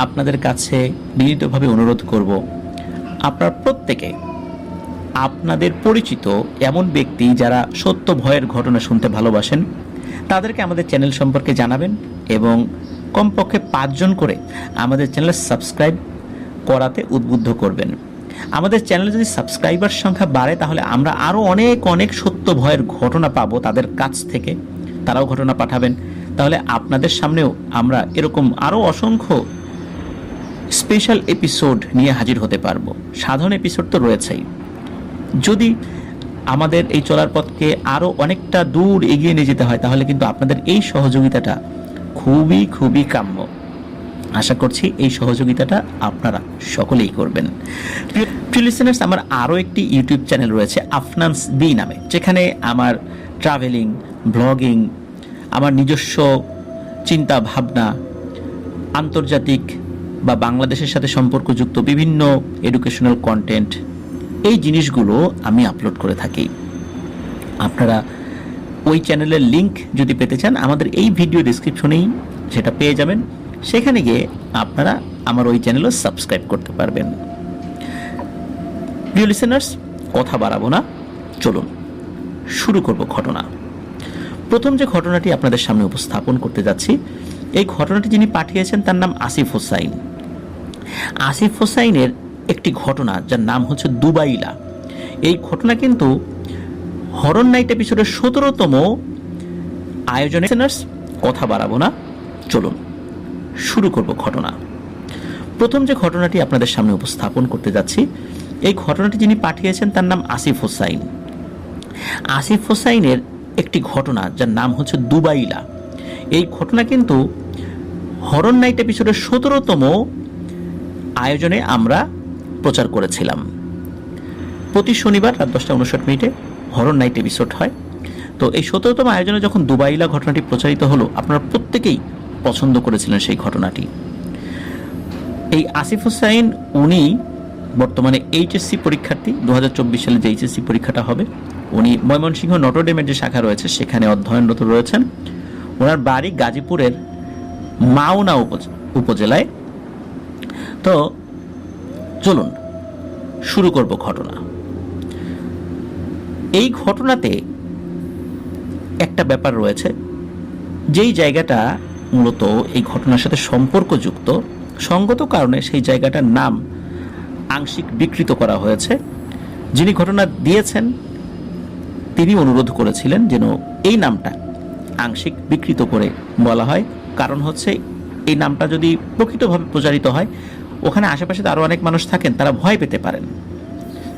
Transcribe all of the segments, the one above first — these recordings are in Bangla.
আপনাদের কাছে বিনীতভাবে অনুরোধ করব, আপনার প্রত্যেকে আপনাদের পরিচিত এমন ব্যক্তি যারা সত্য ভয়ের ঘটনা শুনতে ভালোবাসেন তাদেরকে আমাদের চ্যানেল সম্পর্কে জানাবেন এবং কমপক্ষে 5 জন করে আমাদের চ্যানেল সাবস্ক্রাইব করাতে উদ্বুদ্ধ করবেন। আমাদের চ্যানেলে যদি সাবস্ক্রাইবার সংখ্যা বাড়ে তাহলে আমরা আরও অনেক সত্য ভয়ের ঘটনা পাবো তাদের কাছ থেকে, তারাও ঘটনা পাঠাবেন। তাহলে আপনাদের সামনেও আমরা এরকম আরও অসংখ্য স্পেশাল এপিসোড নিয়ে হাজির হতে পারবো। সাধারণ এপিসোড তো রয়েছেই। যদি আমাদের এই চলার পথকে আরও অনেকটা দূর এগিয়ে নিয়ে যেতে হয় তাহলে কিন্তু আপনাদের এই সহযোগিতাটা খুবই কাম্য। আশা করছি এই সহযোগিতাটা আপনারা সকলেই করবেন। প্রিয় লিসেনার্স, আমার আরও একটি ইউটিউব চ্যানেল রয়েছে আফনান্স বি নামে, যেখানে আমার ট্রাভেলিং, ব্লগিং, আমার নিজস্ব চিন্তা ভাবনা, আন্তর্জাতিক বা বাংলাদেশের সাথে সম্পর্কযুক্ত বিভিন্ন এডুকেশনাল কন্টেন্ট, এই জিনিসগুলো আমি আপলোড করে থাকি। আপনারা ওই চ্যানেলের লিংক যদি পেতে চান আমাদের এই ভিডিও ডেসক্রিপশনেই সেটা পেয়ে যাবেন। সেখানে গিয়ে আপনারা আমার ওই চ্যানেলও সাবস্ক্রাইব করতে পারবেন। প্রিয় লিসেনার্স, কথা বাড়াবো না, চলুন শুরু করব ঘটনা। প্রথম যে ঘটনাটি আপনাদের সামনে উপস্থাপন করতে যাচ্ছি, এই ঘটনাটি যিনি পাঠিয়েছেন তার নাম আসিফ হোসাইন। আসিফ হোসাইনের একটি ঘটনা যার নাম হচ্ছে দুবাইলা। এই ঘটনা কিন্তু হরর নাইট এপিসোডের 17তম আয়োজনে। কথা বাড়াবো না, চলুন শুরু করব ঘটনা। প্রথম যে ঘটনাটি আপনাদের সামনে উপস্থাপন করতে যাচ্ছি, এই ঘটনাটি যিনি পাঠিয়েছেন তার নাম আসিফ হোসাইন। আসিফ হোসাইনের একটি ঘটনা যার নাম হচ্ছে দুবাইলা। এই ঘটনা কিন্তু হরর নাইট এপিসোডের 17তম আয়োজনে আমরা প্রচার করেছিলাম। প্রতি শনিবার রাত 10:59 হরর নাইট এপিসোড হয়। তো এই 17তম আয়োজনে যখন দুবাইলা ঘটনাটি প্রচারিত হলো, আপনারা প্রত্যেকেই পছন্দ করেছিলেন সেই ঘটনাটি। এই আসিফ হোসাইন উনি বর্তমানে এইচএসসি পরীক্ষার্থী। 2024 সালে যে এইচএসসি পরীক্ষাটা হবে, উনি ময়মনসিংহ নটরডেমের যে শাখা রয়েছে সেখানে অধ্যয়নরত রয়েছেন। ওনার বাড়ি গাজীপুরের মাওনা উপজেলায়। তো চলুন শুরু করব ঘটনা। এই ঘটনাতে একটা ব্যাপার রয়েছে, যেই জায়গাটা মূলত এই ঘটনার সাথে সম্পর্কযুক্ত, সঙ্গত কারণে সেই জায়গাটার নাম আংশিক বিকৃত করা হয়েছে। যিনি ঘটনা দিয়েছেন তিনি অনুরোধ করেছিলেন যেন এই নামটা আংশিক বিকৃত করে বলা হয়। কারণ হচ্ছে এই নামটা যদি প্রকৃতভাবে প্রচারিত হয়, ওখানে আশেপাশে আরও অনেক মানুষ থাকেন, তারা ভয় পেতে পারেন।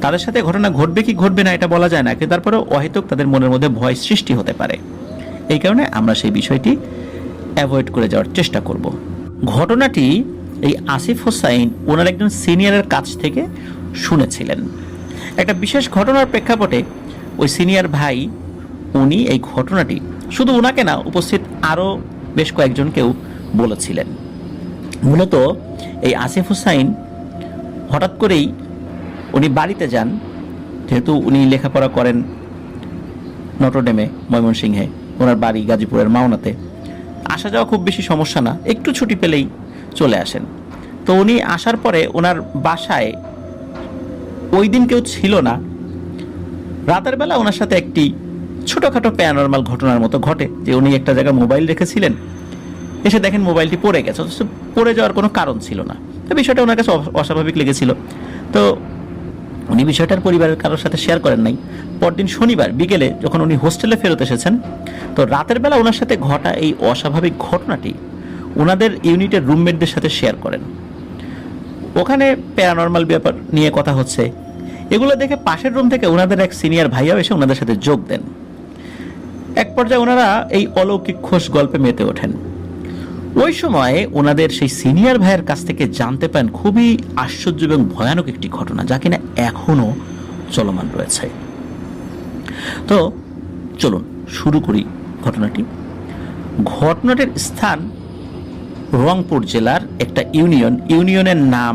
তাদের সাথে ঘটনা ঘটবে কি ঘটবে না এটা বলা যায় না, কিন্তু তারপরেও অহেতুক তাদের মনের মধ্যে ভয় সৃষ্টি হতে পারে। এই কারণে আমরা সেই বিষয়টি অ্যাভয়েড করে যাওয়ার চেষ্টা করব। ঘটনাটি এই আসিফ হোসাইন ওনার একজন সিনিয়রের কাছ থেকে শুনেছিলেন। একটা বিশেষ ঘটনার প্রেক্ষাপটে ওই সিনিয়র ভাই উনি এই ঘটনাটি শুধু ওনাকে না, উপস্থিত আরও বেশ কয়েকজনকেও বলেছিলেন। মূলত এই আসিফ হোসাইন হঠাৎ করেই উনি বাড়িতে যান, যেহেতু উনি লেখাপড়া করেন নটরডেমে ময়মনসিংহে, ওনার বাড়ি গাজীপুরের মাওনাতে। আসা যাওয়া খুব বেশি সমস্যা না, একটু ছুটি পেলেই চলে আসেন। তো উনি আসার পরে ওনার বাসায় ওই দিন কেউ ছিল না। রাতের বেলা ওনার সাথে একটি ছোটোখাটো প্যারানরমাল ঘটনার মতো ঘটে, যে উনি একটা জায়গায় মোবাইল রেখেছিলেন, এসে দেখেন মোবাইলটি পড়ে গেছে, অথচ পড়ে যাওয়ার কোনো কারণ ছিল না। তো বিষয়টা ওনার কাছে অস্বাভাবিক লেগেছিল। তো উনি বিষয়টার পরিবারের কারোর সাথে শেয়ার করেন নাই। পরদিন শনিবার বিকেলে যখন উনি হোস্টেলে ফেরত এসেছেন, তো রাতের বেলা ওনার সাথে ঘটা এই অস্বাভাবিক ঘটনাটি ওনাদের ইউনিটের রুমমেটদের সাথে শেয়ার করেন। ওখানে প্যারানরমাল ব্যাপার নিয়ে কথা হচ্ছে, এগুলো দেখে পাশের রুম থেকে ওনাদের এক সিনিয়র ভাইয়াও এসে ওনাদের সাথে যোগ দেন। এক পর্যায়ে ওনারা এই অলৌকিক খোশ গল্পে মেতে ওঠেন। ওই সময় ওনাদের সেই সিনিয়র ভাইয়ের কাছ থেকে জানতে পান খুবই আশ্চর্য এবং ভয়ানক একটি ঘটনা, যা কিনা এখনো চলমান রয়েছে। তো চলুন শুরু করি ঘটনাটি। ঘটনাটির স্থান রংপুর জেলার একটা ইউনিয়নের নাম,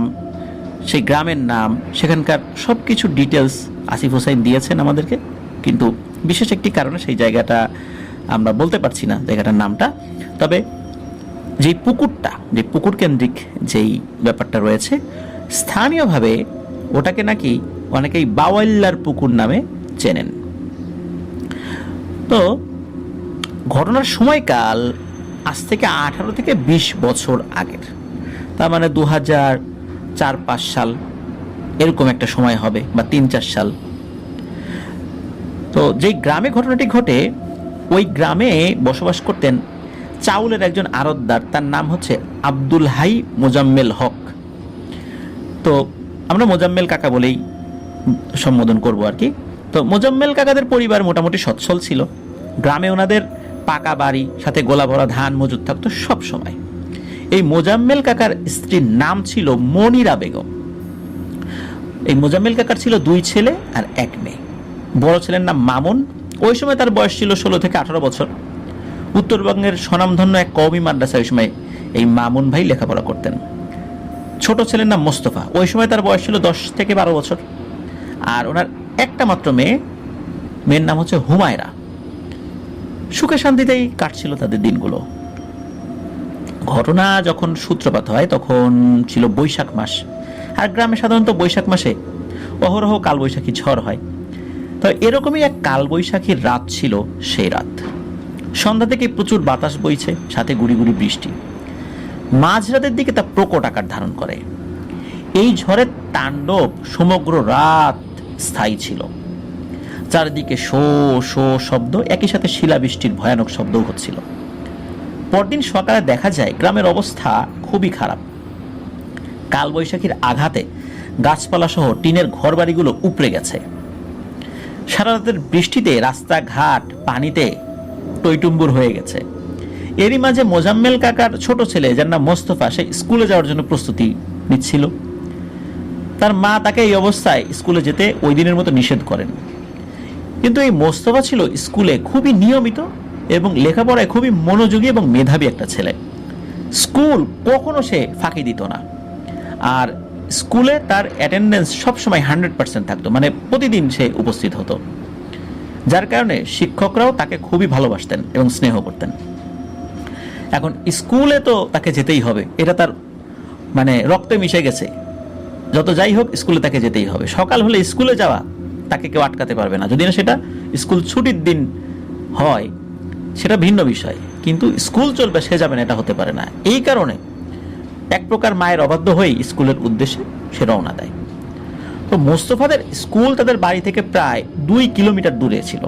সেই গ্রামের নাম, সেখানকার সব কিছু ডিটেলস আসিফ হোসাইন দিয়েছেন আমাদেরকে, কিন্তু বিশেষ একটি কারণে সেই জায়গাটা আমরা বলতে পারছি না জায়গাটার নামটা। তবে যে পুকুর কেন্দ্রিক যেই ব্যাপারটা রয়েছে, স্থানীয়ভাবে ওটাকে নাকি অনেকেই বাওয়াইল্লার পুকুর নামে চেনেন। তো ঘটনার সময়কাল আজ থেকে 18 থেকে 20 বছর আগের, তার মানে 2004-5 সাল এরকম একটা সময় হবে, বা 3-4 সাল। তো যেই গ্রামে ঘটনাটি ঘটে, ওই গ্রামে বসবাস করতেন চাউলের একজন আড়তদার, তার নাম হচ্ছে আব্দুল হাই মোজাম্মেল হক। তো আমরা মোজাম্মেল কাকা বলেই সম্বোধন করব আর কি। তো মোজাম্মেল কাকাদের পরিবার মোটামুটি সচ্ছল ছিল। গ্রামে ওনাদের পাকা বাড়ি, সাথে গোলা ভরা ধান মজুদ থাকতো সব সময়। এই মোজাম্মেল কাকার স্ত্রীর নাম ছিল মনিরা বেগম। এই মোজাম্মেল কাকার ছিল 2 ছেলে আর 1 মেয়ে। বড় ছেলের নাম মামুন, ওই সময় তার বয়স ছিল 16 থেকে 18 বছর। উত্তরবঙ্গের স্বনামধন্য এক কওমি মাদ্রাসায় ওই সময় এই মামুন ভাই লেখাপড়া করতেন। ছোট ছেলের নাম মোস্তফা, ওই সময় তার বয়স ছিল 10 থেকে 12 বছর। আর ওনার একটা মাত্র মেয়ের নাম হচ্ছে হুমায়রা। সুখে শান্তিতেই কাটছিল তাদের দিনগুলো। ঘটনা যখন সূত্রপাত হয় তখন ছিল বৈশাখ মাস, আর গ্রামে সাধারণত বৈশাখ মাসে অহরহ কালবৈশাখী ঝড় হয়। তো এরকমই এক কালবৈশাখীর রাত ছিল সেই রাত। সন্ধ্যা থেকে প্রচুর বাতাস বইছে, সাথে গুড়ি গুড়ি বৃষ্টি। মাঝরাতের দিকে তা প্রকট আকার ধারণ করে। এই ঝড়ের তাণ্ডব সমগ্র রাত স্থায়ী ছিল। চারিদিকে শো শো শব্দ, একই সাথে শিলাবৃষ্টির ভয়ানক শব্দও হচ্ছিল। পরদিন সকালে দেখা যায় গ্রামের অবস্থা খুবই খারাপ। কালবৈশাখীর আঘাতে গাছপালা সহ টিনের ঘরবাড়িগুলো উপড়ে গেছে। সারা রাতের বৃষ্টিতে রাস্তাঘাট পানিতে টইটুম্বুর হয়ে গেছে। এরই মাঝে মোজাম্মেল কাকার ছোট ছেলে, যার নাম মোস্তফা, সে স্কুলে যাওয়ার জন্য প্রস্তুতি নিচ্ছিল। তার মা তাকে এই অবস্থায় স্কুলে যেতে ওই দিনের মতো নিষেধ করেন। কিন্তু এই মোস্তফা ছিল স্কুলে খুবই নিয়মিত এবং লেখাপড়ায় খুবই মনোযোগী এবং মেধাবী একটা ছেলে। স্কুল কখনো সে ফাঁকি দিত না। আর স্কুলে তার অ্যাটেন্ডেন্স সবসময় 100% থাকতো, মানে প্রতিদিন সে উপস্থিত হতো। যার কারণে শিক্ষকরাও তাকে খুবই ভালোবাসতেন এবং স্নেহ করতেন। এখন স্কুলে তো তাকে যেতেই হবে, এটা তার মানে রক্তে মিশে গেছে। যত যাই হোক স্কুলে তাকে যেতেই হবে। সকাল হলে স্কুলে যাওয়া তাকে কেউ আটকাতে পারবে না, যদি না সেটা স্কুল ছুটির দিন হয় সেটা ভিন্ন বিষয়, কিন্তু স্কুল চলবে সে যাবে না এটা হতে পারে না। এই কারণে এক প্রকার মায়ের অবাধ্য হয়েই স্কুলের উদ্দেশ্যে সে রওনা দেয়। তো মোস্তফাদের স্কুল তাদের বাড়ি থেকে প্রায় 2 কিলোমিটার দূরে ছিল।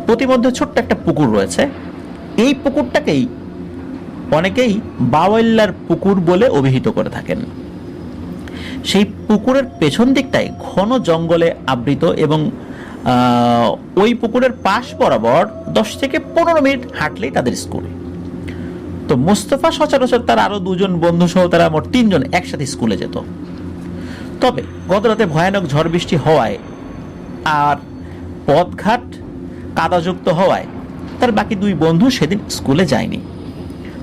প্রতিমধ্যে ছোট্ট একটা পুকুর রয়েছে। এই পুকুরটাকেই অনেকেই বাওয়াইল্লার পুকুর বলে অভিহিত করে থাকেন। সেই পুকুরের পেছন দিকটায় ঘন জঙ্গলে আবৃত এবং ওই পুকুরের পাশ বরাবর 10 থেকে 15 মিনিট হাঁটলেই তাদের স্কুল। তো মোস্তফা সচরাচর তার আরো 2 জন বন্ধু সহ তারা মোট 3 জন একসাথে স্কুলে যেত। তবে গত রাতে ভয়ানক ঝড় বৃষ্টি হওয়ায় আর পথঘাট কাদাযুক্ত হওয়ায় তার বাকি 2 বন্ধু সেদিন স্কুলে যায়নি।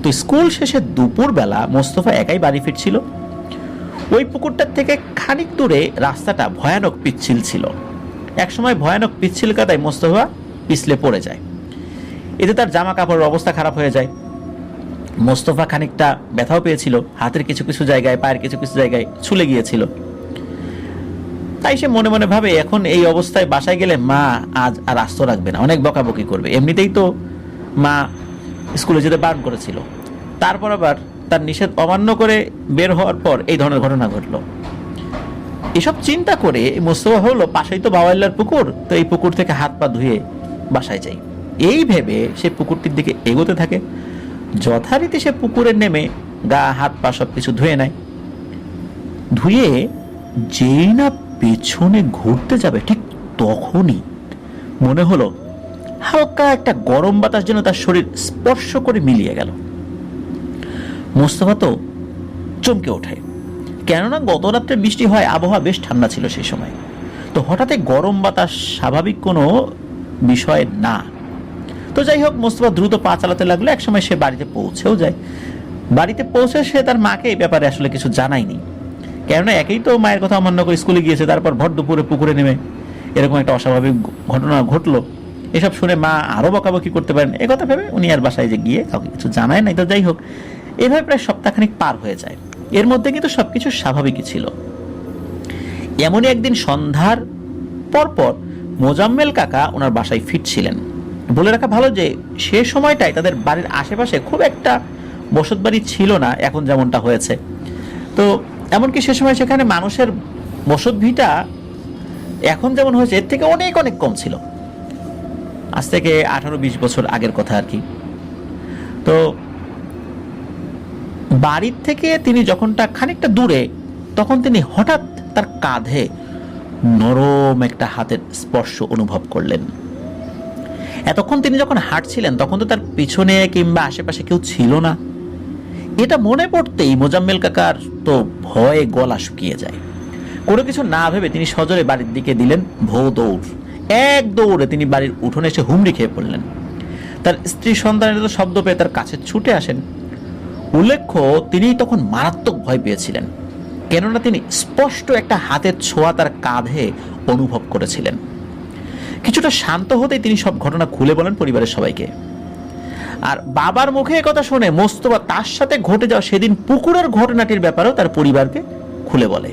তো স্কুল শেষে দুপুরবেলা মোস্তফা একাই বাড়ি ফিরছিল। ওই পুকুরটার থেকে খানিক দূরে রাস্তাটা ভয়ানক পিচ্ছিল ছিল। একসময় ভয়ানক পিচ্ছিল কাদায় মোস্তফা পিছলে পড়ে যায়। এতে তার জামা কাপড়ের অবস্থা খারাপ হয়ে যায়। মোস্তফা খানিকটা ব্যথাও পেয়েছিল, হাতের কিছু কিছু জায়গায়, পায়ের কিছু কিছু জায়গায় ছুলে গিয়েছিল। তাই সে মনে মনে ভাবে এখন এই অবস্থায় বাসায় গেলে মা আজ আর আস্ত রাখবে না, অনেক বকাবকি করবে। এমনিতেই তো মা স্কুলে যেতে বারণ করেছিল, তারপর আবার তার নিষেধ অমান্য করে বের হওয়ার পর এই ধরনের ঘটনা ঘটল। এসব চিন্তা করে মোস্তফা হলো পাশেই তো বাওয়াইল্লার পুকুর, তো এই পুকুর থেকে হাত পা ধুয়ে বাসায় যাই, এই ভেবে সে পুকুরটির দিকে এগোতে থাকে। যথারীতি সে পুকুরে নেমে গা হাত পা সব কিছু ধুয়ে নেয়। ধুয়ে যেই না পেছনে ঘুরতে যাবে ঠিক তখনই মনে হলো হালকা একটা গরম বাতাস যেন তার শরীর স্পর্শ করে মিলিয়ে গেল। মোস্তফা তো চমকে ওঠে, কেননা গত রাত্রে বৃষ্টি হয়, আবহাওয়া বেশ ঠান্ডা ছিল সেই সময়। তো হঠাৎ গরম বাতাস স্বাভাবিক কোনো বিষয় না। তো যাই হোক, মোস্তফা দ্রুত পা চালাতে লাগলো। একসময় সে বাড়িতে পৌঁছেও যায়। বাড়িতে পৌঁছে সে তার মাকে এই ব্যাপারে আসলে কিছু জানায়নি, কেননা একেই তো মায়ের কথা অমান্য করে স্কুলে গিয়েছে, তারপর ভর দুপুরে পুকুরে নেমে এরকম একটা অস্বাভাবিক ঘটনা ঘটলো। এসব শুনে মা আরো বকাবকি করতে পারেন, এ কথা ভেবে উনি আর বাসায় যে গিয়ে কাউকে কিছু জানায় নাই। তো যাই হোক, এভাবে প্রায় সপ্তাহখানিক পার হয়ে যায়। এর মধ্যে কিন্তু সবকিছু স্বাভাবিকই ছিল। এমনই একদিন সন্ধ্যার পরপর মোজাম্মেল কাকা ওনার বাসায় ফিরছিলেন। বলে রাখা ভালো যে সে সময়টায় তাদের বাড়ির আশেপাশে খুব একটা বসত বাড়ি ছিল না এখন যেমনটা হয়েছে। তো এমনকি সে সময় সেখানে মানুষের বসত ভিটা এখন যেমন হয়েছে এর থেকে অনেক অনেক কম ছিল। আজ থেকে 18-20 বছর আগের কথা আর কি। তো বাড়ির থেকে তিনি যখনটা খানিকটা দূরে, তখন তিনি হঠাৎ তার কাঁধে নরম একটা হাতের স্পর্শ অনুভব করলেন। এতক্ষণ তিনি যখন হাঁটছিলেন তখন তো তার পিছনে কিংবা আশেপাশে কেউ ছিল না। এটা মনে পড়তেই মোজাম্মেল কাকার তো ভয়ে গলা শুকিয়ে যায়। কোনো কিছু না ভেবে তিনি সজোরে বাড়ির দিকে দিলেন ভৌ দৌড়। এক দৌড়ে তিনি বাড়ির উঠোনে এসে হুমড়ি খেয়ে পড়লেন। তার স্ত্রী সন্তানের তো শব্দ পেয়ে তার কাছে ছুটে আসেন। উল্লেখ্য তিনি তখন মারাত্মক ভয় পেয়েছিলেন, কেননা তিনি স্পষ্ট একটা হাতের ছোঁয়া তার কাঁধে অনুভব করেছিলেন। কিছুটা শান্ত হতেই তিনি সব ঘটনা খুলে বলেন পরিবারের সবাইকে। আর বাবার মুখে কথা শুনে মোস্তফা তার সাথে ঘটে যাওয়া সেদিন পুকুরের ঘটনাটির ব্যাপারেও তার পরিবারকে খুলে বলে।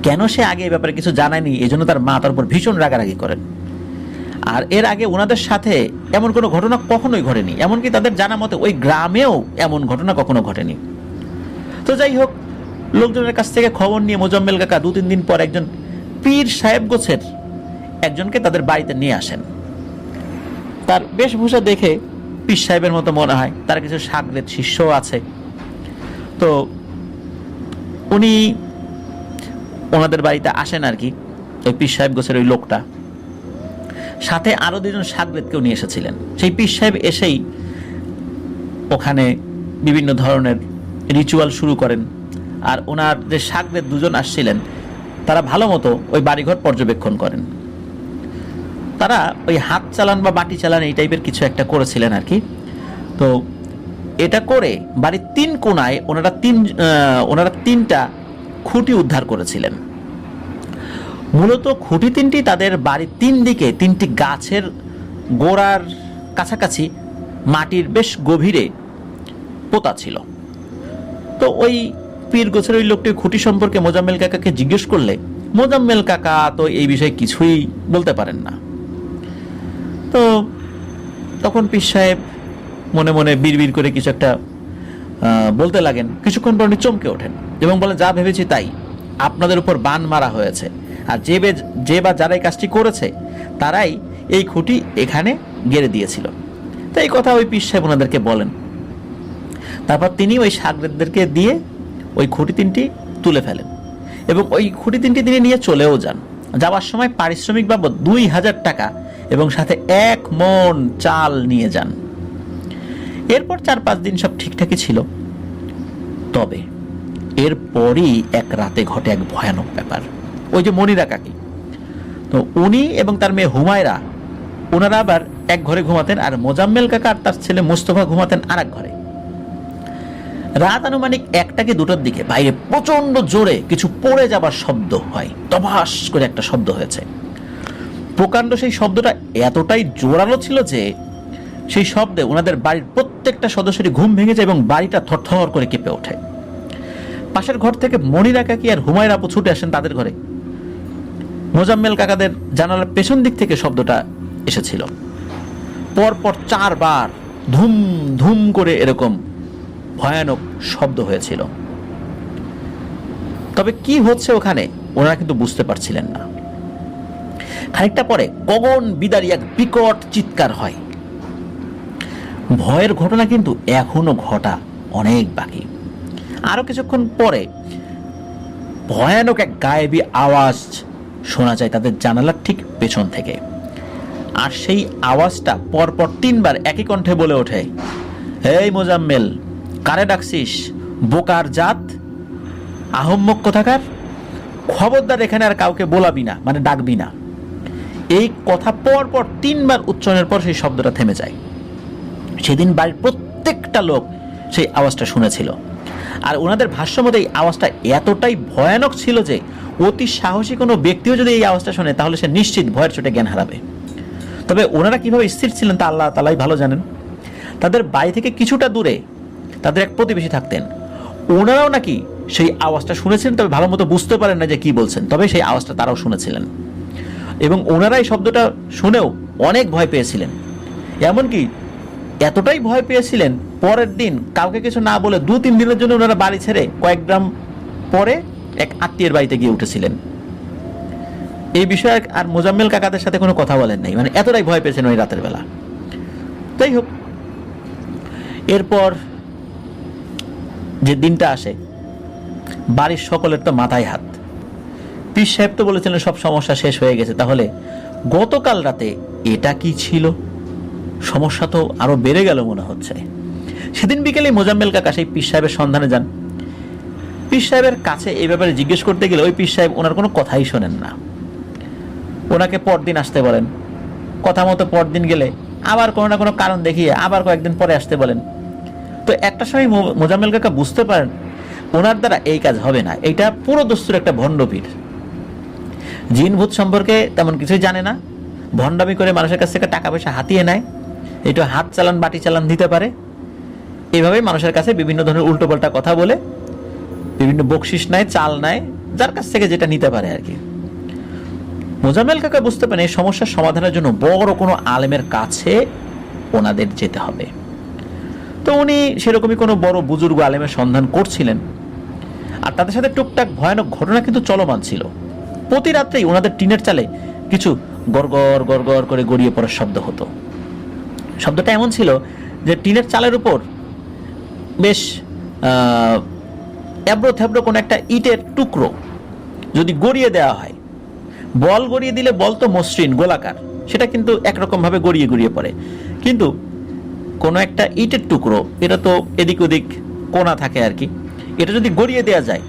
কেন সে আগে এই ব্যাপারে কিছু জানায়নি, এজন্য তার মা তার উপর ভীষণ রাগারাগি করেন। আর এর আগে ওনাদের সাথে এমন কোনো ঘটনা কখনোই ঘটেনি, এমনকি তাদের জানা মতে ওই গ্রামেও এমন ঘটনা কখনো ঘটেনি। তো যাই হোক, লোকজনের কাছ থেকে খবর নিয়ে মোজাম্মেল কাকা 2-3 দিন পর একজন পীর সাহেব গোছের একজনকে তাদের বাড়িতে নিয়ে আসেন। তার বেশভূষা দেখে পীর সাহেবের মতো মনে হয়, তার কিছু শাগরেদ শিষ্যও আছে। তো উনি ওনাদের বাড়িতে আসেন আর কি, ওই পীর সাহেব গোছের ওই লোকটা। সাথে আরো 2জন শাগরেদকেও নিয়ে এসেছিলেন। সেই পীর সাহেব এসেই ওখানে বিভিন্ন ধরনের রিচুয়াল শুরু করেন। আর ওনার যে শাগরেদ 2জন আসছিলেন তারা ভালো মতো ওই বাড়িঘর পর্যবেক্ষণ করেন। তারা ওই হাত চালান বা বাটি চালান এই টাইপের কিছু একটা করেছিলেন আর কি। তো এটা করে বাড়ির 3 কোণায় ওনারা 3টা খুঁটি উদ্ধার করেছিলেন। মূলত খুঁটি 3টি তাদের বাড়ির 3 দিকে 3টি গাছের গোড়ার কাছাকাছি মাটির বেশ গভীরে পোতা ছিল। তো ওই পীর গোছের ওই লোকটির খুঁটি সম্পর্কে মোজাম্মেল কাকাকে জিজ্ঞেস করলে মোজাম্মেল কাকা তো এই বিষয়ে কিছুই বলতে পারেন না। তো তখন পীর সাহেব মনে মনে বিড়বিড় করে কিছু একটা বলতে লাগেন। কিছুক্ষণ পর উনি চমকে ওঠেন এবং বলেন, যা ভেবেছি তাই, আপনাদের উপর বান মারা হয়েছে। আর যে বা যারা এই কাজটি করেছে তারাই এই খুঁটি এখানে গেড়ে দিয়েছিল। তো এই কথা ওই পীর সাহেব ওনাদেরকে বলেন। তারপর তিনি ওই শাগরেদদেরকে দিয়ে ওই খুঁটি 3টি তুলে ফেলেন এবং ওই খুঁটি 3টি তিনি নিয়ে চলেও যান। যাওয়ার সময় পারিশ্রমিক বাবদ 2000 টাকা এবং সাথে 1 মণ চাল নিয়ে যান। এরপর 4-5 দিন সব ঠিকঠাকই ছিল। তবে এরপরই এক রাতে ঘটে এক ভয়ানক ব্যাপার। ওই যে মনিরা কাকি, তো উনি এবং তার মেয়ে হুমায়রা, ওনারা আবার এক ঘরে ঘুমাতেন, আর মোজাম্মেল কাকা আর তার ছেলে মোস্তফা ঘুমাতেন আর এক ঘরে। রাত আনুমানিক 1টা কি 2টার দিকে বাইরে প্রচন্ড জোরে কিছু পড়ে যাবার শব্দ হয়। তবাস করে একটা শব্দ হয়েছে। প্রকাণ্ড সেই শব্দটা এতটাই জোরালো ছিল যে সেই শব্দে ওনাদের বাড়ির প্রত্যেকটা সদস্যেরই ঘুম ভেঙে যায় এবং বাড়িটা থরথর করে কেঁপে ওঠে। পাশের ঘর থেকে মনিরা কাকি আর হুমায়রা আপু ছুটে আসেন তাদের ঘরে। মোজাম্মেল কাকাদের জানালার পেছন দিক থেকে শব্দটা এসেছিল। পরপর 4 বার ধুম ধুম করে এরকম ভয়ানক শব্দ হয়েছিল। তবে কি হচ্ছে ওখানে ওনারা কিন্তু বুঝতে পারছিলেন না। খানিকটা পরে গগন বিদারী এক বিকট চিৎকার হয়। ভয়ের ঘটনা কিন্তু এখনো ঘটা অনেক বাকি। আরো কিছুক্ষণ পরে ভয়ানক এক গায়েবী আওয়াজ শোনা যায় তাদের জানালার ঠিক পেছন থেকে। আর সেই আওয়াজটা পরপর 3 বার একই কণ্ঠে বলে ওঠে, হেই মোজাম্মেল, কারে ডাকছিস? বোকার জাত, আহম্মক কোথাকার, খবরদার এখানে আর কাউকে বলাবি না, মানে ডাকবি না। এই কথা পরপর 3 বার উচ্চারণের পর সেই শব্দটা থেমে যায়। সেদিন বাড়ির প্রত্যেকটা লোক সেই আওয়াজটা শুনেছিল। আর ওনাদের ভাষ্য মতে এই আওয়াজটা এতটাই ভয়ানক ছিল যে অতি সাহসী কোনো ব্যক্তিও যদি এই আওয়াজটা শোনে তাহলে সে নিশ্চিত ভয়ের চোটে জ্ঞান হারাবে। তবে ওনারা কিভাবে স্থির ছিলেন তা আল্লাহ তাআলাই ভালো জানেন। তাদের বাড়ি থেকে কিছুটা দূরে তাদের এক প্রতিবেশী থাকতেন, ওনারাও নাকি সেই আওয়াজটা শুনেছেন, তবে ভালো মতো বুঝতে পারেন না যে কি বলছেন, তবে সেই আওয়াজটা তারাও শুনেছিলেন এবং ওনারা এই শব্দটা শুনেও অনেক ভয় পেয়েছিলেন। এমনকি এতটাই ভয় পেয়েছিলেন, পরের দিন কাউকে কিছু না বলে 2-3 দিনের জন্য ওনারা বাড়ি ছেড়ে কয়েক গ্রাম পরে এক আত্মীয়ের বাড়িতে গিয়ে উঠেছিলেন। এই বিষয়ে আর মোজাম্মেল কাকাদের সাথে কোনো কথা বলেন নাই, মানে এতটাই ভয় পেয়েছেন ওই রাতের বেলা। যাই হোক, এরপর যে দিনটা আসে, বাড়ির সকলের তো মাথায় হাত। পীর সাহেব তো বলেছিলেন সব সমস্যা শেষ হয়ে গেছে, তাহলে গতকাল রাতে এটা কি ছিল? সমস্যা তো আরো বেড়ে গেল মনে হচ্ছে। সেদিন বিকেলে মোজাম্মেল কাকা সেই পীর সাহেবের সন্ধানে যান। পীর সাহেবের কাছে এই ব্যাপারে জিজ্ঞেস করতে গেলে ওই পীর সাহেব ওনার কোনো কথাই শোনেন না। ওনাকে পরদিন আসতে বলেন, কথা মতো পরদিন গেলে আবার কোনো না কোনো কারণ দেখিয়ে আবার কয়েকদিন পরে আসতে বলেন। তো একটা সময় মোজাম্মেল কাকা বুঝতে পারেন ওনার দ্বারা এই কাজ হবে না, এইটা পুরো দস্তুর একটা ভণ্ড পীর। জিন ভূত সম্পর্কে তেমন কিছুই জানে না, ভণ্ডামি করে মানুষের কাছ থেকে টাকা পয়সা হাতিয়ে নেয়, একটু হাত চালান বাটি চালান দিতে পারে, এইভাবেই মানুষের কাছে বিভিন্ন ধরনের উল্টোপাল্টা কথা বলে বিভিন্ন বকশিস নেয়, চাল নেয়, যার কাছ থেকে যেটা নিতে পারে আর কি। মোজাম্মেল কাকা বুঝতে পারেন এই সমস্যার সমাধানের জন্য বড় কোনো আলেমের কাছে ওনাদের যেতে হবে। তো উনি সেরকমই কোনো বড় বুজুর্গ আলেমের সন্ধান করছিলেন, আর তাদের সাথে টুকটাক ভয়ানক ঘটনা কিন্তু চলমান ছিল। প্রতি রাত্রেই ওনাদের টিনের চালে কিছু গড়গড় গড়গড় করে গড়িয়ে পড়ার শব্দ হতো। শব্দটা এমন ছিল যে টিনের চালের উপর বেশ এবড়ো থেবড়ো কোনো একটা ইটের টুকরো যদি গড়িয়ে দেওয়া হয়, বল গড়িয়ে দিলে বল তো মসৃণ গোলাকার, সেটা কিন্তু একরকমভাবে গড়িয়ে গড়িয়ে পড়ে, কিন্তু কোনো একটা ইটের টুকরো, এটা তো এদিক ওদিক কোণা থাকে আর কি, এটা যদি গড়িয়ে দেওয়া যায়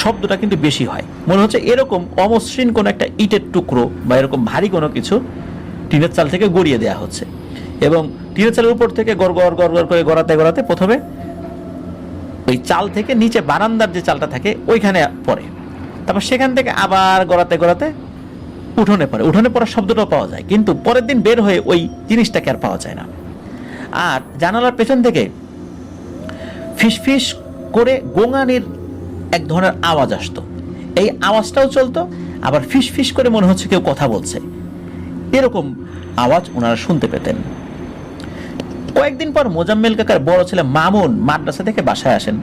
শব্দটা কিন্তু বেশি হয়। মনে হচ্ছে এরকম অমসৃণ কোনো একটা ইটের টুকরো বা এরকম ভারী কোনো কিছু টিনের চাল থেকে গড়িয়ে দেওয়া হচ্ছে, এবং টিনের চালের উপর থেকে গড়গড় গড়গড় করে গড়াতে গড়াতে প্রথমে ওই চাল থেকে নিচে বারান্দার যে চালটা থাকে ওইখানে পড়ে, তারপর সেখান থেকে আবার গড়াতে গড়াতে উঠোনে পড়ে। উঠোনে পড়ার শব্দটাও পাওয়া যায়, কিন্তু পরের দিন বের হয়ে ওই জিনিসটাকে আর পাওয়া যায় না। আর জানালার পেছন থেকে ফিসফিস করে গোঙানির এক ধরনের আওয়াজ আসতো, এই আওয়াজটাও চলতো, আবার ফিসফিস করে মনে হচ্ছে কেউ কথা বলছে, এরকম আওয়াজ ওনারা শুনতে পেতেন। কয়েকদিন পর মোজাম্মেল কাকার বড় ছেলে মামুন মাদ্রাসা থেকে বাসায় আসেন।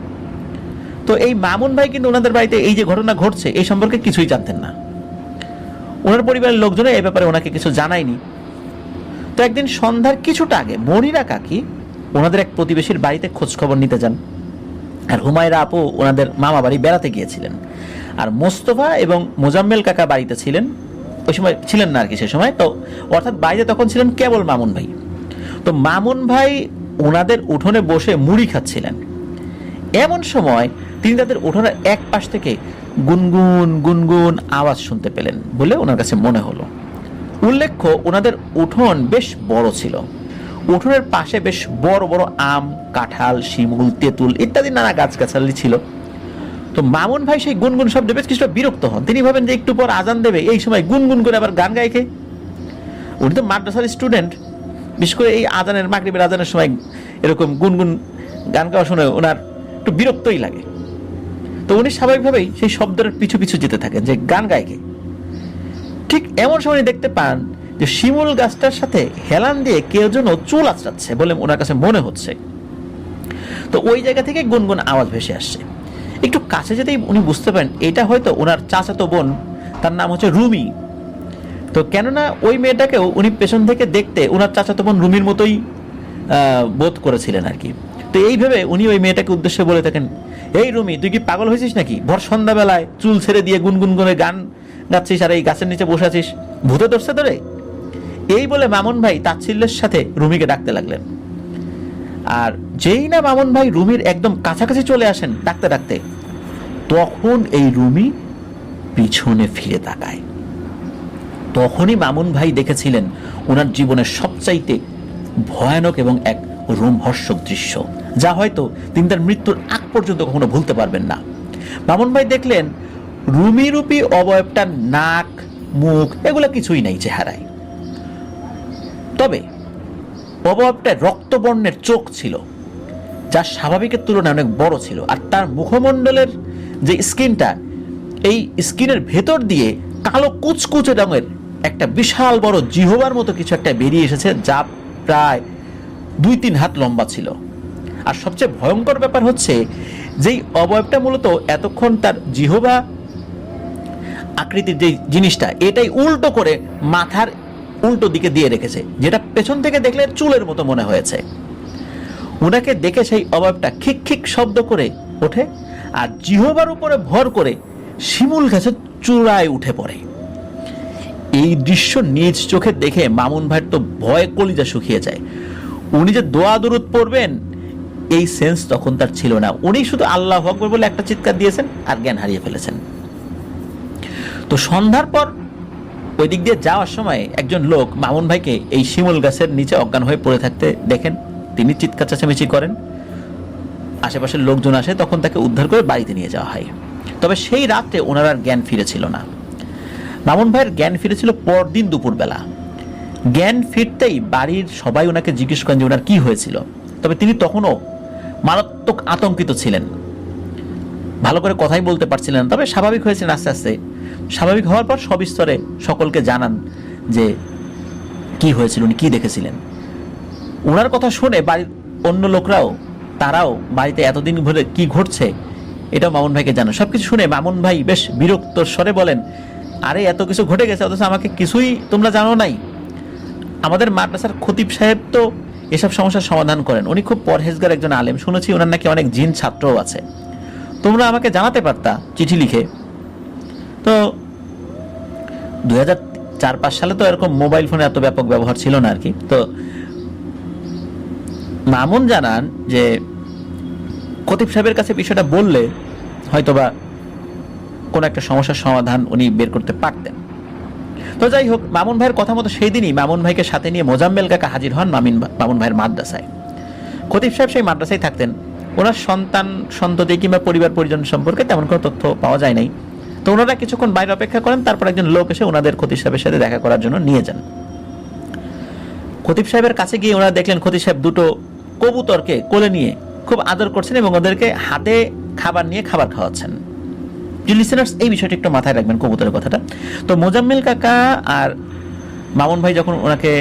তো এই মামুন ভাই কিন্তু ওনাদের বাড়িতে এই যে ঘটনা ঘটছে এই সম্পর্কে কিছুই জানতেন না, ওনার পরিবারের লোকজনে এই ব্যাপারে ওনাকে কিছু জানায়নি। তো একদিন সন্ধ্যার কিছুটা আগে মনিরা কাকি ওনাদের এক প্রতিবেশীর বাড়িতে খোঁজ খবর নিতে যান, আর হুমায়রা আপু ওনাদের মামা বাড়ি বেড়াতে গিয়েছিলেন, আর মোস্তফা এবং মোজাম্মেল কাকা বাড়িতে ছিলেন, ওই সময় ছিলেন না আর কি সে সময়। তো অর্থাৎ বাড়িতে তখন ছিলেন কেবল মামুন ভাই। তো মামুন ভাই ওনাদের উঠোনে বসে মুড়ি খাচ্ছিলেন, এমন সময় তিনি তাদের উঠোনের এক পাশ থেকে গুনগুন গুনগুন আওয়াজ শুনতে পেলেন বলে ওনার কাছে মনে হলো। উল্লেখ্য ওনাদের উঠোন বেশ বড় ছিল, উঠোনের পাশে বেশ বড় বড় আম, কাঁঠাল, শিমুল, তেঁতুল ইত্যাদি নানা গাছগাছালি ছিল। তো মামুন ভাই সেই গুনগুন শব্দে বেশ কিছুটা বিরক্ত হন, তিনি ভাবেন যে একটু পর আজান দেবে, এই সময় গুনগুন করে আবার গান গাইকে। উনি তো মাদ্রাসার স্টুডেন্ট, বিশেষ করে এই আজানের মাগরিবের আজানের সময় এরকম গুনগুন গান গাওয়া শুনে ওনার একটু বিরক্তই লাগে। তো উনি স্বাভাবিকভাবেই সেই শব্দের পিছু পিছু যেতে থাকেন যে গান গাইকে। ঠিক এমন সময় দেখতে পান যে শিমুল গাছটার সাথে হেলান দিয়ে কেউ যেন চুল আঁচড়াচ্ছে বলে ওনার কাছে মনে হচ্ছে। তো ওই জায়গা থেকে গুনগুন আওয়াজ ভেসে আসছে। একটু কাছে যেতেই উনি বুঝতে পারেন এটা হয়তো ওনার চাচাতো বোন, তার নাম হচ্ছে রুমি। তো কেননা ওই মেয়েটাকেও উনি পেছন থেকে দেখতে ওনার চাচাতো বোন রুমির মতোই বোধ করেছিলেন আর কি। তো এইভাবে উনি ওই মেয়েটাকে উদ্দেশ্যে বলে থাকেন, এই রুমি তুই কি পাগল হয়েছিস নাকি, ভর সন্ধ্যাবেলায় চুল ছেড়ে দিয়ে গুনগুন করে গান গাচ্ছিস আর এই গাছের নিচে বসে আছিস, ভূতে ধরছে তোরে? এই বলে মামুন ভাই তাচ্ছিল্যের সাথে রুমিকে ডাকতে লাগলেন। আর যেই না মামুন ভাই রুমির একদম কাছাকাছি চলে আসেন ডাকতে ডাকতে, তখন এই রুমি পিছনে ফিরে তাকায়। তখনই মামুন ভাই দেখেছিলেন ওনার জীবনের সবচাইতে ভয়ানক এবং এক রোমহর্ষক দৃশ্য, যা হয়তো তিনি তার মৃত্যুর আগ পর্যন্ত কখনো ভুলতে পারবেন না। মামুন ভাই দেখলেন রুমিরূপী অবয়বটার নাক, মুখ এগুলো কিছুই নাই চেহারায়, তবে অবয়বটায় রক্তবর্ণের চোখ ছিল যা স্বাভাবিকের তুলনায় অনেক বড় ছিল, আর তার মুখমণ্ডলের যে স্কিনটা, এই স্কিনের ভেতর দিয়ে কালো কুচকুচে রঙের একটা বিশাল বড় জিহবার মতো কিছু একটা বেরিয়ে এসেছে, যা প্রায় 2-3 হাত লম্বা ছিল। আর সবচেয়ে ভয়ঙ্কর ব্যাপার হচ্ছে, যেই অবয়বটা মূলত এতক্ষণ তার জিহবা আকৃতির যে জিনিসটা, এটাই উল্টো করে মাথার উল্টো দিকে দিয়ে রেখেছে, যেটা পেছন থেকে দেখলে চুলের মতো মনে হয়েছে। ওনাকে দেখে সেই অবয়বটা খিক খিক শব্দ করে ওঠে, আর জিহবার উপরে ভর করে শিমুল গাছের চূড়ায় উঠে পড়ে। এই দৃশ্য নিজ চোখে দেখে মামুন ভাইয়ের তো ভয়ে কলিজা শুকিয়ে যায়। উনি যে দোয়া দরুদ পড়বেন এই সেন্স তখন তার ছিল না। উনি শুধু আল্লাহু আকবার বলে একটা চিৎকার দিয়েছেন আর জ্ঞান হারিয়ে ফেলেছেন। তো সন্ধ্যার পর ওই দিক দিয়ে যাওয়ার সময় একজন লোক মামুন ভাইকে এই শিমুল গাছের নিচে অজ্ঞান হয়ে পড়ে থাকতে দেখেন। তিনি চিৎকার চেঁচামেচি করেন, আশেপাশের লোকজন আসে, তখন তাকে উদ্ধার করে বাড়িতে নিয়ে যাওয়া হয়। তবে সেই রাতে ওনার আর জ্ঞান ফিরেছিল না। মামুন ভাইয়ের জ্ঞান ফিরেছিল পরদিন দুপুরবেলা। জ্ঞান ফিরতেই বাড়ির সবাই ওনাকে জিজ্ঞেস করেন যে ওনার কি হয়েছিল। তবে তিনি তখনও মারাত্মক আতঙ্কিত ছিলেন, ভালো করে কথাই বলতে পারছিলেন না। তবে স্বাভাবিক হয়েছেন আস্তে আস্তে। স্বাভাবিক হওয়ার পর সবিস্তরে সকলকে জানান যে কি হয়েছিল, উনি কি দেখেছিলেন। ওনার কথা শুনে বাড়ির অন্য লোকরাও, তারাও বাড়িতে এতদিন ধরে কি ঘটছে এটাও মামুন ভাইকে জানান। সবকিছু শুনে মামুন ভাই বেশ বিরক্ত স্বরে বলেন, আরে এত কিছু ঘটে গেছে অথচ আমাকে কিছুই তোমরা জানো নাই? আমাদের মাদ্রাসার খতিব সাহেব তো এসব সমস্যার সমাধান করেন, উনি খুব পরহেজগার একজন আলেম, শুনেছি ওনার নাকি অনেক জিন ছাত্রও আছে। তোমরা আমাকে জানাতে পারতা চিঠি লিখে। তো 2004-05 সালে তো এরকম মোবাইল ফোনে এত ব্যাপক ব্যবহার ছিল না আর কি। তো মামুন জানান যে খতিব সাহেবের কাছে বিষয়টা বললে হয়তোবা কোন একটা সমস্যার সমাধান উনি বের করতে পারতেন। তো যাই হোক, মামুন ভাইয়ের কথা মতো সেই দিনই মামুন ভাইকে সাথে নিয়ে মোজাম্মেল কাকা হাজির হন মামুন ভাইয়ের মাদ্রাসায়। খতিব সাহেব সেই মাদ্রাসায় থাকতেন। ওনার সন্তান সন্ততি কিংবা পরিবার পরিজন সম্পর্কে তেমন কোনো তথ্য পাওয়া যায় নাই। তো ওনারা কিছুক্ষণ বাইরে অপেক্ষা করেন, তারপর একজন লোক এসে ওনাদের খতিব সাহেবের সাথে দেখা করার জন্য নিয়ে যান। খতিব সাহেবের কাছে গিয়ে ওনারা দেখলেন খতিব সাহেব দুটো কবুতরকে কোলে নিয়ে খুব আদর করছেন এবং ওদেরকে হাতে খাবার নিয়ে খাবার খাওয়াচ্ছেন। লিসেনার্স, এই বিষয়টা একটু মাথায় রাখবেন, কবুতরের কথাটা। তো মোজাম্মেল কাকা আর মামুন ভাই যখন ওনাকে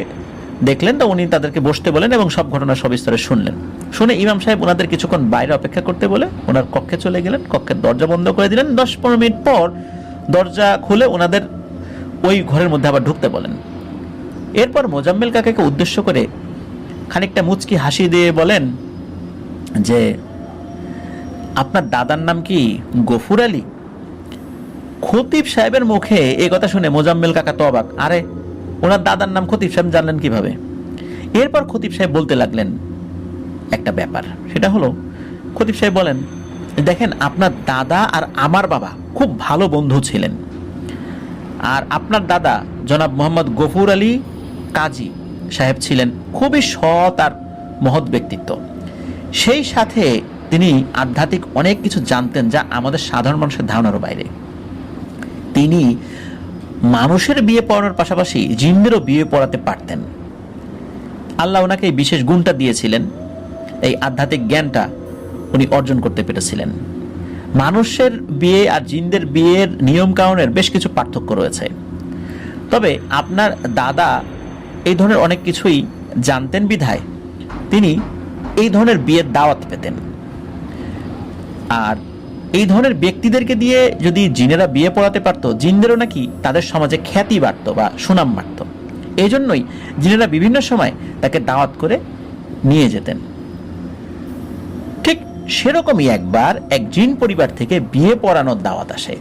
দেখলেন তো উনি তাদেরকে বসতে বলেন এবং সব ঘটনা সবিস্তরে শুনলেন। শুনে ইমাম সাহেব ওনাদের কিছুক্ষণ বাইরে অপেক্ষা করতে বলে ওনার কক্ষে চলে গেলেন। কক্ষের দরজা বন্ধ করে দিলেন। 10-15 মিনিট পর দরজা খুলে ওনাদের ওই ঘরের মধ্যে আবার ঢুকতে বলেন। এরপর মোজাম্মেল কাকাকে উদ্দেশ্য করে খানিকটা মুচকি হাসি দিয়ে বলেন যে, আপনার দাদার নাম কি গফুর আলী? খতিব সাহেবের মুখে এই কথা শুনে মোজাম্মেল কাকা তো অবাক। আরে, ওনার দাদার নাম খতিব সাহেব জানলেন কিভাবে? এরপর খতিব সাহেব বলতে লাগলেন একটা ব্যাপার। সেটা হলো, খতিব সাহেব বলেন, দেখেন, আপনার দাদা আর আমার বাবা খুব ভালো বন্ধু ছিলেন। আর আপনার দাদা জনাব মোহাম্মদ গফুর আলী কাজী সাহেব ছিলেন খুবই সৎ আর মহৎ ব্যক্তিত্ব। সেই সাথে তিনি আধ্যাত্মিক অনেক কিছু জানতেন যা আমাদের সাধারণ মানুষের ধারণার বাইরে। তিনি মানুষের বিয়ে পড়ানোর পাশাপাশি জিনদেরও বিয়ে পড়াতে পারতেন। আল্লাহ ওনাকে এই বিশেষ গুণটা দিয়েছিলেন, এই আধ্যাত্মিক জ্ঞানটা উনি অর্জন করতে পেরেছিলেন। মানুষের বিয়ে আর জিনদের বিয়ের নিয়ম কানুনের বেশ কিছু পার্থক্য রয়েছে। তবে আপনার দাদা এই ধরনের অনেক কিছুই জানতেন বিধায় তিনি এই ধরনের বিয়ের দাওয়াত পেতেন। আর এই ধরনের ব্যক্তিদেরকে দিয়ে যদি জিনেরা বিয়ে পড়াতে পারত, জিনদেরও নাকি তাদের সমাজে খ্যাতি বাড়ত বা সুনাম বাড়ত। এই জন্যই জিনেরা বিভিন্ন সময় তাকে দাওয়াত করে নিয়ে যেতেন। ঠিক সেরকমই একবার এক জিন পরিবার থেকে বিয়ে পড়ানোর দাওয়াত আসে।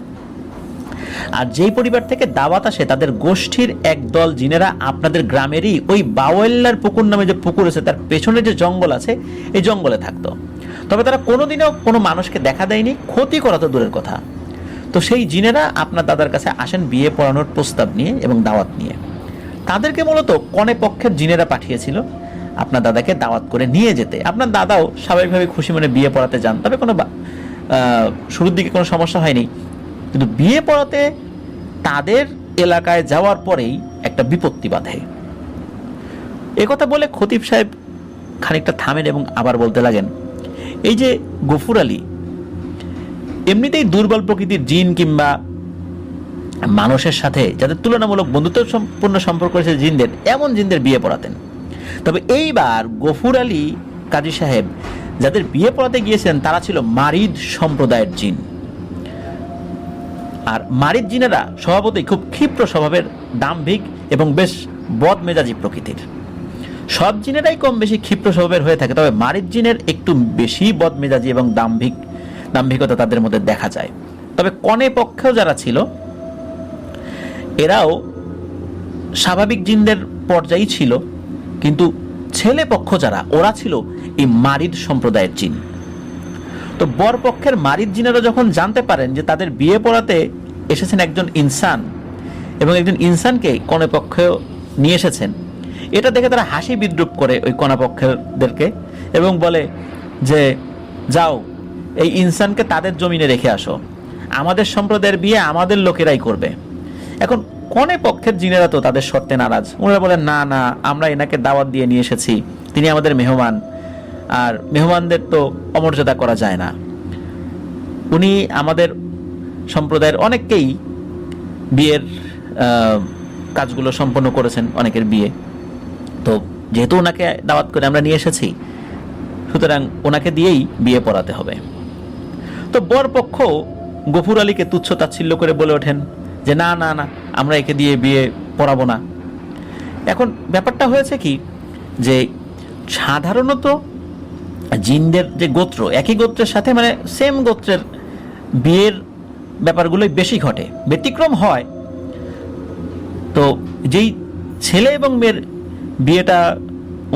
আর যেই পরিবার থেকে দাওয়াত আসে তাদের গোষ্ঠীর এক দল জিনেরা আপনাদের গ্রামেরই ওই বাওয়েল্লার পুকুর নামে যে পুকুর আছে তার পেছনে যে জঙ্গল আছে এই জঙ্গলে থাকতো। তবে তারা কোনোদিনও কোনো মানুষকে দেখা দেয়নি, ক্ষতি করা তো দূরের কথা। তো সেই জিনেরা আপনার দাদার কাছে আসেন বিয়ে পড়ানোর প্রস্তাব নিয়ে এবং দাওয়াত নিয়ে। তাদেরকে মূলত কনে পক্ষের জিনেরা পাঠিয়েছিল আপনার দাদাকে দাওয়াত করে নিয়ে যেতে। আপনার দাদাও স্বাভাবিকভাবে খুশি মনে বিয়ে পড়াতে যান। তবে কোনো শুরুর দিকে কোনো সমস্যা হয়নি, কিন্তু বিয়ে পড়াতে তাদের এলাকায় যাওয়ার পরেই একটা বিপত্তি বাধে। একথা বলে খতিব সাহেব খানিকটা থামেন এবং আবার বলতে লাগেন, এই যে গফুর আলী এমনিতেই দুর্বল প্রকৃতির জিন কিংবা মানুষের সাথে যাদের তুলনামূলক বন্ধুত্বপূর্ণ সম্পর্ক রয়েছে জিনদের, এমন জিনদের বিয়ে পড়াতেন। তবে এইবার গফুর আলী কাজী সাহেব যাদের বিয়ে পড়াতে গিয়েছেন তারা ছিল মারিদ সম্প্রদায়ের জিন। আর মারিদ জিনেরা স্বভাবতই খুব ক্ষিপ্র স্বভাবের, দাম্ভিক এবং বেশ বদমেজাজি প্রকৃতির। সব জিনেরাই কম বেশি ক্ষিপ্র স্বভাবের হয়ে থাকে, তবে মারিদ জিনের একটু বেশি বদমেজাজি এবং দাম্ভিকতা তাদের মধ্যে দেখা যায়। তবে কনে পক্ষেও যারা ছিল এরাও স্বাভাবিক জিনদের পর্যায়ে ছিল, কিন্তু ছেলে পক্ষ যারা ওরা ছিল এই মারিদ সম্প্রদায়ের জিন। তো বর পক্ষের মারিদ জিনেরা যখন জানতে পারেন যে তাদের বিয়ে পড়াতে এসেছেন একজন ইনসান এবং একজন ইনসানকে কনে পক্ষেও নিয়ে এসেছেন, এটা দেখে তারা হাসি বিদ্রুপ করে ওই কনা পক্ষেরদেরকে এবং বলে যে যাও এই ইনসানকে তাদের জমিনে রেখে আসো, আমাদের সম্প্রদায়ের বিয়ে আমাদের লোকেরাই করবে। এখন কনে পক্ষের জিনেরা তো তাদের শর্তে নারাজ, ওনারা বলেন না না, আমরা এনাকে দাওয়াত দিয়ে নিয়ে এসেছি, তিনি আমাদের মেহমান, আর মেহমানদের তো অমর্যাদা করা যায় না। উনি আমাদের সম্প্রদায়ের অনেককেই বিয়ের কাজগুলো সম্পন্ন করেছেন, অনেকের বিয়ে, তো যেহেতু ওনাকে দাওয়াত করে আমরা নিয়ে এসেছি সুতরাং ওনাকে দিয়েই বিয়ে পড়াতে হবে। তো বর পক্ষ গফুর আলীকে তুচ্ছ তাচ্ছিল্য করে বলে ওঠেন যে না না না, আমরা একে দিয়ে বিয়ে পড়াবো না। এখন ব্যাপারটা হয়েছে কি যে সাধারণত জিনদের যে গোত্র, একই গোত্রের সাথে মানে সেম গোত্রের বিয়ের ব্যাপারগুলোই বেশি ঘটে, ব্যতিক্রম হয়। তো যেই ছেলে এবং মেয়ের বিয়েটা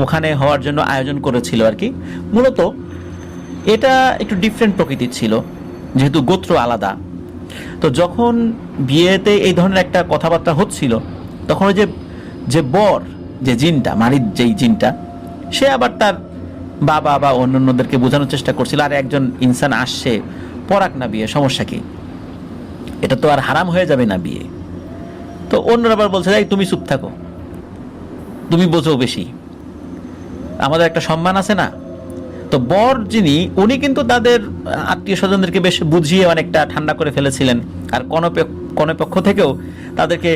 ওখানে হওয়ার জন্য আয়োজন করেছিল আর কি, মূলত এটা একটু ডিফারেন্ট প্রকৃতির ছিল যেহেতু গোত্র আলাদা। তো যখন বিয়েতে এই ধরনের একটা কথাবার্তা হচ্ছিল তখন ওই যে বর যে জিনটা, মারিদ যেই জিনটা, সে আবার তার বাবা বা অন্যান্যদেরকে বোঝানোর চেষ্টা করছিল আর একজন ইনসান আসছে, পরাক না বিয়ে, সমস্যা কি, এটা তো আর হারাম হয়ে যাবে না বিয়ে। তো অন্যরা আবার বলছে এই তুমি চুপ থাকো, তুমি বোঝো বেশি, আমাদের একটা সম্মান আছে না। তো বর যিনি উনি কিন্তু তাদের আত্মীয় স্বজনদেরকে বেশ বুঝিয়ে অনেকটা ঠান্ডা করে ফেলেছিলেন, আর কনে পক্ষ থেকেও তাদেরকে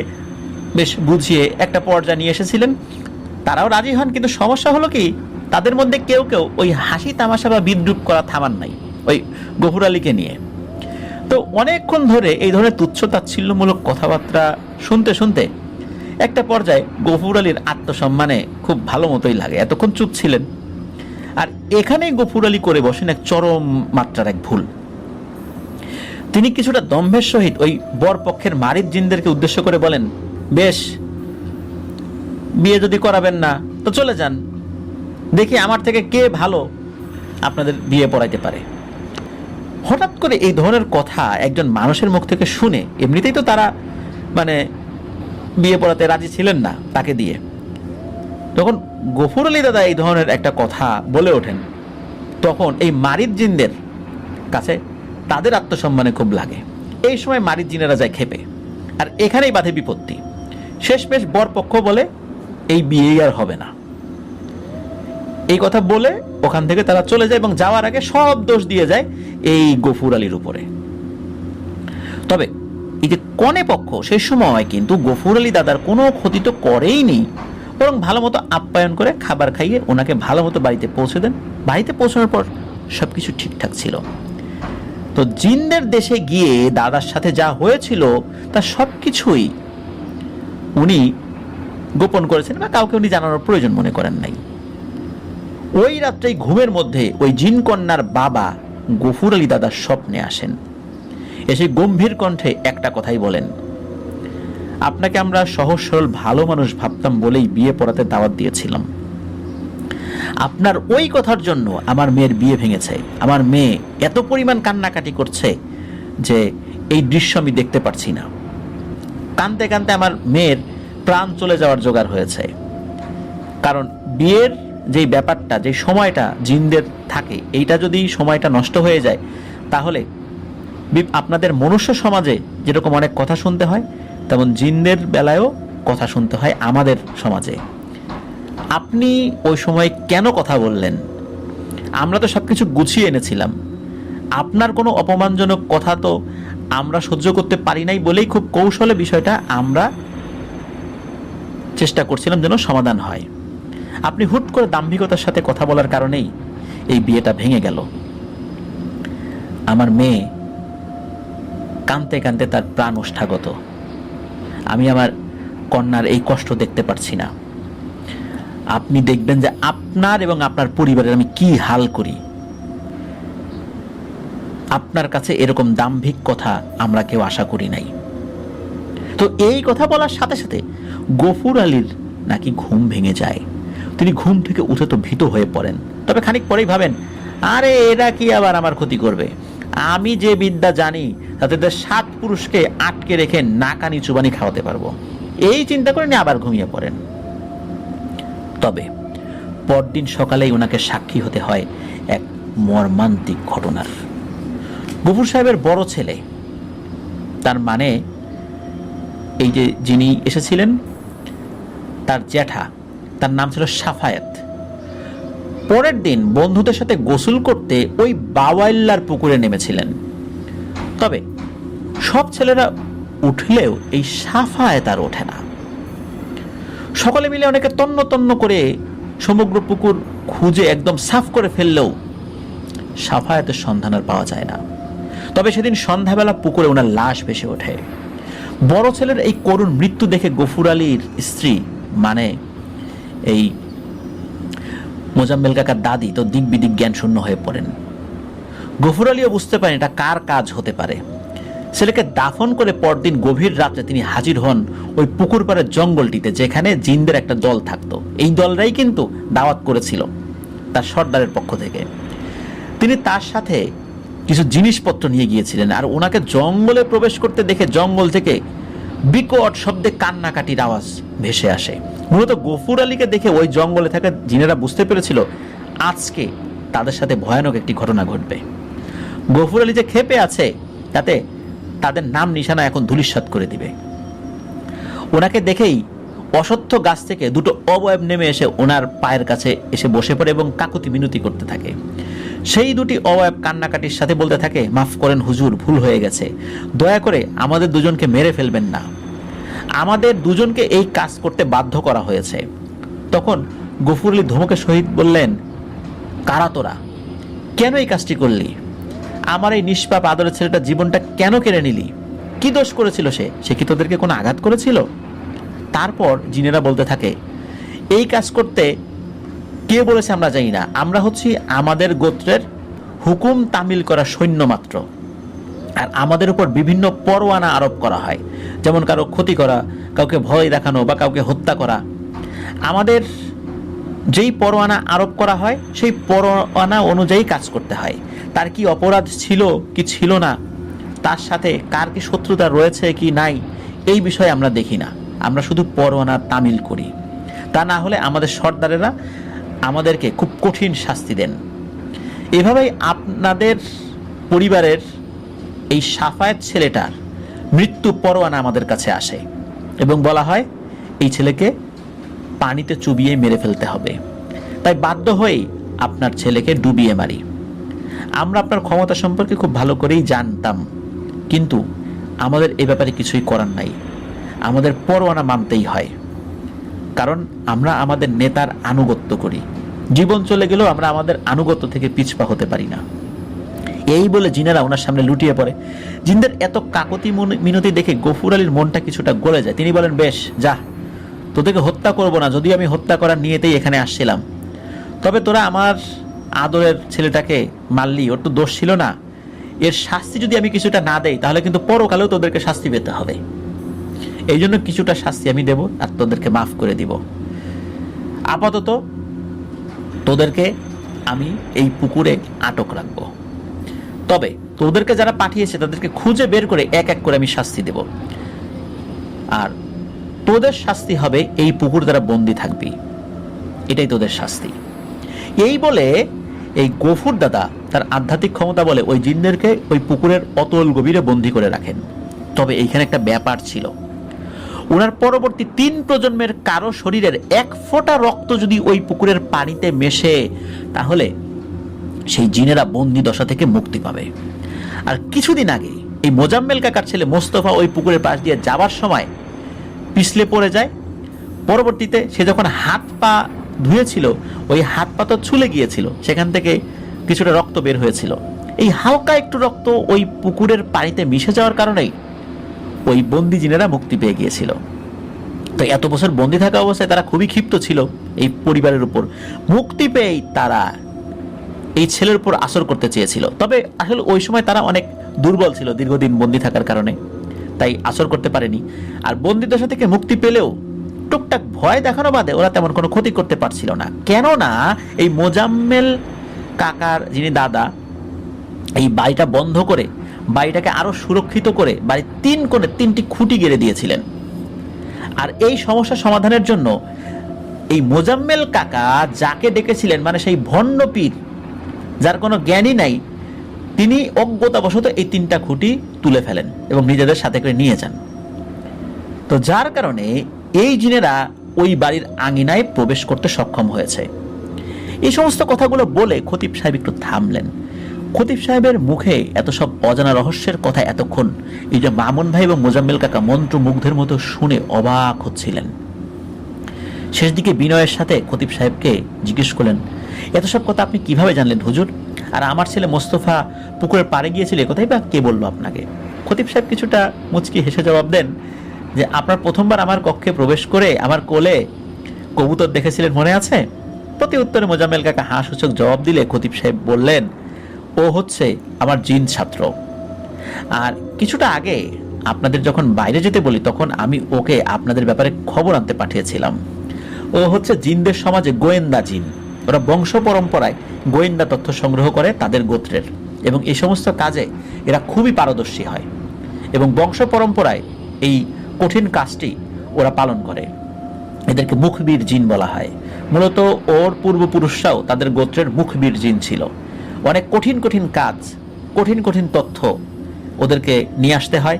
বেশ বুঝিয়ে একটা পর্যায়ে নিয়ে এসেছিলেন, তারাও রাজি হন। কিন্তু সমস্যা হলো কি, তাদের মধ্যে কেউ কেউ ওই হাসি তামাশা বা বিদ্রুপ করা থামান নাই ওই গফুর আলীকে নিয়ে। তো অনেকক্ষণ ধরে এই ধরনের তুচ্ছ তাচ্ছিল্যমূলক কথাবার্তা শুনতে শুনতে একটা পর্যায়ে গফুর আলীর আত্মসম্মানে খুব ভালো মতোই লাগে, এতক্ষণ চুপ ছিলেন। আর এখানেই গফুর আলী করে বসেন এক চরম মাত্রার এক ভুল। তিনি কিছুটা দম্ভের সহিত ওই বর পক্ষের মারিদ জিনদেরকে উদ্দেশ্য করে বলেন, বেশ, বিয়ে যদি করাবেন না তো চলে যান, দেখি আমার থেকে কে ভালো আপনাদের বিয়ে পড়াইতে পারে। হঠাৎ করে এই ধরনের কথা একজন মানুষের মুখ থেকে শুনে এমনিতেই তো তারা মানে বিয়ে পড়াতে রাজি ছিলেন না তাকে দিয়ে, তখন গফুর আলী দাদা এই ধরনের একটা কথা বলে ওঠেন, তখন এই মারিদ জিনদের কাছে তাদের আত্মসম্মানে খুব লাগে। এই সময় মারিদ জিনেরা যায় খেপে, আর এখানেই বাধে বিপত্তি। শেষমেশ বর পক্ষ বলে এই বিয়ে আর হবে না, এই কথা বলে ওখান থেকে তারা চলে যায় এবং যাওয়ার আগে সব দোষ দিয়ে যায় এই গফুর আলীর উপরে। তবে এই যে কনে পক্ষ সেই সময় কিন্তু গফুর আলী দাদার কোনো ক্ষতি তো করেই নেই, বরং ভালো মতো আপ্যায়ন করে খাবার খাইয়ে ওনাকে ভালো মতো বাড়িতে পৌঁছে দেন। বাড়িতে পৌঁছানোর পর সবকিছু ঠিকঠাক ছিল। তো জিনদের দেশে গিয়ে দাদার সাথে যা হয়েছিল তা সবকিছুই উনি গোপন করেছেন বা কাউকে উনি জানানোর প্রয়োজন মনে করেন নাই। ওই রাত্রেই ঘুমের মধ্যে ওই জিন কন্যার বাবা গফুর আলী দাদার স্বপ্নে আসেন। এসে গম্ভীর কণ্ঠে একটা কথাই বলেন, আপনাকে আমরা সহজ সরল ভালো মানুষ ভাবতাম বলেই বিয়ে পড়াতে দাওয়াত দিয়েছিলাম, আপনার ওই কথার জন্য আমার মেয়ের বিয়ে ভেঙেছে। আমার মেয়ে এত পরিমাণ কান্নাকাটি করছে যে এই দৃশ্য আমি দেখতে পারছি না। কাঁদতে কাঁদতে আমার মেয়ের প্রাণ চলে যাওয়ার জোগাড় হয়েছে। কারণ বিয়ের যেই ব্যাপারটা, যে সময়টা জিনদের থাকে, এইটা যদি সময়টা নষ্ট হয়ে যায় তাহলে আপনাদের মনুষ্য সমাজে যেরকম অনেক কথা শুনতে হয়, তেমন জিনদের বেলায়ও কথা শুনতে হয় আমাদের সমাজে। আপনি ওই সময় কেন কথা বললেন? আমরা তো সবকিছু গুছিয়ে এনেছিলাম, আপনার কোনো অপমানজনক কথা তো আমরা সহ্য করতে পারি নাই বলেই খুব কৌশলে বিষয়টা আমরা চেষ্টা করছিলাম যেন সমাধান হয়। আপনি হুট করে দাম্ভিকতার সাথে কথা বলার কারণেই এই বিয়েটা ভেঙে গেল। আমার মেয়ে কাঁদতে কাঁদতে তার প্রাণ ওষ্ঠাগত। আমি আমার কন্যার এই কষ্ট দেখতে পারছি না। আপনি দেখবেন যে আপনার এবং আপনার পরিবারের আমি কি হাল করি। আপনার কাছে এরকম দাম্ভিক কথা আমরা কেউ আশা করি নাই। তো এই কথা বলার সাথে সাথে গফুর আলীর নাকি ঘুম ভেঙে যায়। তিনি ঘুম থেকে উঠে তো ভীত হয়ে পড়েন, তবে খানিক পরেই ভাবেন, আরে এরা কি আবার আমার ক্ষতি করবে, আমি যে বিদ্যা জানি তাতে 7 পুরুষকে আটকে রেখে নাকানি চুবানি খাওয়াতে পারবো। এই চিন্তা করে নিয়ে আবার ঘুমিয়ে পড়েন। তবে পরদিন সকালেই ওনাকে সাক্ষী হতে হয় এক মর্মান্তিক ঘটনার। গফুর সাহেবের বড় ছেলে, তার মানে এই যে যিনি এসেছিলেন তার জ্যাঠা, তার নাম ছিল সাফায়েত, পরের দিন বন্ধুদের সাথে গোসল করতে ওই বাওয়াইল্লার পুকুরে নেমেছিলেন। তবে সব ছেলেরা উঠলেও এই সাফায়েত আর ওঠে না। সকলে মিলে অনেকে তন্ন তন্ন করে সমগ্র পুকুর খুঁজে একদম সাফ করে ফেললেও সাফায়েতের সন্ধান আর পাওয়া যায় না। তবে সেদিন সন্ধ্যাবেলা পুকুরে ওনার লাশ ভেসে ওঠে। বড় ছেলের এই করুণ মৃত্যু দেখে গফুর আলীর স্ত্রী, মানে এই মোজাম্মেল কাকার দাদি, তো দিক বিদিক জ্ঞান শূন্য হয়ে পড়েন। গফুর আলীও বুঝতে পারেন এটা কার কাজ হতে পারে। ছেলেকে দাফন করে পরদিন গভীর রাত্রে তিনি হাজির হন ওই পুকুর পাড়ের জঙ্গলটিতে, যেখানে জিনদের একটা দল থাকতো। এই দলরাই কিন্তু দাওয়াত করেছিল তার সর্দারের পক্ষ থেকে। তিনি তার সাথে কিছু জিনিসপত্র নিয়ে গিয়েছিলেন, আর ওনাকে জঙ্গলে প্রবেশ করতে দেখে জঙ্গল থেকে বিকট শব্দে কান্নাকাটির আওয়াজ ভেসে আসে। মূলত গফুর আলীকে দেখে ওই জঙ্গলে থাকা জিনেরা বুঝতে পেরেছিল আজকে তাদের সাথে ভয়ানক একটি ঘটনা ঘটবে। গফুর আলী যে ক্ষেপে আছে তাতে তাদের নাম নিশানা এখন ধূলিসাৎ করে দিবে। ওনাকে দেখেই অশ্বত্থ গাছ থেকে 2টো অবয়ব নেমে এসে ওনার পায়ের কাছে এসে বসে পড়ে এবং কাকুতি মিনতি করতে থাকে। সেই 2টি অবয়ব কান্নাকাটির সাথে বলতে থাকে, মাফ করেন হুজুর, ভুল হয়ে গেছে, দয়া করে আমাদের দুজনকে মেরে ফেলবেন না, আমাদের দুজনকে এই কাজ করতে বাধ্য করা হয়েছে। তখন গফুর আলী ধমকের সহিত বললেন, কারা তোরা, কেন এই কাজটি করলি, আমার এই নিষ্পাপ আদরের ছেলেটা জীবনটা কেন কেড়ে নিলি, কি দোষ করেছিল সে কি তোদেরকে কোনো আঘাত করেছিল? তারপর জিনেরা বলতে থাকে, এই কাজ করতে কে বলেছে আমরা জানি না, আমরা হচ্ছি আমাদের গোত্রের হুকুম তামিল করা সৈন্য মাত্র, আর আমাদের উপর বিভিন্ন পরোয়ানা আরোপ করা হয়, যেমন কারো ক্ষতি করা, কাউকে ভয় দেখানো বা কাউকে হত্যা করা। আমাদের যেই পরোয়ানা আরোপ করা হয় সেই পরোয়ানা অনুযায়ী কাজ করতে হয়। তার কি অপরাধ ছিল কি ছিল না, তার সাথে কার কি শত্রুতা রয়েছে কি নাই, এই বিষয়ে আমরা দেখি না, আমরা শুধু পরোয়ানা তামিল করি। তা না হলে আমাদের সর্দারেরা আমাদেরকে খুব কঠিন শাস্তি দেন। এভাবেই আপনাদের পরিবারের এই সাফায়েত ছেলেটার মৃত্যু পরোয়ানা আমাদের কাছে আসে এবং বলা হয় এই ছেলেকে পানিতে চুবিয়ে মেরে ফেলতে হবে। তাই বাধ্য হয়ে আপনার ছেলেকে ডুবিয়ে মারি। আমরা আপনার ক্ষমতা সম্পর্কে খুব ভালো করেই জানতাম, কিন্তু আমাদের এ ব্যাপারে কিছুই করার নাই, আমাদের পরোয়ানা মানতেই হয়, কারণ আমরা আমাদের নেতার আনুগত্য করি। জীবন চলে গেলেও আমরা আমাদের আনুগত্য থেকে পিছপা হতে পারি না। এই বলে জিনেরা ওনার সামনে লুটিয়ে পড়ে। জিনদের এত কাকতি মিনতি দেখে গফুর আলীর মনটা কিছুটা গলে যায়। তিনি বলেন, বেশ যা, তোদেরকে হত্যা করব না, যদিও আমি হত্যা করার নিয়েতেই এখানে আসছিলাম, তবে তোরা আমার আদরের ছেলেটাকে মারলি, ওর তো দোষ ছিল না, এর শাস্তি যদি আমি কিছুটা না দেই তাহলে কিন্তু পরকালেও তোদেরকে শাস্তি পেতে হবে, এই জন্য কিছুটা শাস্তি আমি দেব আর তোদেরকে মাফ করে দিব। আপাতত তোদেরকে আমি এই পুকুরে আটক রাখবো, তবে তোদেরকে যারা পাঠিয়েছে তাদেরকে খুঁজে বের করে এক এক করে আমি শাস্তি দেব, আর তোদের শাস্তি হবে এই পুকুর দ্বারা বন্দি থাকবি, এটাই তোদের শাস্তি। এই বলে এই গফুর দাদা তার আধ্যাত্মিক ক্ষমতা বলে ওই জিনদেরকে ওই পুকুরের অতল গভীরে বন্দি করে রাখেন। তবে এইখানে একটা ব্যাপার ছিল, ওনার পরবর্তী 3 প্রজন্মের কারো শরীরের 1 ফোঁটা রক্ত যদি ওই পুকুরের পানিতে মেশে তাহলে সেই জিনেরা বন্দি দশা থেকে মুক্তি পাবে। আর কিছুদিন আগে এই মোজাম্মেল কাকার ছেলে মোস্তফা ওই পুকুরের পাশ দিয়ে যাবার সময় পিছলে পড়ে যায়। পরবর্তীতে সে যখন হাত পা ধুয়েছিল, ওই হাত পা তো ছুলে গিয়েছিল, সেখান থেকে কিছুটা রক্ত বের হয়েছিল। এই হালকা একটু রক্ত ওই পুকুরের পানিতে মিশে যাওয়ার কারণেই ওই বন্দি জিনেরা মুক্তি পেয়ে গিয়েছিল। তো এত বছর বন্দি থাকা অবস্থায় তারা খুবই ক্ষিপ্ত ছিল এই পরিবারের উপর। মুক্তি পেয়েই তারা এই ছেলের উপর আসর করতে চেয়েছিল, তবে আসলে ওই সময় তারা অনেক দুর্বল ছিল দীর্ঘদিন বন্দি থাকার কারণে, তাই আসর করতে পারেনি। আর বন্দি দশা থেকে মুক্তি পেলেও টুকটাক ভয় দেখানো বাদে ওরা তেমন কোনো ক্ষতি করতে পারছিল না। কেননা এই মোজাম্মেল কাকার যিনি দাদা এই বাড়িটা বন্ধ করে বাড়িটাকে আরো সুরক্ষিত করে বাড়ির 3 কোণে 3টি খুঁটি গেড়ে দিয়েছিলেন। আর এই সমস্যা সমাধানের জন্য এই মোজাম্মেল কাকা যাকে ডেকেছিলেন, মানে সেই ভণ্ড পীর যার কোনো জ্ঞানই নাই, তিনি অজ্ঞতাবশত এই 3টা খুঁটি তুলে ফেলেন এবং নিজেদের সাথে করে নিয়ে যান। তো যার কারণে এই জিনেরা ওই বাড়ির আঙিনায় প্রবেশ করতে সক্ষম হয়েছে। এই সমস্ত কথাগুলো বলে খতিব সাহেব একটু থামলেন। খতিব সাহেবের মুখে এত সব অজানা রহস্যের কথা এতক্ষণ এই যে মামুন ভাই এবং মোজাম্মেল কাকা মন্ত্রমুগ্ধের মতো শুনে অবাক হচ্ছিলেন। শেষ দিকে বিনয়ের সাথে খতিব সাহেবকে জিজ্ঞেস করলেন, এত সব কথা আপনি কিভাবে জানলেন হুজুর? আর আমার ছেলে মোস্তফা পুকুরের পাড়ে গিয়েছিল, কোথায় বা কে বললো আপনাকে? খতিব সাহেব কিছুটা মুচকি হেসে জবাব দেন যে আপনার প্রথমবার আমার কক্ষে প্রবেশ করে আমার কোলে কবুতর দেখেছিলেন, মনে আছে? প্রতি উত্তরে মোজাম্মেল কাকা হাসসূচক জবাব দিলে খতিব সাহেব বললেন, ও হচ্ছে আমার জিন ছাত্র। আর কিছুটা আগে আপনাদের যখন বাইরে যেতে বলি তখন আমি ওকে আপনাদের ব্যাপারে খবর আনতে পাঠিয়েছিলাম। ও হচ্ছে জিনদের সমাজে গোয়েন্দা জিন। ওরা বংশ পরম্পরায় গোয়েন্দা তথ্য সংগ্রহ করে তাদের গোত্রের, এবং এই সমস্ত কাজে এরা খুবই পারদর্শী হয় এবং বংশ পরম্পরায় এই কঠিন কাজটি ওরা পালন করে। এদেরকে মুখবীর জিন বলা হয়। মূলত ওর পূর্বপুরুষরাও তাদের গোত্রের মুখবীর জিন ছিল। অনেক কঠিন কঠিন কাজ, কঠিন কঠিন তথ্য ওদেরকে নিয়ে আসতে হয়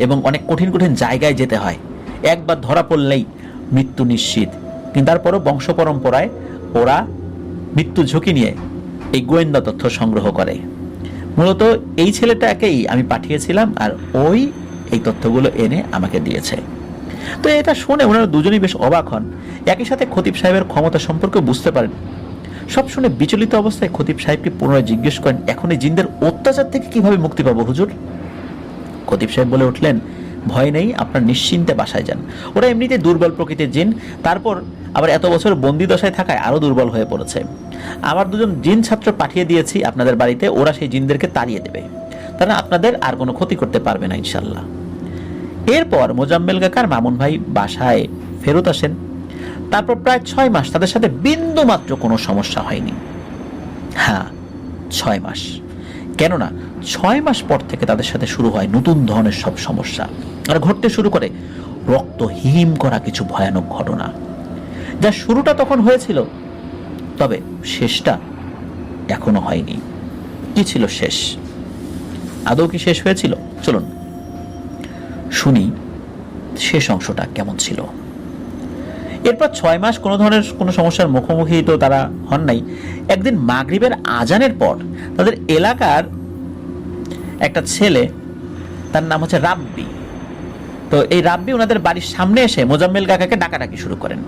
এবং অনেক কঠিন কঠিন জায়গায় যেতে হয়। একবার ধরা পড়লেই মৃত্যু নিশ্চিত, কিন্তু তারপরও বংশ পরম্পরায় ওরা মৃত্যু ঝুঁকি নিয়ে এই গোয়েন্দা তথ্য সংগ্রহ করে। মূলত এই ছেলেটাকেই আমি পাঠিয়েছিলাম আর ওই এই তথ্যগুলো এনে আমাকে দিয়েছে। তো এটা শুনে ওনারা দুজনেই বেশ অবাক হন। একই সাথে খতিব সাহেবের ক্ষমতা সম্পর্কে বুঝতে পারেন। সব শুনে বিচলিত অবস্থায় খতিব সাহেবকে পুনরায় জিজ্ঞেস করেন, এখন এই জিনদের অত্যাচার থেকে কিভাবে মুক্তি পাবো হুজুর? খতিব সাহেব বলে উঠলেন, ভয় নেই, আপনার নিশ্চিন্তে বাসায় যান। ওরা এমনিতে দুর্বল প্রকৃতির জিন, তারপর আবার এত বছর বন্দি দশায় থাকায় আরো দুর্বল হয়ে পড়েছে। আমার 2জন জিন ছাত্র পাঠিয়ে দিয়েছি আপনাদের বাড়িতে, ওরা সেই জিনদেরকে তাড়িয়ে দেবে। তারা আপনাদের আর কোনো ক্ষতি করতে পারবে না ইনশাল্লাহ। এরপর মোজাম্মেল কাকার মামুন ভাই বাসায় ফেরত আসেন। তারপর প্রায় 6 মাস তাদের সাথে বিন্দু মাত্র কোনো সমস্যা হয়নি। হ্যাঁ, 6 মাস। কেননা 6 মাস পর থেকে তাদের সাথে শুরু হয় নতুন ধরনের সব সমস্যা, আর ঘটতে শুরু করে রক্ত হিম করা কিছু ভয়ানক ঘটনা। যা শুরুটা তখন হয়েছিল, তবে শেষটা এখনো হয়নি। কি ছিল শেষ? আদৌ কি শেষ হয়েছিল? চলুন শুনি শেষ অংশটা কেমন ছিল। এরপর 6 মাস কোনো ধরনের কোনো সমস্যার মুখোমুখি তো তারা হন নাই। একদিন মাগরিবের আজানের পর তাদের এলাকার একটা ছেলে, তার নাম হচ্ছে রাব্বি, তো এই রাব্বি ওনাদের বাড়ির সামনে এসে মোজাম্মেল কাকাকে ডাকাডাকি শুরু করেন।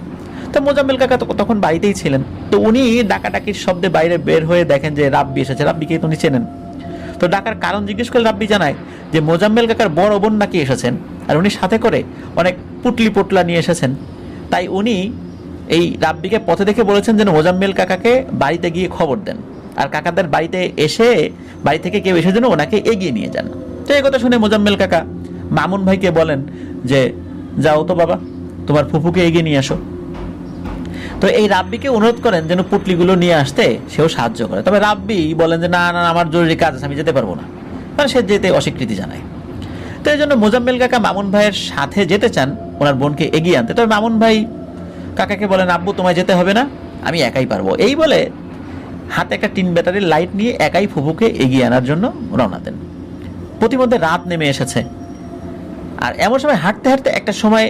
তো মোজাম্মেল কাকা তো তখন বাড়িতেই ছিলেন। তো উনি ডাকাডাকির শব্দে বাইরে বের হয়ে দেখেন যে রাব্বি এসেছে। রাব্বিকে তো উনি চেনেন। তো ডাকার কারণ জিজ্ঞেস করে রাব্বি জানায় যে মোজাম্মেল কাকার বড় বোন নাকি এসেছেন, আর উনি সাথে করে অনেক পুটলি পোটলা নিয়ে এসেছেন। তাই উনি এই রাব্বিকে পথে দেখে বলেছেন যেন মোজাম্মেল কাকাকে বাড়িতে গিয়ে খবর দেন, আর কাকাদের বাড়িতে এসে বাড়ি থেকে কেউ এসে যেন ওনাকে এগিয়ে নিয়ে যান। তো এই কথা শুনে মোজাম্মেল কাকা মামুন ভাইকে বলেন যে যাও তো বাবা, তোমার ফুফুকে এগিয়ে নিয়ে আসো। তো এই রাব্বিকে অনুরোধ করেন যেন পুটলিগুলো নিয়ে আসতে, সেও সাহায্য করে। তবে রাব্বি বলেন যে না না, আমার জরুরি কাজ আছে, আমি যেতে পারবো না, মানে সে যেতে অস্বীকৃতি জানায়। তো এই জন্য মোজাম্মেল কাকা মামুন ভাইয়ের সাথে যেতে চান ওনার বোনকে এগিয়ে আনতে। তবে মামুন ভাই কাকাকে বলেন, আব্বু তোমায় যেতে হবে না, আমি একাই পারবো। এই বলে হাতে একটা টিন ব্যাটারির লাইট নিয়ে একাই ফুফুকে এগিয়ে আনার জন্য রওনা দেন। প্রতিমধ্যে রাত নেমে এসেছে, আর এমন সময় হাঁটতে হাঁটতে একটা সময়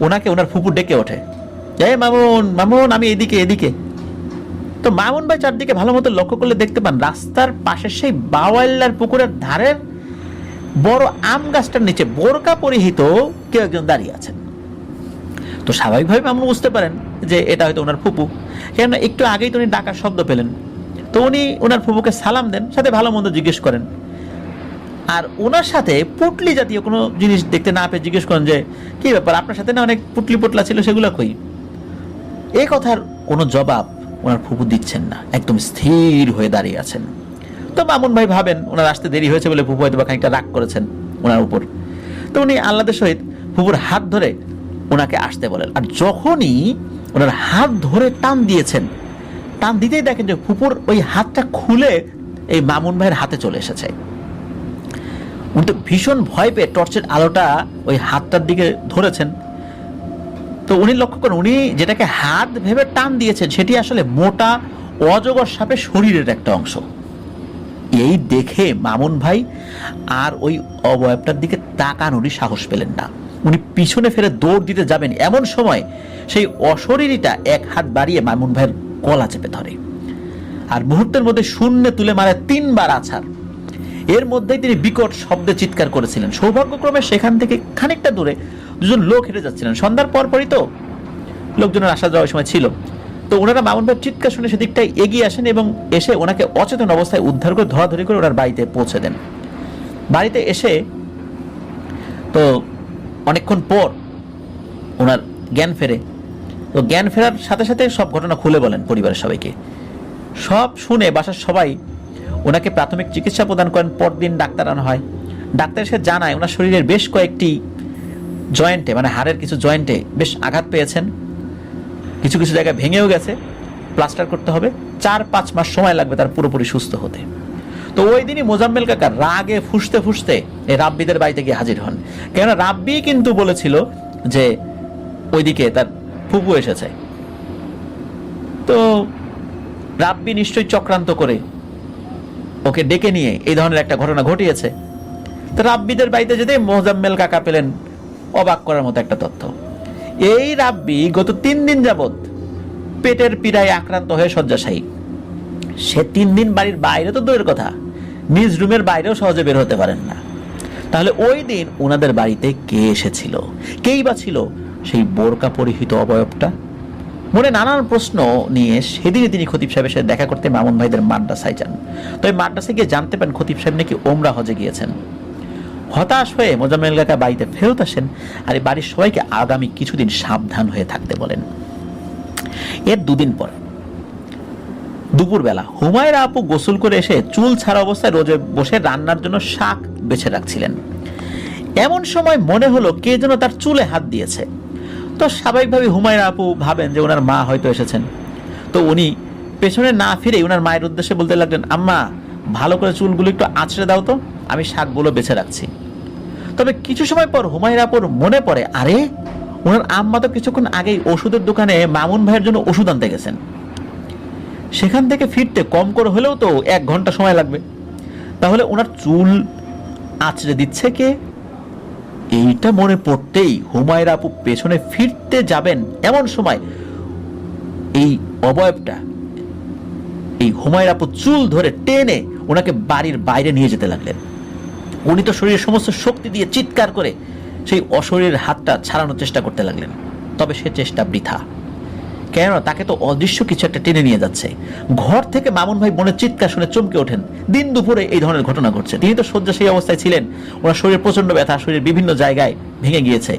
ওনাকে ওনার ফুফু ডেকে ওঠে, এই মামুন মামুন, আমি এদিকে এদিকে। তো মামুন ভাই চারদিকে ভালো মতো লক্ষ্য করলে দেখতে পান রাস্তার পাশে সেই বাওয়াল্লার পুকুরের ধারের বড় আম গাছটার নিচে বোরকা পরিহিত কেউ একজন দাঁড়িয়ে আছেন। তো স্বাভাবিকভাবে মামুন বুঝতে পারেন যে এটা হয়তো ওনার ফুপু, কেননা একটু আগেই তো উনি ডাকার শব্দ পেলেন। তো উনি ওনার ফুপুকে সালাম দেন, সাথে ভালো মন্দ জিজ্ঞেস করেন, আর ওনার সাথে পুটলি জাতীয় কোনো জিনিস দেখতে না পেয়ে জিজ্ঞেস করেন যে কি ব্যাপার, আপনার সাথে না অনেক পুটলি পোটলা ছিল, সেগুলো কই? এই কথার কোনো জবাব ওনার ফুপু দিচ্ছেন না, একদম স্থির হয়ে দাঁড়িয়ে আছেন। তো মামুন ভাই ভাবেন ওনার আসতে দেরি হয়েছে বলে ফুপু হয়তো বা খানিকটা রাগ করেছেন ওনার উপর। তো উনি আহ্লাদের সহিত ফুপুর হাত ধরে ওনাকে আসতে বলেন, আর যখনই ওনার হাত ধরে টান দিয়েছেন, টান দিতেই দেখেন যে ফুপুর ওই হাতটা খুলে এই মামুন ভাইয়ের হাতে চলে এসেছে। উনি তো ভীষণ ভয় পেয়ে টর্চের আলোটা ওই হাতটার দিকে ধরেছেন। তো উনি লক্ষ্য করেন উনি যেটাকে হাত ভেবে টান দিয়েছেন সেটি আসলে মোটা অজগর সাপের শরীরের একটা অংশ। এই দেখে মামুন ভাই আর ওই অবয়বটার দিকে তাকানোরই সাহস পেলেন না। উনি পিছনে ফিরে দৌড় দিতে যাবেন, এমন সময় সেই অশরীরীটা এক হাত বাড়িয়ে মামুন ভাইয়ের গলা চেপে ধরে, আর মুহূর্তের মধ্যে শূন্যে তুলে মারে 3 বার আছাড়। এর মধ্যেই তিনি বিকট শব্দে চিৎকার করেছিলেন। সৌভাগ্যক্রমে সেখান থেকে খানিকটা দূরে দুজন লোক হেঁটে যাচ্ছিলেন। সন্ধ্যার পরপরই তো লোকজনের আসা যাওয়ার সময় ছিল। তো ওনারা মামুন ভাইয়ের চিৎকার শুনে সেদিকটাই এগিয়ে আসেন এবং এসে ওনাকে অচেতন অবস্থায় উদ্ধার করে ধরাধরি করে ওনার বাড়িতে পৌঁছে দেন। বাড়িতে এসে তো অনেকক্ষণ পর ওনার জ্ঞান ফেরে। তো জ্ঞান ফেরার সাথে সাথে সব ঘটনা খুলে বলেন পরিবারের সবাইকে। সব শুনে বাসার সবাই ওনাকে প্রাথমিক চিকিৎসা প্রদান করেন। পরদিন ডাক্তার আনা হয়। ডাক্তার এসে জানায় ওনার শরীরের বেশ কয়েকটি জয়েন্টে, মানে হাড়ের কিছু জয়েন্টে বেশ আঘাত পেয়েছেন, কিছু কিছু জায়গায় ভেঙেও গেছে, প্লাস্টার করতে হবে, 4-5 মাস সময় লাগবে তার পুরোপুরি সুস্থ হতে। তো ওই দিনই মোজাম্মেল কাকা রাগে ফুঁসতে ফুঁসতে এই রাব্বিদের বাড়িতে গিয়ে হাজির হন। কেননা রাব্বি কিন্তু বলেছিল যে ওইদিকে তার ফুপু এসেছে। তো রাব্বি নিশ্চয়ই চক্রান্ত করে ওকে ডেকে নিয়ে এই ধরনের একটা ঘটনা ঘটিয়েছে। তো রাব্বিদের বাড়িতে যেতে মোজাম্মেল কাকা পেলেন অবাক করার মতো একটা তথ্য। এই রাব্বি গত 3 দিন যাবত পেটের পীড়ায় আক্রান্ত হয়ে শয্যাশায়ী। সে 3 দিন বাড়ির বাইরে তো দূরের কথা, নিজ রুমের বাইরেও সহজে বের হতে পারেন না। তাহলে ওই দিন ওনাদের বাড়িতে কে এসেছিল, কেই বা ছিল সেই বোরকা পরিহিত অবয়বটা? মনে নানান প্রশ্ন নিয়ে সেদিনে তিনি খতিব সাহেবের সাথে দেখা করতে মামুন ভাইদের মাদ্রাসায় যান। তো এই মাদ্রাসায় গিয়ে জানতে পারেন খতিব সাহেব নাকি ওমরা হজে গিয়েছেন। হতাশ হয়ে মোজাম্মেল কাকা বাড়িতে ফেরত আসেন, আর এই বাড়ির সবাইকে আগামী কিছুদিন সাবধান হয়ে থাকতে বলেন। এর 2 দিন পর দুপুরবেলা হুমায়রা আপু গোসল করে এসে চুল ছাড়া অবস্থায় রোজে বসে রান্নার জন্য শাক বেছে রাখছিলেন। এমন সময় মনে হলো কে যেন তার চুলে হাত দিয়েছে। তো স্বাভাবিকভাবে হুমায়রা আপু ভাবেন যে ওনার মা হয়তো এসেছেন। তো উনি পেছনে না ফিরে ওনার মায়ের উদ্দেশ্যে বলতে লাগলেন, আম্মা ভালো করে চুলগুলো একটু আঁচড়ে দাও তো, আমি শাকগুলো বেছে রাখছি। তবে কিছু সময় পর হুমায়রা আপুর মনে পড়ে, আরে ওনার আম্মা তো কিছুক্ষণ আগেই ওষুধের দোকানে মামুন ভাইয়ের জন্য ওষুধ আনতে গেছেন। সেখান থেকে ফিরতে কম করে হলেও তো 1 ঘন্টা সময় লাগবে। তাহলে ওনার চুল আঁচড়ে দিচ্ছে কে? এইটা মনে পড়তেই হুমায়রা আপু পেছনে ফিরতে যাবেন, এমন সময় এই অবয়বটা এই হুমায়রা আপু চুল ধরে টেনে ওনাকে বাড়ির বাইরে নিয়ে যেতে লাগলেন। উনি তো শরীরের সমস্ত শক্তি দিয়ে চিৎকার করে সেই অশরীরের হাতটা ছাড়ানোর চেষ্টা করতে লাগলেন। তবে সে চেষ্টা বৃথা, কেননা তাকে তো অদৃশ্য কিছু একটা টেনে নিয়ে যাচ্ছে। ঘর থেকে মামুন ভাই বোনের চিৎকার শুনে চমকে ওঠেন। দিন দুপুরে এই ধরনের ঘটনা ঘটছে। তিনি তো শয্যা সেই অবস্থায় ছিলেন, ওনার শরীরে প্রচন্ড ব্যথা, শরীরের বিভিন্ন জায়গায় ভেঙে গিয়েছে।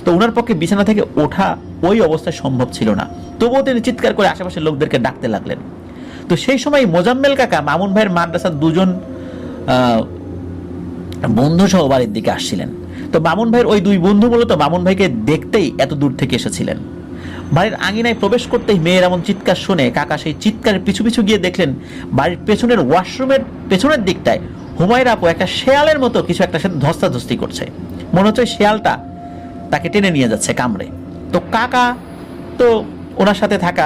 তো ওনার পক্ষে বিছানা থেকে ওঠা ওই অবস্থায় সম্ভব ছিল না। তবুও তিনি চিৎকার করে আশেপাশের লোকদেরকে ডাকতে লাগলেন। তো সেই সময় মোজাম্মেল কাকা মামুন ভাইয়ের মাদ্রাসার 2 জন বন্ধু সহ বাড়ির দিকে আসছিলেন। তো মামুন ভাইয়ের ওই 2 বন্ধু মূলত মামুন ভাইকে দেখতেই এত দূর থেকে এসেছিলেন। বাড়ির আঙিনায় প্রবেশ করতেই মেয়ের এমন চিৎকার শুনে কাকা সেই চিৎকারের পিছু পিছু গিয়ে দেখলেন বাড়ির পেছনের ওয়াশরুমের পেছনের দিকটায় হুমায়রা আপু একটা শেয়ালের মতো কিছু একটা সাথে ধস্তাধস্তি করছে। মনে হচ্ছে শেয়ালটা তাকে টেনে নিয়ে যাচ্ছে কামড়ে। তো কাকা তো ওনার সাথে থাকা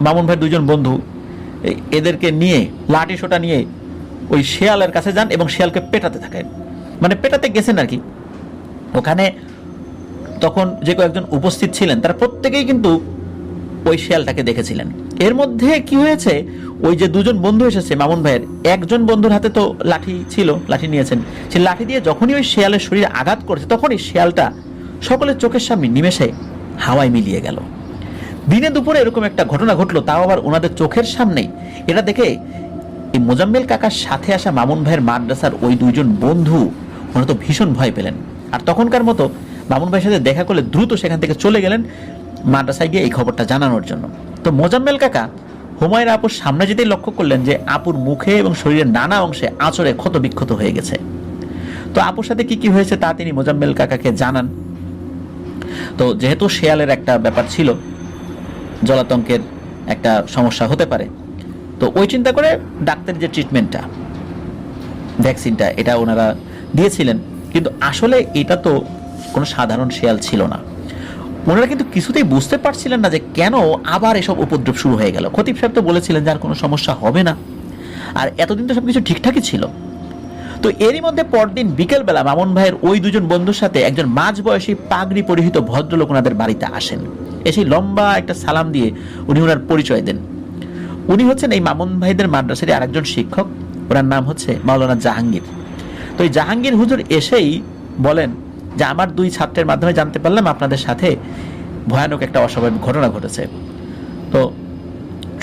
মামুন ভাইয়ের 2 জন বন্ধু এদেরকে নিয়ে লাঠি সোটা নিয়ে ওই শেয়ালের কাছে যান এবং শেয়ালকে পেটাতে থাকেন, মানে পেটাতে গেছেন আর কি। ওখানে তখন যে কয়েকজন উপস্থিত ছিলেন তারা প্রত্যেকেই কিন্তু ওই শেয়ালটাকে দেখেছিলেন। এর মধ্যে কি হয়েছে, ওই যে দুজন বন্ধু এসেছে মামুন ভাইয়ের, একজন বন্ধুর হাতে তো লাঠি ছিল, লাঠি নিয়েছেন, সে লাঠি দিয়ে যখনই ওই শেয়ালের শরীরে আঘাত করেছে তখনই শেয়ালটা সকলের চোখের সামনে নিমেষে হাওয়ায় মিলিয়ে গেল। দিনে দুপুরে এরকম একটা ঘটনা ঘটলো, তাও আবার ওনাদের চোখের সামনেই। এটা দেখে এই মোজাম্মেল কাকার সাথে আসা মামুন ভাইয়ের মাদ্রাসার ওই দুইজন বন্ধু ওনারা তো ভীষণ ভয় পেলেন, আর তখনকার মতো মামুন ভাইয়ের সাথে দেখা করলে দ্রুত সেখান থেকে চলে গেলেন মাদ্রাসায় গিয়ে এই খবরটা জানানোর জন্য। তো মোজাম্মেল কাকা হুমায়রা আপুর সামনে যেতেই লক্ষ্য করলেন যে আপুর মুখে এবং শরীরের নানা অংশে আঁচড়ে ক্ষত বিক্ষত হয়ে গেছে। তো আপুর সাথে কি কি হয়েছে তা তিনি মোজাম্মেল কাকাকে জানান। তো যেহেতু শেয়ালের একটা ব্যাপার ছিল, জলাতঙ্কের একটা সমস্যা হতে পারে, তো ওই চিন্তা করে ডাক্তারের যে ট্রিটমেন্টটা, ভ্যাকসিনটা, এটা ওনারা দিয়েছিলেন। কিন্তু আসলে এটা তো কোনো সাধারণ শেয়াল ছিল না। ওনারা কিন্তু কিছুতেই বুঝতে পারছিলেন না যে কেন আবার এসব উপদ্রব শুরু হয়ে গেল। খতিব সাহেব তো বলেছিলেন যে আর কোনো সমস্যা হবে না, আর এতদিন তো সবকিছু ঠিকঠাকই ছিল। তো এরই মধ্যে পরদিন বিকেলবেলা মামুন ভাইয়ের ওই দুজন বন্ধুর সাথে একজন মাঝবয়সী পাগড়ি পরিহিত ভদ্রলোক ওনাদের বাড়িতে আসেন। এসে লম্বা একটা সালাম দিয়ে উনি ওনার পরিচয় দেন। উনি হচ্ছেন এই মামুন ভাইদের মাদ্রাসার আরেকজন শিক্ষক, ওনার নাম হচ্ছে মাওলানা জাহাঙ্গীর। তো এই জাহাঙ্গীর হুজুর এসেই বলেন যে আমার দুই ছাত্রের মাধ্যমে জানতে পারলাম আপনাদের সাথে ভয়ানক একটা অস্বাভাবিক ঘটনা ঘটেছে, তো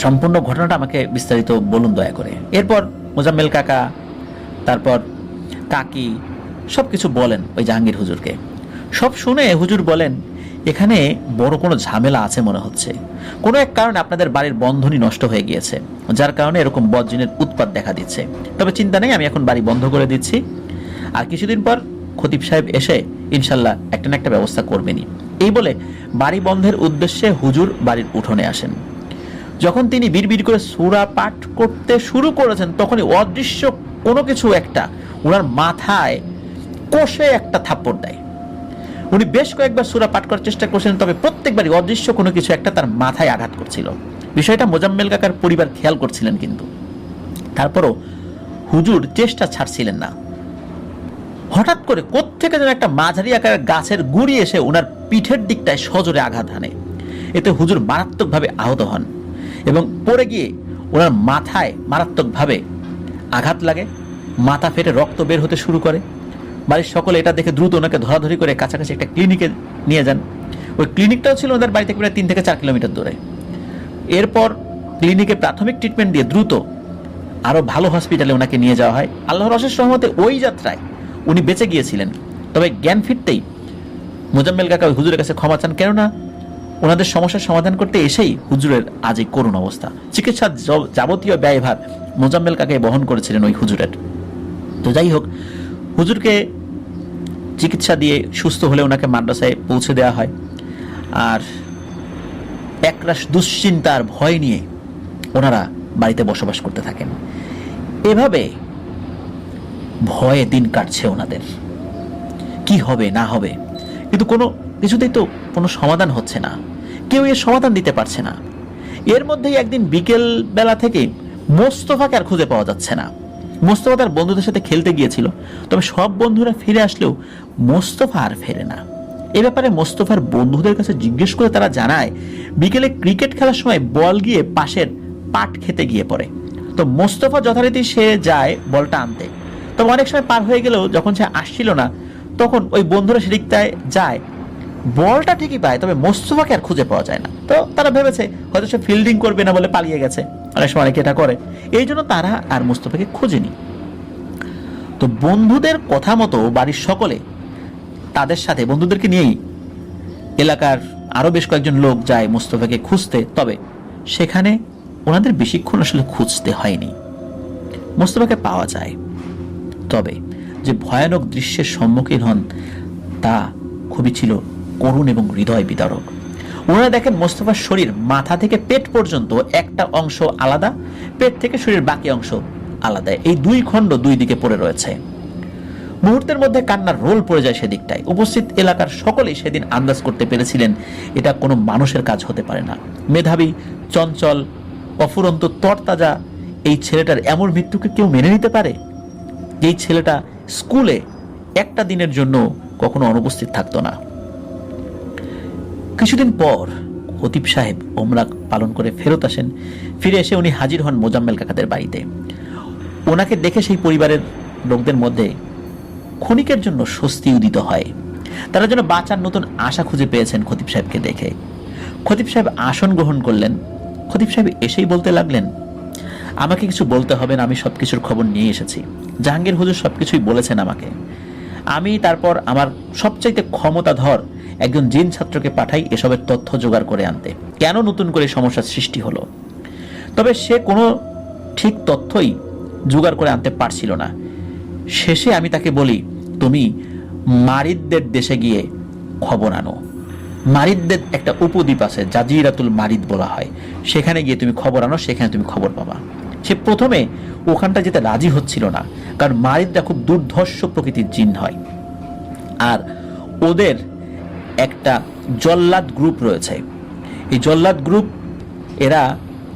সম্পূর্ণ ঘটনাটা আমাকে বিস্তারিত বলুন দয়া করে। এরপর মোজাম্মেল কাকা, তারপর কাকি সব কিছু বলেন ওই জাহাঙ্গীর হুজুরকে। সব শুনে হুজুর বলেন, এখানে বড় কোনো ঝামেলা আছে মনে হচ্ছে। কোনো এক কারণে আপনাদের বাড়ির বন্ধনই নষ্ট হয়ে গিয়েছে, যার কারণে এরকম বজ্জিনের উৎপাত দেখা দিচ্ছে। তবে চিন্তা নেই, আমি এখন বাড়ি বন্ধ করে দিচ্ছি, আর কিছুদিন পর খতিব সাহেব এসে ইনশাল্লাহ একটা না একটা ব্যবস্থা করবেনই। এই বলে বাড়ি বন্ধের উদ্দেশ্যে হুজুর বাড়ির উঠোনে আসেন। যখন তিনি বিড়বিড় করে সূরা পাঠ করতে শুরু করেছেন, তখনই অদৃশ্য কোনো কিছু একটা ওনার মাথায় কষে একটা থাপ্পড় দেয়। উনি বেশ কয়েকবার সূরা পাঠ করার চেষ্টা করছেন, তবে প্রত্যেকবারই অদৃশ্য কোনো কিছু একটা তার মাথায় আঘাত করছিল। বিষয়টা মোজাম্মেল কাকার পরিবার খেয়াল করছিলেন, কিন্তু তারপরও হুজুর চেষ্টা ছাড়ছিলেন না। হঠাৎ করে কোত্থেকে যেন একটা মাঝারি আকারের গাছের গুড়ি এসে ওনার পিঠের দিকটায় সজোরে আঘাত হানে। এতে হুজুর মারাত্মকভাবে আহত হন এবং পড়ে গিয়ে ওনার মাথায় মারাত্মকভাবে আঘাত লাগে, মাথা ফেটে রক্ত বের হতে শুরু করে। বাড়ির সকলে এটা দেখে দ্রুত ওনাকে ধরাধরি করে কাছাকাছি একটা ক্লিনিকে নিয়ে যান। ওই ক্লিনিকটাও ছিল ওদের বাড়ি থেকে প্রায় 3 থেকে 4 কিলোমিটার দূরে। এরপর ক্লিনিকে প্রাথমিক ট্রিটমেন্ট দিয়ে দ্রুত আরও ভালো হসপিটালে ওনাকে নিয়ে যাওয়া হয়। আল্লাহর অশেষ রহমতে ওই যাত্রায় উনি বেঁচে গিয়েছিলেন। তবে জ্ঞান ফিরতেই মোজাম্মেল কাকা ওই হুজুরের কাছে ক্ষমা চান, কেননা ওনাদের সমস্যার সমাধান করতে এসেই হুজুরের আজ এই করুণ অবস্থা। চিকিৎসার যাবতীয় ব্যয়ভার মোজাম্মেল কাকাই বহন করেছিলেন ওই হুজুরের। তো যাই হোক, হুজুরকে চিকিৎসা দিয়ে সুস্থ হলে ওনাকে মাদ্রাসায় পৌঁছে দেওয়া হয়। আর একরাশ দুশ্চিন্তার ভয় নিয়ে ওনারা বাড়িতে বসবাস করতে থাকেন। এভাবে ভয়ে দিন কাটছে ওনাদের, কি হবে না হবে, কিন্তু কোনো কিছুতেই তো কোনো সমাধান হচ্ছে না, কেউ এর সমাধান দিতে পারছে না। এর মধ্যেই একদিন বিকেল বেলা থেকে মোস্তফাকে আর খুঁজে পাওয়া যাচ্ছে না। মোস্তফা তার বন্ধুদের সাথে খেলতে গিয়েছিল, তবে সব বন্ধুরা ফিরে আসলেও মোস্তফা আর ফেরে না। এ ব্যাপারে মোস্তফার বন্ধুদের কাছে জিজ্ঞেস করে তারা জানায়, বিকেলে ক্রিকেট খেলার সময় বল গিয়ে পাশের পাট খেতে গিয়ে পড়ে। তো মোস্তফা যথারীতি সে যায় বলটা আনতে, তবে অনেক সময় পার হয়ে গেলেও যখন সে আসছিল না, তখন ওই বন্ধুরা সেদিকটায় যায়, বলটা ঠিকই পায়, তবে মোস্তফাকে আর খুঁজে পাওয়া যায় না। তো তারা ভেবেছে হয়তো সে ফিল্ডিং করবে না বলে পালিয়ে গেছে, অনেক সময় অনেকে এটা করে, এই জন্য তারা আর মোস্তফাকে খোঁজেনি। তো বন্ধুদের কথা মতো বাড়ির সকলে তাদের সাথে বন্ধুদেরকে নিয়েই এলাকার আরো বেশ কয়েকজন লোক যায় মোস্তফাকে খুঁজতে। তবে সেখানে ওনাদের বেশিক্ষণ আসলে খুঁজতে হয়নি, মোস্তফাকে পাওয়া যায়। তবে যে ভয়ানক দৃশ্যের সম্মুখীন হন তা খুবই ছিল করুণ এবং হৃদয় বিদারক। ওনারা দেখেন মোস্তফার শরীর মাথা থেকে পেট পর্যন্ত একটা অংশ আলাদা, পেট থেকে শরীরের বাকি অংশ আলাদা, এই দুই খণ্ড দুই দিকে পড়ে রয়েছে। মুহূর্তের মধ্যে কান্নার রোল পড়ে যায় সেদিকটায়। উপস্থিত এলাকার সকলেই সেদিন আন্দাজ করতে পেরেছিলেন এটা কোনো মানুষের কাজ হতে পারে না। মেধাবী, চঞ্চল, অফুরন্ত, তরতাজা এই ছেলেটার এমন মৃত্যুকে কেউ মেনে নিতে পারে? এই ছেলেটা স্কুলে একটা দিনের জন্য কখনো অনুপস্থিত থাকতো না। কিছুদিন পর খতিব সাহেব ওমরা পালন করে ফেরত আসেন। ফিরে এসে উনি হাজির হন মোজাম্মেল কাকাদের বাড়িতে। ওনাকে দেখে সেই পরিবারের লোকদের মধ্যে ক্ষণিকের জন্য স্বস্তি উদিত হয়। তারা যেন বাঁচার নতুন আশা খুঁজে পেয়েছেন খতিব সাহেবকে দেখে। খতিব সাহেব আসন গ্রহণ করলেন। খতিব সাহেব এসেই বলতে লাগলেন, আমাকে কিছু বলতে হবে না, আমি সবকিছুর খবর নিয়ে এসেছি। জাহাঙ্গীর হুজুর সবকিছুই বলেছেন আমাকে। আমি তারপর আমার সবচাইতে ক্ষমতাধর একজন জিন ছাত্রকে পাঠাই এসবের তথ্য জোগাড় করে আনতে, কেন নতুন করে সমস্যার সৃষ্টি হলো। তবে সে কোনো ঠিক তথ্যই জোগাড় করে আনতে পারছিল না। শেষে আমি তাকে বলি, তুমি মারিদদের দেশে গিয়ে খবর আনো। মারিদদের একটা উপদ্বীপ আছে, জাজিরাতুল মারিদ বলা হয়, সেখানে গিয়ে তুমি খবর আনো, সেখানে তুমি খবর পাবা। সে প্রথমে ওখানটা যেতে রাজি হচ্ছিল না, কারণ মারিদরা খুব দুর্ধর্ষ প্রকৃতির জিন হয়, আর ওদের একটা জল্লাদ গ্রুপ রয়েছে। এই জল্লাদ গ্রুপ এরা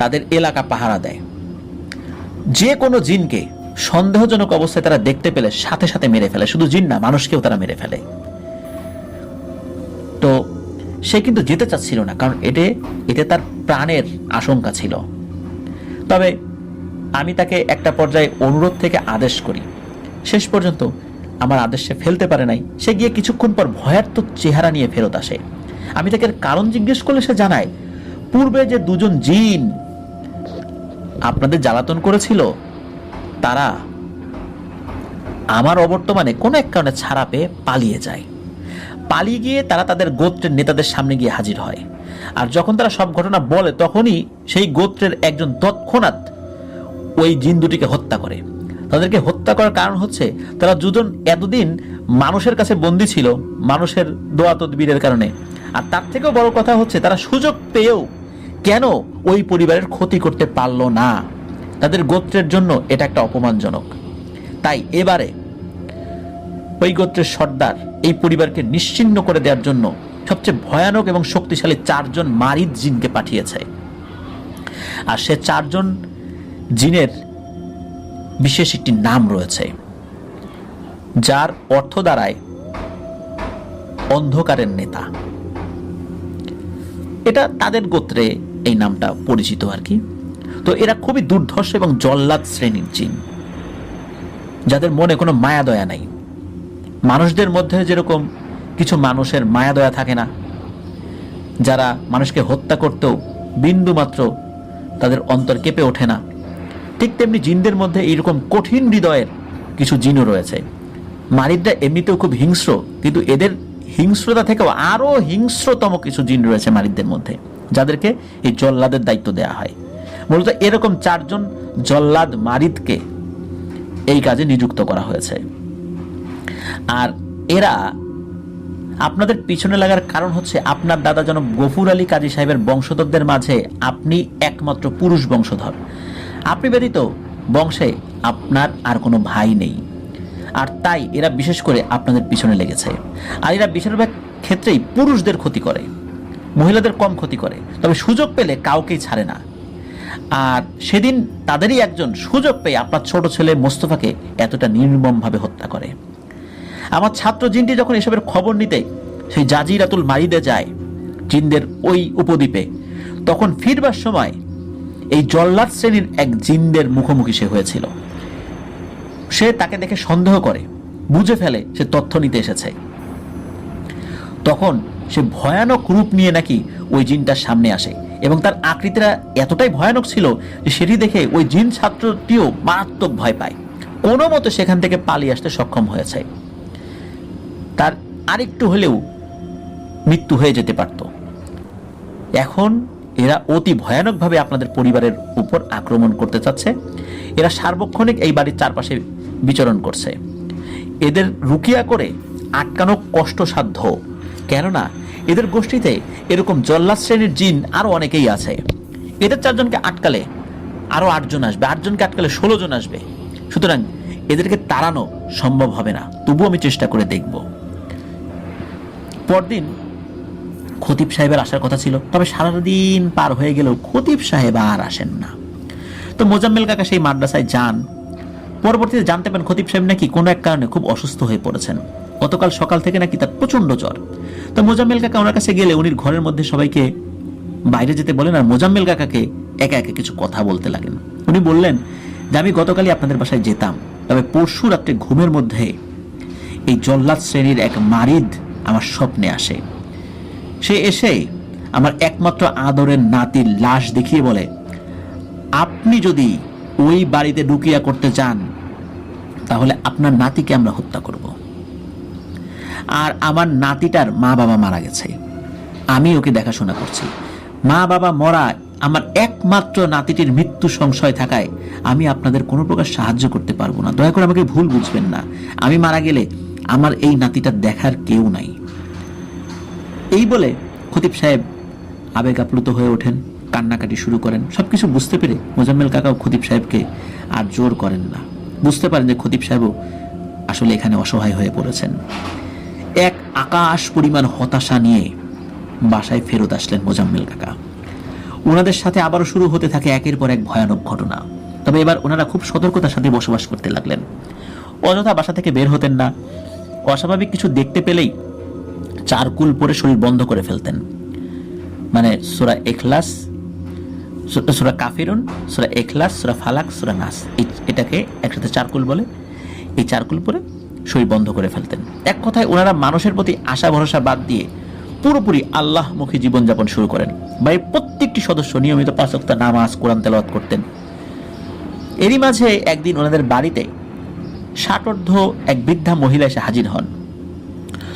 তাদের এলাকা পাহারা দেয়। যে কোনো জিনকে সন্দেহজনক অবস্থায় তারা দেখতে পেলে সাথে সাথে মেরে ফেলে। শুধু জিন না, মানুষকেও তারা মেরে ফেলে। তো সে কিন্তু যেতে চাচ্ছিল না, কারণ এতে তার প্রাণের আশঙ্কা ছিল। তবে আমি তাকে একটা পর্যায়ে অনুরোধ থেকে আদেশ করি। শেষ পর্যন্ত আমার আদেশ সে ফেলতে পারে নাই। সে গিয়ে কিছুক্ষণ পর ভয়ার্ত চেহারা নিয়ে ফেরত আসে। আমি তাকে কারণ জিজ্ঞেস করলে সে জানায়, পূর্বে যে দুজন জিন আপনাদের জ্বালাতন করেছিল, তারা আমার অবর্তমানে কোনো এক কারণে ছাড়া পেয়ে পালিয়ে যায়। পালিয়ে গিয়ে তারা তাদের গোত্রের নেতাদের সামনে গিয়ে হাজির হয়। আর যখন তারা সব ঘটনা বলে, তখনই সেই গোত্রের একজন তৎক্ষণাৎ ওই জিন দুটিকে হত্যা করে। তাদেরকে হত্যা করার কারণ হচ্ছে, তারা দুজন এতদিন মানুষের কাছে বন্দী ছিল, মানুষের দোয়া তদবিরের কারণে। আর তার থেকেও বড় কথা হচ্ছে, তারা সুযোগ পেয়েও কেন ওই পরিবারের ক্ষতি করতে পারল না। তাদের গোত্রের জন্য এটা একটা অপমানজনক। তাই এবারে ওই গোত্রের সর্দার এই পরিবারকে নিশ্চিহ্ন করে দেওয়ার জন্য সবচেয়ে ভয়ানক এবং শক্তিশালী 4 জন মারিদ জিনকে পাঠিয়েছে। আর সে 4 জন জিনের বিশেষ একটি নাম রয়েছে, যার অর্থ দাঁড়ায় অন্ধকারের নেতা। এটা তাদের গোত্রে এই নামটা পরিচিত আর কি। তো এরা খুবই দুর্ধর্ষ এবং জল্লাদ শ্রেণীর জিন, যাদের মনে কোনো মায়া দয়া নাই। মানুষদের মধ্যে যেরকম কিছু মানুষের মায়া দয়া থাকে না, যারা মানুষকে হত্যা করতেও বিন্দু মাত্র তাদের অন্তর কেঁপে ওঠে না, ঠিক তেমনি জিনদের মধ্যে এইরকম কঠিন হৃদয়ের কিছু জিনও রয়েছে। মারিদরা এমনিতেও খুব হিংস্র, কিন্তু এদের হিংস্রতা থেকেও আরো হিংস্রতম কিছু জিন রয়েছে মারিদদের মধ্যে, যাদেরকে এই জল্লাদের দায়িত্ব দেওয়া হয়। মূলত এরকম 4 জন জল্লাদ মারিদকে এই কাজে নিযুক্ত করা হয়েছে। আর এরা আপনাদের পিছনে লাগার কারণ হচ্ছে, আপনার দাদা জনাব গফুর আলী কাজী সাহেবের বংশধরদের মাঝে আপনি একমাত্র পুরুষ বংশধর। আপনি ব্যতীত বংশে আপনার আর কোনো ভাই নেই, আর তাই এরা বিশেষ করে আপনাদের পিছনে লেগেছে। আর এরা বেশিরভাগ ক্ষেত্রেই পুরুষদের ক্ষতি করে, মহিলাদের কম ক্ষতি করে, তবে সুযোগ পেলে কাউকেই ছাড়ে না। আর সেদিন তাদেরই একজন সুযোগ পেয়ে আপনার ছোট ছেলে মোস্তফাকে এতটা নির্মমভাবে হত্যা করে। আমার ছাত্র জিনটি যখন এসবের খবর নিতে সেই জাজিরাতুল মারিদে যায়, জিনদের ওই উপদ্বীপে, তখন ফিরবার সময় এই জল্লাদ শ্রেণীর এক জিনদের মুখোমুখি সে হয়েছিল। সে তাকে দেখে সন্দেহ করে, বুঝে ফেলে সে তথ্য নিতে এসেছে। তখন সে ভয়ানক রূপ নিয়ে নাকি ওই জিনটার সামনে আসে, এবং তার আকৃতিটা এতটাই ভয়ানক ছিল যে সেটি দেখে ওই জিন ছাত্রটিও মারাত্মক ভয় পায়। কোনো মতো সেখান থেকে পালিয়ে আসতে সক্ষম হয়েছে। তার আরেকটু হলেও মৃত্যু হয়ে যেতে পারত। এখন এরা অতি ভয়ানকভাবে আপনাদের পরিবারের উপর আক্রমণ করতে চাচ্ছে। এরা সার্বক্ষণিক এই বাড়ির চারপাশে বিচরণ করছে। এদের রুকিয়া করে আটকানো কষ্টসাধ্য, কেননা এদের গোষ্ঠীতে এরকম জল্লাদ শ্রেণীর জিন আরো অনেকেই আছে। এদের 4 জনকে আটকালে আরো 8 জন আসবে, 8 জনকে আটকালে 16 জন আসবে। সুতরাং এদেরকে তাড়ানো সম্ভব হবে না, তবুও আমি চেষ্টা করে দেখব। পরদিন খতিব সাহেবের আসার কথা ছিল, তবে সারাদিন পার হয়ে গেলেও খতিব সাহেব আর আসেন না। তো মোজাম্মেল কাকা সেই মাদ্রাসায় যান। পরবর্তীতে জানতে পারেন খতিব সাহেব নাকি কোনো এক কারণে খুব অসুস্থ হয়ে পড়েছেন। গতকাল সকাল থেকে নাকি তার প্রচন্ড জ্বর। তো মোজাম্মেল কাকা ওনার কাছে গেলে উনি ঘরের মধ্যে সবাইকে বাইরে যেতে বলেন আর মোজাম্মেল কাকাকে একা একা কিছু কথা বলতে লাগেন। উনি বললেন যে আমি গতকালই আপনাদের বাসায় যেতাম, তবে পরশু রাত্রে ঘুমের মধ্যে এই জল্লাদ শ্রেণীর এক মারিদ আমার স্বপ্নে আসে। সে এসে আমার একমাত্র আদরের নাতির লাশ দেখিয়ে বলে, আপনি যদি ওই বাড়িতে ঢুকিয়া করতে চান তাহলে আপনার নাতিকে আমরা হত্যা করব। আর আমার নাতিটার মা বাবা মারা গেছে, আমি ওকে দেখাশোনা করছি। মা বাবা মরা, আমার একমাত্র নাতিটির মৃত্যু সংশয় থাকায় আমি আপনাদের কোনো প্রকার সাহায্য করতে পারবো না। দয়া করে আমাকে ভুল বুঝবেন না, আমি মারা গেলে আমার এই নাতিটা দেখার কেউ নাই। এই বলে খতিব সাহেব আবেগ আপ্লুত হয়ে ওঠেন, কান্নাকাটি শুরু করেন। সবকিছু বুঝতে পেরে মোজাম্মেল কাকাও খতিব সাহেবকে আর জোর করেন না, বুঝতে পারেন যে খতিব সাহেবও আসলে এখানে অসহায় হয়ে পড়েছেন। এক আকাশ পরিমাণ হতাশা নিয়ে বাসায় ফেরত আসলেন মোজাম্মেল কাকা। ওনাদের সাথে আবারও শুরু হতে থাকে একের পর এক ভয়ানক ঘটনা। তবে এবার ওনারা খুব সতর্কতার সাথে বসবাস করতে লাগলেন, অযথা বাসা থেকে বের হতেন না। অস্বাভাবিক কিছু দেখতে পেলেই চারকুল পরে শরীর বন্ধ করে ফেলতেন। মানে সূরা ইখলাস, সূরা কাফিরুন, সূরা ইখলাস, সূরা ফালাক, সূরা নাস, এটাকে একসাথে চারকুল বলে। এই চারকুল পরে শরীর বন্ধ করে ফেলতেন। এক কথায় ওনারা মানুষের প্রতি আশা ভরসা বাদ দিয়ে পুরোপুরি আল্লাহমুখী জীবনযাপন শুরু করেন। বাড়ির প্রত্যেকটি সদস্য নিয়মিত 5 ওয়াক্ত নামাজ, কোরআন তেলাওয়াত করতেন। এরই মাঝে একদিন ওনাদের বাড়িতে ষাটোর্ধ্ব এক বৃদ্ধা মহিলা এসে হাজির হন।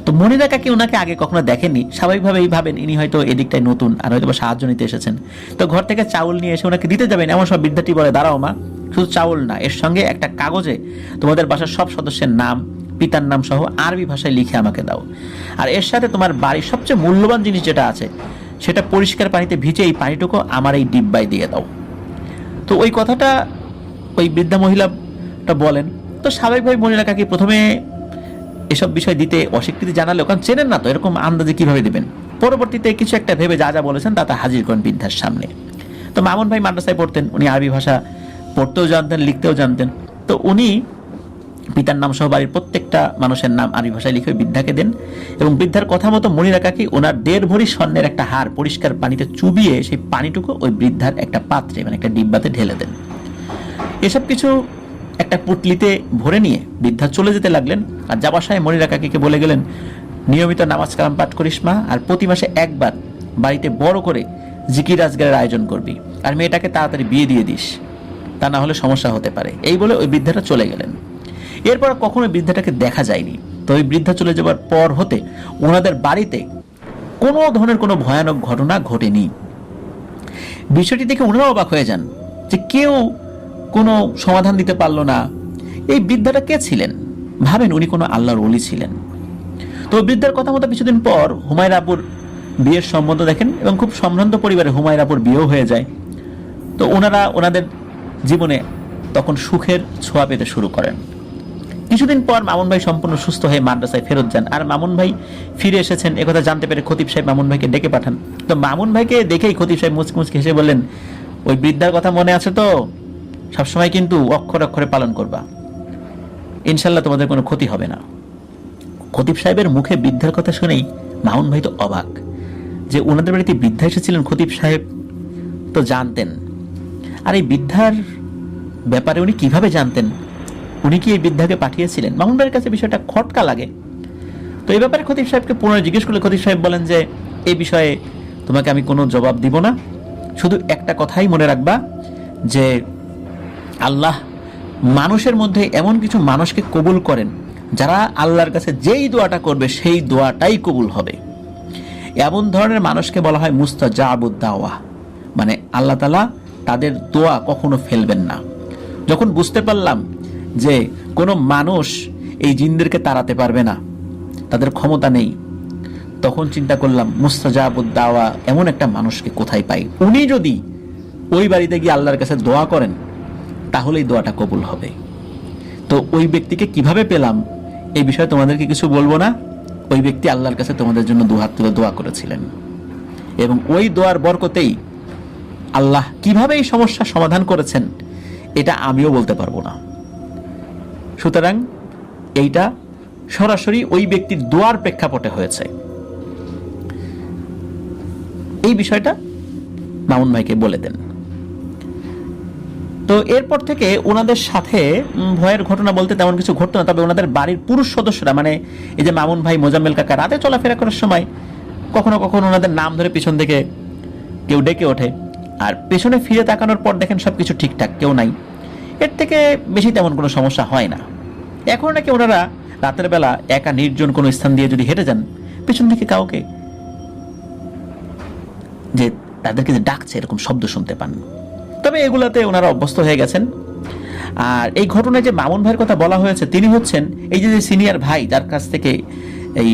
তো মনিরা কাকি ওনাকে আগে কখনো দেখেননি, স্বাভাবিকভাবেই ভাবেন ইনি হয়তো এদিকটাই নতুন আর হয়তো সাহায্য নিতে এসেছেন। তো ঘর থেকে চাউল নিয়ে এসে ওনাকে দিতে যাবেন, এমন সব বৃদ্ধাটি বলে, দাঁড়াও মা, শুধু চাউল না, এর সঙ্গে একটা কাগজে তোমাদের বাসার সব সদস্যের নাম, পিতার নাম সহ আরবি ভাষায় লিখে আমাকে দাও। আর এর সাথে তোমার বাড়ির সবচেয়ে মূল্যবান জিনিস যেটা আছে সেটা পরিষ্কার পানিতে ভিজে এই পানিটুকু আমার এই ডিব্বায় দিয়ে দাও। তো ওই কথাটা ওই বৃদ্ধা মহিলাটা বলেন। তো স্বাভাবিকভাবে মনিরা কাকি প্রথমে এসব বিষয় দিতে অস্বীকৃতি জানালেও, কারণ চেনেন না তো, এরকম আন্দাজে কিভাবে দিবেন। পরবর্তীতে কিছু একটা ভেবে যা যা বলেছেন তা হাজির করেন বৃদ্ধার সামনে। তো মামুন ভাই মাদ্রাসায় পড়তেন, উনি আরবি ভাষা পড়তেও জানতেন, লিখতেও জানতেন। তো উনি পিতার নাম সহ বাড়ির প্রত্যেকটা মানুষের নাম আরবি ভাষায় লিখে বৃদ্ধাকে দেন এবং বৃদ্ধার কথা মতো মনিরা কাকি ওনার 1.5 ভরি স্বর্ণের একটা হার পরিষ্কার পানিতে চুবিয়ে সেই পানিটুকু ওই বৃদ্ধার একটা পাত্রে, মানে একটা ডিব্বাতে ঢেলে দেন। এসব কিছু একটা পুটলিতে ভরে নিয়ে বৃদ্ধা চলে যেতে লাগলেন। আর যাবার সময় মনিরা কাকিকে বলে গেলেন, নিয়মিত নামাজ কালাম পাঠ করিস মা, আর প্রতি মাসে একবার বাড়িতে বড় করে জিকির আজগারের আয়োজন করবি, আর মেয়েটাকে তাড়াতাড়ি বিয়ে দিয়ে দিস, তা না হলে সমস্যা হতে পারে। এই বলে ওই বৃদ্ধাটা চলে গেলেন। এরপর কখনো বৃদ্ধাটাকে দেখা যায়নি। তো ওই বৃদ্ধা চলে যাবার পর হতে ওনাদের বাড়িতে কোনো ধরনের কোনো ভয়ানক ঘটনা ঘটেনি। বিষয়টি দেখে ওনারা অবাক হয়ে যান যে কেউ কোনো সমাধান দিতে পারলো না। এই বৃদ্ধাটা কে ছিলেন? ভাবেন উনি কোনো আল্লাহর ওলি ছিলেন। তো বৃদ্ধার কথা মতো কিছুদিন পর হুমায়রা আপুর বিয়ের সম্বন্ধ দেখেন এবং খুব সম্ভ্রান্ত পরিবারে হুমায়রা আপুর বিয়েও হয়ে যায়। তো ওনারা ওনাদের জীবনে তখন সুখের ছোঁয়া পেতে শুরু করেন। কিছুদিন পর মামুন ভাই সম্পূর্ণ সুস্থ হয়ে মাদ্রাসায় ফেরত যান। আর মামুন ভাই ফিরে এসেছেন একথা জানতে পেরে খতিব সাহেব মামুন ভাইকে ডেকে পাঠান। তো মামুন ভাইকে দেখেই খতিব সাহেব মুচকি মুচকি হেসে বললেন, ওই বৃদ্ধার কথা মনে আছে তো? সবসময় কিন্তু অক্ষরে অক্ষরে পালন করবা, ইনশাল্লাহ তোমাদের কোনো ক্ষতি হবে না। খতিব সাহেবের মুখে বৃদ্ধার কথা শুনেই মামুন ভাই তো অবাক যে ওনাদের বাড়িতে বৃদ্ধা এসেছিলেন। খতিব সাহেব তো জানতেন, আর এই বৃদ্ধার ব্যাপারে উনি কিভাবে জানতেন? উনি কি এই বৃদ্ধাকে পাঠিয়েছিলেন? মামুন ভাইয়ের কাছে বিষয়টা খটকা লাগে। তো এই ব্যাপারে খতিব সাহেবকে পুনরায় জিজ্ঞেস করলে খতিব সাহেব বলেন যে এই বিষয়ে তোমাকে আমি কোনো জবাব দিব না, শুধু একটা কথাই মনে রাখবা যে আল্লাহ মানুষের মধ্যে এমন কিছু মানুষকে কবুল করেন যারা আল্লাহর কাছে যেই দোয়াটা করবে সেই দোয়াটাই কবুল হবে। এমন ধরনের মানুষকে বলা হয় মুস্তাজাবুদ দাওয়া, মানে আল্লাহ তাআলা তাদের দোয়া কখনো ফেলবেন না। যখন বুঝতে পারলাম যে কোনো মানুষ এই জিনদেরকে তাড়াতে পারবে না, তাদের ক্ষমতা নেই, তখন চিন্তা করলাম মুস্তাজাবুদ দাওয়া এমন একটা মানুষকে কোথায় পাই। উনি যদি ওই বাড়িতে গিয়ে আল্লাহর কাছে দোয়া করেন তাহলেই দোয়াটা কবুল হবে। তো ওই ব্যক্তিকে কিভাবে পেলাম এই বিষয়ে তোমাদেরকে কিছু বলবো না। ওই ব্যক্তি আল্লাহর কাছে তোমাদের জন্য দুহাত তুলে দোয়া করেছিলেন এবং ওই দোয়ার বরকতেই আল্লাহ কিভাবে এই সমস্যার সমাধান করেছেন এটা আমিও বলতে পারবো না। সুতরাং এইটা সরাসরি ওই ব্যক্তির দোয়ার প্রেক্ষাপটে হয়েছে। এই বিষয়টা মামুন ভাইকে বলে দেন। তো এরপর থেকে ওনাদের সাথে ভয়ের ঘটনা বলতে তেমন কিছু ঘটতো না, তবে ওনাদের বাড়ির পুরুষ সদস্যরা, মানে এই যে মামুন ভাই, মোজাম্মেল কাকা রাতে চলাফেরা করার সময় কখনো কখনো ওনাদের নাম ধরে পিছন থেকে কেউ ডেকে ওঠে, আর পেছনে ফিরে তাকানোর পর দেখেন সবকিছু ঠিকঠাক, কেউ নাই। এর থেকে বেশি তেমন কোনো সমস্যা হয় না। এখন নাকি ওনারা রাতের বেলা একা নির্জন কোনো স্থান দিয়ে যদি হেঁটে যান, পেছন থেকে কাউকে যে তাদেরকে যে ডাকছে এরকম শব্দ শুনতে পান। তবে এগুলাতে ওনারা অভ্যস্ত হয়ে গেছেন। আর এই ঘটনায় যে মামুন ভাইয়ের কথা বলা হয়েছে, তিনি হচ্ছেন এই যে সিনিয়র ভাই যার কাছ থেকে এই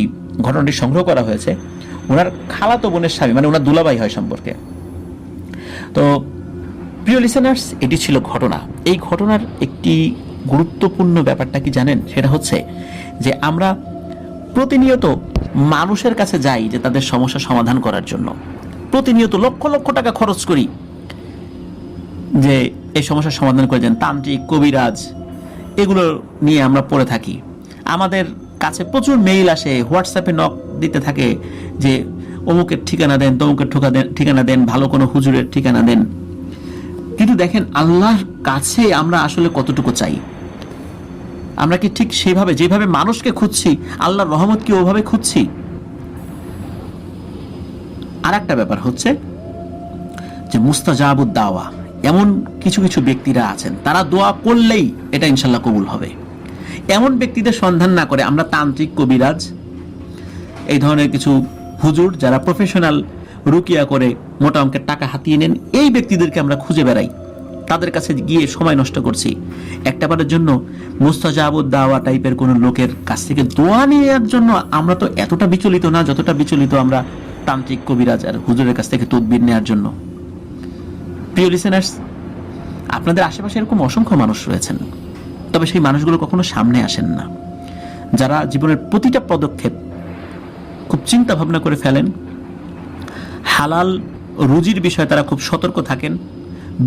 ঘটনাটি সংগ্রহ করা হয়েছে, ওনার খালাতো বোনের স্বামী, মানে ওনার দুলাভাই হয় সম্পর্কে। তো প্রিয় লিসেনার্স, এটি ছিল ঘটনা। এই ঘটনার একটি গুরুত্বপূর্ণ ব্যাপারটা কি জানেন? সেটা হচ্ছে যে আমরা প্রতিনিয়ত মানুষের কাছে যাই যে তাদের সমস্যা সমাধান করার জন্য, প্রতিনিয়ত লক্ষ লক্ষ টাকা খরচ করি যে এই সমস্যার সমাধান করে দেন, তান্ত্রিক, কবিরাজ, এগুলো নিয়ে আমরা পড়ে থাকি। আমাদের কাছে প্রচুর মেইল আসে, হোয়াটসঅ্যাপে নক দিতে থাকে যে অমুকের ঠিকানা দেন, তমুকের ঠিকানা দেন, ভালো কোনো হুজুরের ঠিকানা দেন। কিন্তু দেখেন, আল্লাহর কাছে আমরা আসলে কতটুকু চাই? আমরা কি ঠিক সেভাবে, যেভাবে মানুষকে খুঁজছি, আল্লাহর রহমত কি ওভাবে খুঁজছি? আর একটা ব্যাপার হচ্ছে যে মুস্তাজাবুদ দাওয়া, এমন কিছু কিছু ব্যক্তিরা আছেন, তারা দোয়া করলেই এটা ইনশাল্লাহ কবুল হবে। এমন ব্যক্তিদের সন্ধান না করে আমরা তান্ত্রিক, কবিরাজ, এই ধরনের কিছু হুজুর যারা প্রফেশনাল রুকিয়া করে মোটা অঙ্কের টাকা হাতিয়ে নেন, এই ব্যক্তিদেরকে আমরা খুঁজে বেড়াই, তাদের কাছে গিয়ে সময় নষ্ট করছি। একটাবারের জন্য মুস্তাজাবুদ দাওয়া টাইপের কোনো লোকের কাছ থেকে দোয়া নেওয়ার জন্য আমরা তো এতটা বিচলিত না যতটা বিচলিত আমরা তান্ত্রিক, কবিরাজ আর হুজুরের কাছ থেকে তদবির নেওয়ার জন্য। প্রিয় লিসেনার্স, আপনাদের আশেপাশে এরকম অসংখ্য মানুষ রয়েছেন, তবে সেই মানুষগুলো কখনো সামনে আসেন না। যারা জীবনের প্রতিটা পদক্ষেপ খুব চিন্তা ভাবনা করে ফেলেন, হালাল রুজির বিষয়ে তারা খুব সতর্ক থাকেন,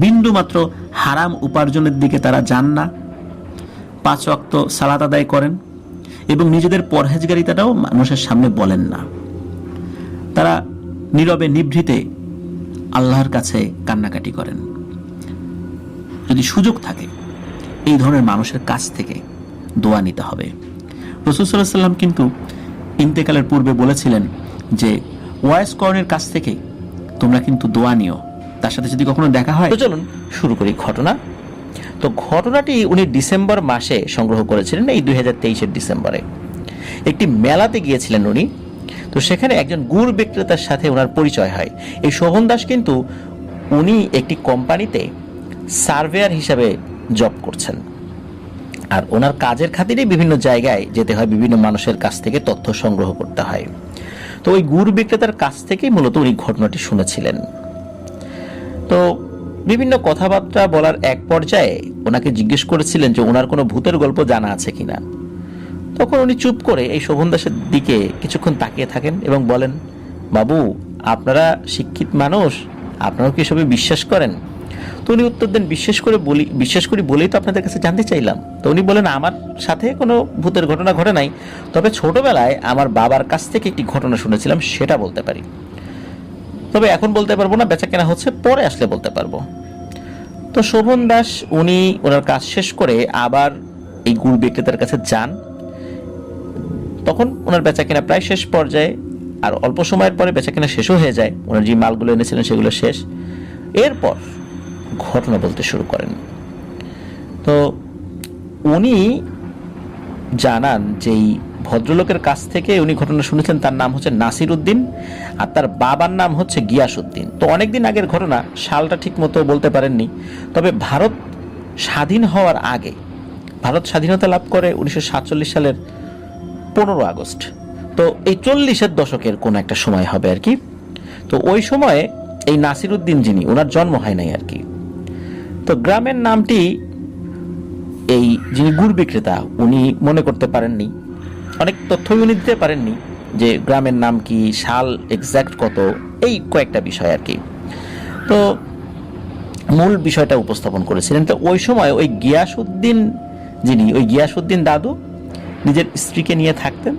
বিন্দু মাত্র হারাম উপার্জনের দিকে তারা যান না, 5 ওয়াক্ত সালাত আদায় করেন এবং নিজেদের পরহেজগারিতাটাও মানুষের সামনে বলেন না। তারা নীরবে নিভৃতে আল্লাহর কাছে কান্নাকাটি করেন। যদি সুযোগ থাকে এই ধরনের মানুষের কাছ থেকে দোয়া নিতে হবে। রাসূল সাল্লাল্লাহু আলাইহি ওয়াসাল্লাম কিন্তু ইন্তেকালের পূর্বে বলেছিলেন যে ওয়াইস কর্নের কাছ থেকে তোমরা কিন্তু দোয়া নিও, তার সাথে যদি কখনো দেখা হয়। তো চলুন শুরু করি ঘটনা। তো ঘটনাটি উনি ডিসেম্বর মাসে সংগ্রহ করেছিলেন, এই 2023-এর ডিসেম্বরে। একটি মেলাতে গিয়েছিলেন উনি। তো সেখানে একজন গুড় বিক্রেতার সাথে ওনার পরিচয় হয়। এই শোভন দাস কিন্তু উনি একটি কোম্পানিতে সার্ভেয়ার হিসাবে জব করছেন, আর ওনার কাজের খাতিরে বিভিন্ন জায়গায় যেতে হয়, বিভিন্ন মানুষের কাছ থেকে তথ্য সংগ্রহ করতে হয়। তো ওই গুড় বিক্রেতার কাছ থেকেই মূলত উনি ঘটনাটি শুনেছিলেন। তো বিভিন্ন কথাবার্তা বলার এক পর্যায়ে ওনাকে জিজ্ঞেস করেছিলেন যে ওনার কোনো ভূতের গল্প জানা আছে কিনা। তখন উনি চুপ করে এই শোভন দাসের দিকে কিছুক্ষণ তাকিয়ে থাকেন এবং বলেন, বাবু, আপনারা শিক্ষিত মানুষ, আপনারাও কি এসবে বিশ্বাস করেন? তো উনি উত্তর দেন, বিশ্বাস করি বলেই তো আপনাদের কাছে জানতে চাইলাম। তো উনি বলেন, আমার সাথে কোনো ভূতের ঘটনা ঘটে নাই, তবে ছোটবেলায় আমার বাবার কাছ থেকে একটি ঘটনা শুনেছিলাম, সেটা বলতে পারি। তবে এখন বলতে পারবো না, বেচা কেনা হচ্ছে, পরে আসলে বলতে পারবো। তো শোভন দাস উনি ওনার কাজ শেষ করে আবার এই গুড় বিক্রেতার কাছে যান। তখন ওনার বেচা কেনা প্রায় শেষ পর্যায়ে, আর অল্প সময়ের পরে বেচা কেনা শেষও হয়ে যায়, ওনার যে মালগুলো এনেছিলেন সেগুলো শেষ। এরপর ঘটনা বলতে শুরু করেন। তো উনি জানান যে এই ভদ্রলোকের কাছ থেকে উনি ঘটনা শুনেছেন, তার নাম হচ্ছে নাসির উদ্দিন আর তার বাবার নাম হচ্ছে গিয়াস উদ্দিন। তো অনেকদিন আগের ঘটনা, সালটা ঠিক মতো বলতে পারেননি, তবে ভারত স্বাধীন হওয়ার আগে, ভারত স্বাধীনতা লাভ করে 1947 সালের 15 আগস্ট। তো এই 40-এর দশকের কোন একটা সময় হবে আর কি। তো ওই সময়ে এই নাসির উদ্দিন যিনি, ওনার জন্ম হয় নাই আর কি। তো গ্রামের নামটি এই যিনি গুড় বিক্রেতা উনি মনে করতে পারেননি, অনেক তথ্যই উনি দিতে পারেননি যে গ্রামের নাম কি, সাল এক্সাক্ট কত, এই কয়েকটা বিষয় আর কি। তো মূল বিষয়টা উপস্থাপন করেছিলেন। তো ওই সময় ওই গিয়াস উদ্দিন যিনি, ওই গিয়াস উদ্দিন দাদু নিজের স্ত্রীকে নিয়ে থাকতেন।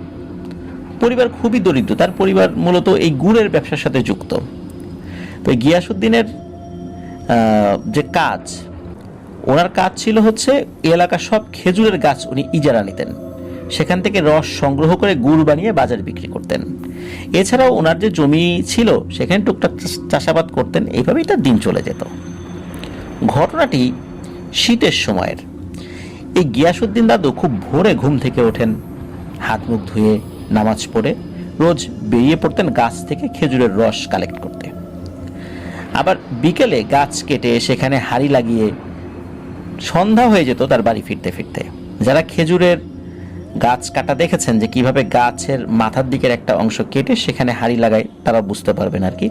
পরিবার খুবই দরিদ্র, তার পরিবার মূলত এই গুড়ের ব্যবসার সাথে যুক্ত। তো গিয়াসউদ্দিনের যে কাজ, ওনার কাজ ছিল হচ্ছে এলাকার সব খেজুরের গাছ উনি ইজারা নিতেন, সেখান থেকে রস সংগ্রহ করে গুড় বানিয়ে বাজারে বিক্রি করতেন। এছাড়াও ওনার যে জমি ছিল সেখানে টুকটাক চাষাবাদ করতেন। এইভাবেই তার দিন চলে যেত। ঘটনাটি শীতের সময়ের। এই গিয়াসউদ্দিন দাদু খুব ভোরে ঘুম থেকে ওঠেন, হাত মুখ ধুয়ে নামাজ পড়ে রোজ বেরিয়ে পড়তেন গাছ থেকে খেজুরের রস কালেক্ট করতে। আবার বিকেলে গাছ কেটে সেখানে হাঁড়ি লাগিয়ে সন্ধ্যা হয়ে যেত তার বাড়ি ফিরতে ফিরতে। যারা খেজুরের গাছ কাটা দেখেছেন, যে কিভাবে গাছের মাথার দিকের একটা অংশ কেটে সেখানে হাঁড়ি লাগায়, তারা বুঝতে পারবেন আর কি।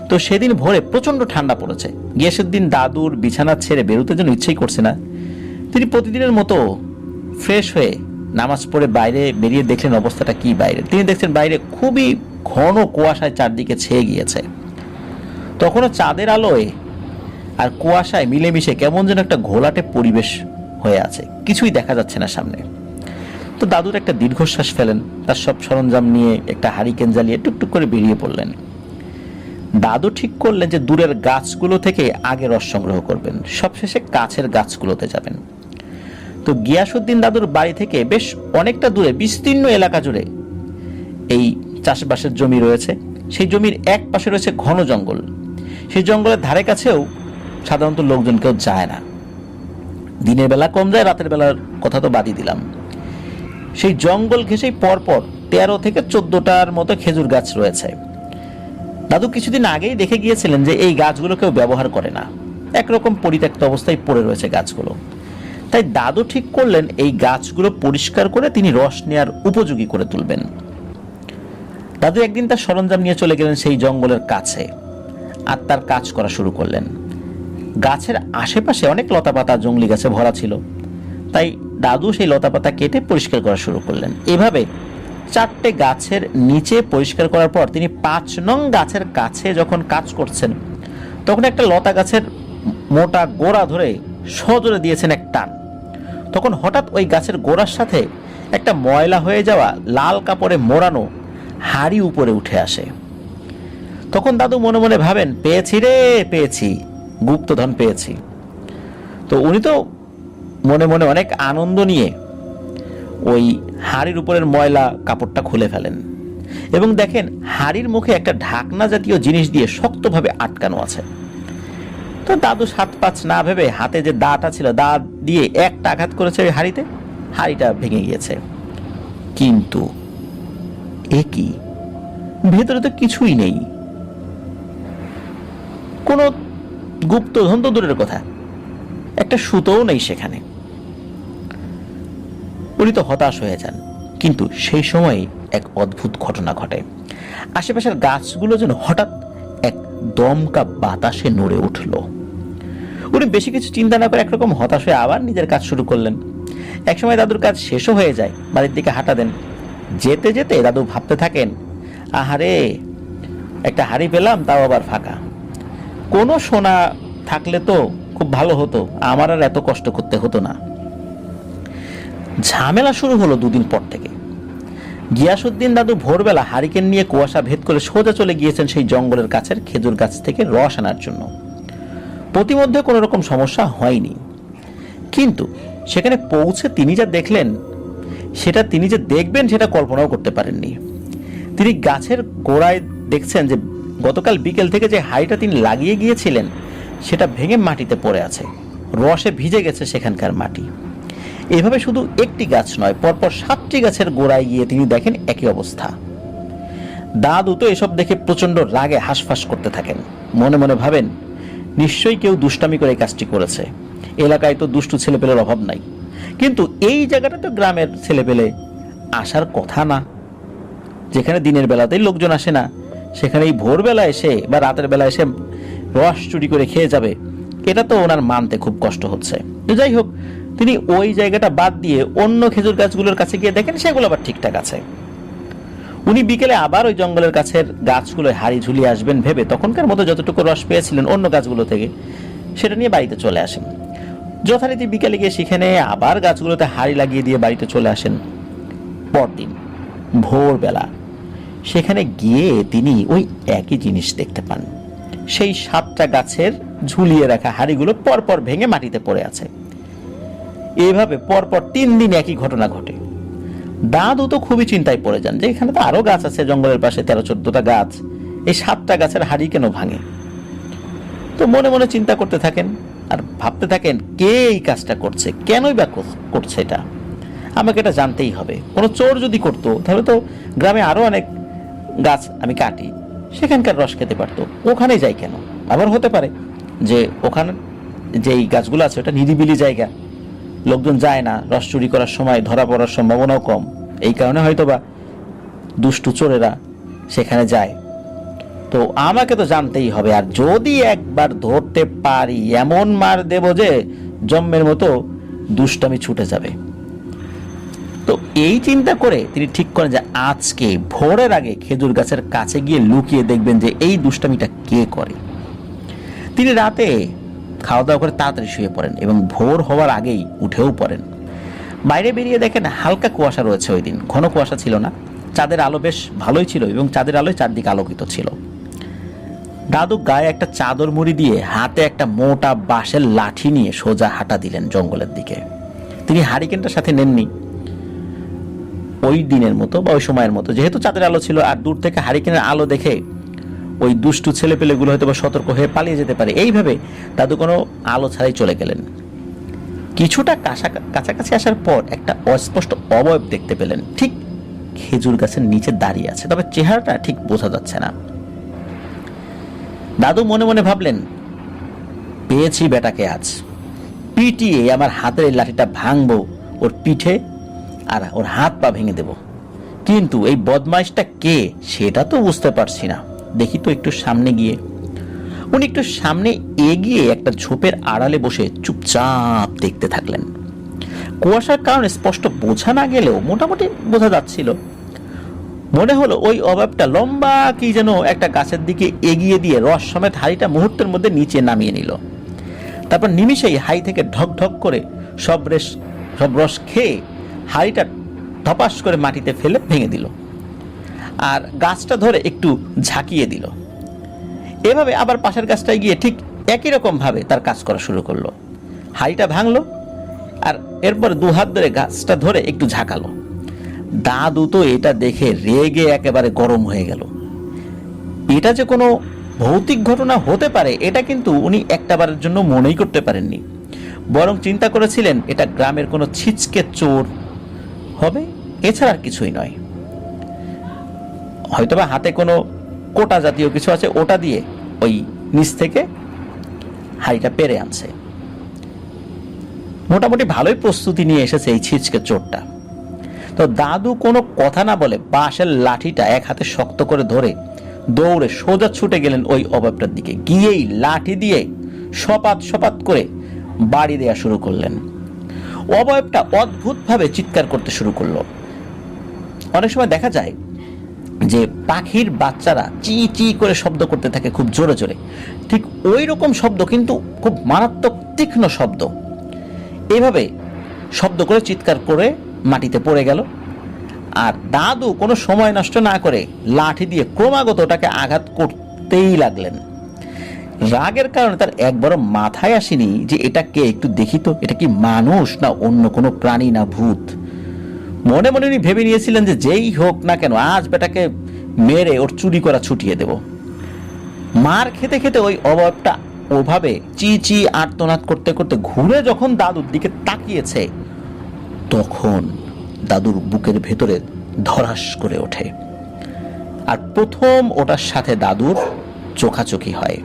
তো সেদিন ভোরে প্রচণ্ড ঠান্ডা পড়েছে। গিয়াসউদ্দিন দাদুর বিছানা ছেড়ে বেরোতে যেন ইচ্ছেই করছে না। তিনি প্রতিদিনের মতো ফ্রেশ হয়ে নামাজ পড়ে বাইরে বেরিয়ে দেখলেন অবস্থাটা কি বাইরে। তিনি দেখছেন বাইরে খুবই ঘন কুয়াশায় চারদিকে ছেয়ে গিয়েছে। তখনও চাঁদের আলোয় আর কুয়াশায় মিলেমিশে কেমন যেন একটা ঘোলাটে পরিবেশ হয়ে আছে, কিছুই দেখা যাচ্ছে না সামনে। তো দাদুর একটা দীর্ঘশ্বাস ফেলেন, তার সব সরঞ্জাম নিয়ে একটা হারিকেন জ্বালিয়ে টুকটুক করে বেরিয়ে পড়লেন। দাদু ঠিক করলেন যে দূরের গাছগুলো থেকে আগে রস সংগ্রহ করবেন, সবশেষে কাছের গাছগুলোতে যাবেন। তো গিয়াসউদ্দিন দাদুর বাড়ি থেকে বেশ অনেকটা দূরে বিস্তীর্ণ এলাকা জুড়ে এই চাষবাসের জমি রয়েছে। সেই জমির এক পাশে রয়েছে ঘন জঙ্গল। সেই জঙ্গলের ধারে কাছেও সাধারণত লোকজন কেউ যায় না। দিনের বেলা কম যায়, রাতের বেলার কথা তো বাদই দিলাম। সেই জঙ্গল ঘেঁষেই পরপর 13 থেকে 14টার মতো খেজুর গাছ রয়েছে। দাদু কিছুদিন আগেই দেখে গিয়েছিলেন যে এই গাছগুলো কেউ ব্যবহার করে না, একরকম পরিত্যক্ত অবস্থায় পড়ে রয়েছে গাছগুলো। তাই দাদু ঠিক করলেন এই গাছগুলো পরিষ্কার করে তিনি রস নেওয়ার উপযোগী করে তুলবেন। দাদু একদিন তার সরঞ্জাম নিয়ে চলে গেলেন সেই জঙ্গলের কাছে আর তার কাজ করা শুরু করলেন। গাছের আশেপাশে অনেক লতাপাতা জংলি গাছে ভরা ছিল, তাই দাদু সেই লতাপাতা কেটে পরিষ্কার করা শুরু করলেন। এভাবে 4টে গাছের নিচে পরিষ্কার করার পর তিনি 5 নং গাছের কাছে যখন কাজ করছেন, তখন একটা লতা গাছের মোটা গোড়া ধরে সজোরে দিয়েছেন এক টান। তখন হঠাৎ ওই গাছের গোড়ার সাথে একটা ময়লা হয়ে যাওয়া লাল কাপড়ে মোড়ানো হাঁড়ি উপরে উঠে আসে। তখন দাদু মনে মনে ভাবেন, পেয়েছি রে, পেয়েছি, গুপ্তধন পেয়েছি। তো উনি তো মনে মনে অনেক আনন্দ নিয়ে ওই হাঁড়ির উপরের ময়লা কাপড়টা খুলে ফেলেন এবং দেখেন হাঁড়ির মুখে একটা ঢাকনা জাতীয় জিনিস দিয়ে শক্তভাবে আটকানো আছে। তো দাদু 7-5 না ভেবে হাতে যে দাটা ছিল, দা দিয়ে একটা আঘাত করেছে ওই হাঁড়িতে, হাঁড়িটা ভেঙে গিয়েছে। কিন্তু এ কি, ভেতরে তো কিছুই নেই, কোনো গুপ্তধন তো দূরের কথা, একটা সুতোও নেই সেখানে। উনি তো হতাশ হয়ে যান। কিন্তু সেই সময় এক অদ্ভুত ঘটনা ঘটে। আশেপাশের গাছগুলো যেন হঠাৎ এক দমকা বাতাসে নড়ে উঠল। উনি বেশি কিছু চিন্তা না করে একরকম হতাশ হয়ে আবার নিজের কাজ শুরু করলেন। একসময় দাদুর কাজ শেষও হয়ে যায়, বাড়ির দিকে হাঁটা দেন। যেতে যেতে দাদু ভাবতে থাকেন, আহারে, একটা হাঁড়ি পেলাম, তাও আবার ফাঁকা। কোনো সোনা থাকলে তো খুব ভালো হতো, আমার আর এত কষ্ট করতে হতো না। ঝামেলা শুরু হলো 2 দিন পর থেকে। গিয়াসউদ্দিন দাদু ভোরবেলা হারিকেন নিয়ে কুয়াশা ভেদ করে সোজা চলে গিয়েছেন সেই জঙ্গলের কাছের খেজুর গাছ থেকে রস আনার জন্য। প্রতিমধ্যে কোনো রকম সমস্যা হয়নি, কিন্তু সেখানে পৌঁছে তিনি যা দেখলেন, সেটা তিনি যে দেখবেন সেটা কল্পনাও করতে পারেননি। তিনি গাছের গোড়ায় দেখছেন যে গতকাল বিকেল থেকে যে হাঁড়িটা তিনি লাগিয়ে গিয়েছিলেন সেটা ভেঙে মাটিতে পড়ে আছে, রসে ভিজে গেছে সেখানকার মাটি। এভাবে শুধু একটি গাছ নয়, পরপর 7টি গাছের গোড়ায় গিয়ে তিনি দেখেন একই অবস্থা। দাদু তো এসব দেখে প্রচন্ড রাগে হাঁসফাঁস করতে থাকেন। মনে মনে ভাবেন, নিশ্চয়ই কেউ দুষ্টামি করে এই কাজটি করেছে। এলাকায় তো দুষ্টু ছেলেপেলের অভাব নাই, কিন্তু এই জায়গাটা তো গ্রামের ছেলেপেলে আসার কথা না। যেখানে দিনের বেলাতেই লোকজন আসে না, সেখানে এই ভোরবেলা এসে বা রাতের বেলা এসে রস চুরি করে খেয়ে যাবে, এটা তো ওনার মানতে খুব কষ্ট হচ্ছে। যাই হোক, তিনি ওই জায়গাটা বাদ দিয়ে অন্য খেজুর গাছগুলোর কাছে গিয়ে দেখেন সেগুলো আবার ঠিকঠাক আছে। উনি বিকেলে আবার ওই জঙ্গলের কাছের গাছগুলোয় হাড়ি ঝুলিয়ে আসবেন ভেবে তখনকার মতো যতটুকু রস পেয়েছিলেন অন্য গাছগুলো থেকে সেটা নিয়ে বাড়িতে চলে আসেন। যথারীতি বিকেলে গিয়ে সেখানে আবার গাছগুলোতে হাড়ি লাগিয়ে দিয়ে বাড়িতে চলে আসেন। পরদিন ভোরবেলা সেখানে গিয়ে তিনি ওই একই জিনিস দেখতে পান। সেই 7টা গাছের ঝুলিয়ে রাখা হাড়িগুলো পরপর ভেঙে মাটিতে পড়ে আছে। এইভাবে পরপর 3 দিন একই ঘটনা ঘটে। দাদু তো খুবই চিন্তায় পড়ে যান যে এখানে তো আরো গাছ আছে, জঙ্গলের পাশে 13-14টা গাছ, এই 7টা গাছের হাড়ি কেন ভাঙে? তো মনে মনে চিন্তা করতে থাকেন আর ভাবতে থাকেন কে এই কাজটা করছে, কেনই বা করছে এটা, আমাকে এটা জানতেই হবে। কোনো চোর যদি করতো তাহলে তো গ্রামে আরো অনেক গাছ আমি কাটি, সেখানকার রস খেতে পারতো, ওখানে যাই কেন? আবার হতে পারে যে ওখানে যেই গাছগুলো আছে ওটা নিরিবিলি জায়গা, লোকজন যায় না, রস চুরি করার সময় ধরা পড়ার সম্ভাবনাও কম, এই কারণে হয়তোবা দুষ্টু চোরেরা সেখানে যায়। তো আমাকে তো জানতেই হবে, আর যদি একবার ধরতে পারি এমন মার দেব যে জম্মের মতো দুষ্টামি ছুটে যাবে। তো এই চিন্তা করে তিনি ঠিক করেন যে আজকে ভোরের আগে খেজুর গাছের কাছে গিয়ে লুকিয়ে দেখবেন যে এই দুষ্টামিটা কে করে। তিনি রাতে খাওয়া দাওয়া করে তাড়াতাড়ি শুয়ে পড়েন এবং ভোর হওয়ার আগেই উঠেও পড়েন। বাইরে বেরিয়ে দেখেন হালকা কুয়াশা রয়েছে, ওই দিন ঘন কুয়াশা ছিল না, চাঁদের আলো বেশ ভালোই ছিল এবং চাঁদের আলোয় চারদিকে আলোকিত ছিল। দাদু গায়ে একটা চাদর মুড়ি দিয়ে হাতে একটা মোটা বাঁশের লাঠি নিয়ে সোজা হাঁটা দিলেন জঙ্গলের দিকে। তিনি হারিকেনটার সাথে নেননি, ওই দিনের মতো বা ওই সময়ের মতো, যেহেতু চাঁদের আলো ছিল আর দূর থেকে হারিকেনের আলো দেখে ওই দুষ্টু ছেলেপেলেগুলো হয়তো বা সতর্ক হয়ে পালিয়ে যেতে পারে, এইভাবে দাদু কোনো আলো ছাড়াই চলে গেলেন। কিছুটা কাছাকাছি আসার পর একটা অস্পষ্ট অবয়ব দেখতে পেলেন, ঠিক খেজুর গাছের নিচে দাঁড়িয়ে আছে, তবে চেহারাটা ঠিক বোঝা যাচ্ছে না। দাদু মনে মনে ভাবলেন, পেয়েছি বেটাকে, আজ পিটিয়ে আমার হাতের এই লাঠিটা ভাঙবো ওর পিঠে আর ওর হাত পা ভেঙে দেব। কিন্তু এই বদমাইশটা কে সেটা তো বুঝতে পারছি না, দেখি তো একটু সামনে গিয়ে। উনি একটু সামনে এগিয়ে একটা ঝোপের আড়ালে বসে চুপচাপ দেখতে থাকলেন। কুয়াশার কারণে স্পষ্ট বোঝা না গেলেও মোটামুটি বোঝা যাচ্ছিল। মনে হলো ওই অভাবটা লম্বা কি যেন একটা গাছের দিকে এগিয়ে দিয়ে রস সমেত হাড়িটা মুহূর্তের মধ্যে নিচে নামিয়ে নিল। তারপর নিমিষেই হাড়ি থেকে ঢক ঢক করে সব রস খেয়ে হাড়িটা ধপাস করে মাটিতে ফেলে ভেঙে দিল আর গাছটা ধরে একটু ঝাঁকিয়ে দিল। এভাবে আবার পাশের গাছটায় গিয়ে ঠিক একই রকম ভাবে তার কাজ করা শুরু করলো। হাড়িটা ভাঙলো আর এরপর 2 হাত ধরে গাছটা ধরে একটু ঝাঁকালো। দাদু তো এটা দেখে রেগে একেবারে গরম হয়ে গেল। এটা যে কোনো ভৌতিক ঘটনা হতে পারে এটা কিন্তু উনি একটাবারের জন্য মনেই করতে পারেননি, বরং চিন্তা করেছিলেন এটা গ্রামের কোনো ছিচকে চোর হবে, এছাড়া আর কিছুই নয়। হয়তোবা হাতে কোনো কোটা জাতীয় কিছু আছে, ওটা দিয়ে ওই নিচ থেকে হাড়িটা পেরে আনছে। মোটামুটি ভালোই প্রস্তুতি নিয়ে এসেছে এই ছিচকে চোরটা। তো দাদু কোনো কথা না বলে বাঁশের লাঠিটা এক হাতে শক্ত করে ধরে দৌড়ে সোজা ছুটে গেলেন ওই অভাবটার দিকে। গিয়েই লাঠি দিয়ে সপাত সপাত করে বাড়ি দেয়া শুরু করলেন। অবয়বটা অদ্ভুতভাবে চিৎকার করতে শুরু করলো। অনেক সময় দেখা যায় যে পাখির বাচ্চারা চি চি করে শব্দ করতে থাকে খুব জোরে জোরে, ঠিক ওই রকম শব্দ, কিন্তু খুব মারাত্মক তীক্ষ্ণ শব্দ। এইভাবে শব্দ করে চিৎকার করে মাটিতে পড়ে গেল। আর দাদু কোনো সময় নষ্ট না করে লাঠি দিয়ে ক্রমাগত ওটাকে আঘাত করতেই লাগলেন। রাগের কারণে তার একবারও মাথায় আসেনি যে এটা কে, একটু দেখি তো এটা কি মানুষ না অন্য কোনো প্রাণী না ভূত। মনে মনে উনি ভেবে নিয়েছিলেন যে যেই হোক না কেন আজ বেটাকে মেরে ওর চুরি করা ছুটিয়ে দেব। মার খেতে খেতে ওই অভাবটা ওভাবে চি চি আর্তনাদ করতে করতে ঘুরে যখন দাদুর দিকে তাকিয়েছে তখন দাদুর বুকের ভেতরে ধরাস করে ওঠে আর প্রথম ওটার সাথে দাদুর চোখাচোখি হয়।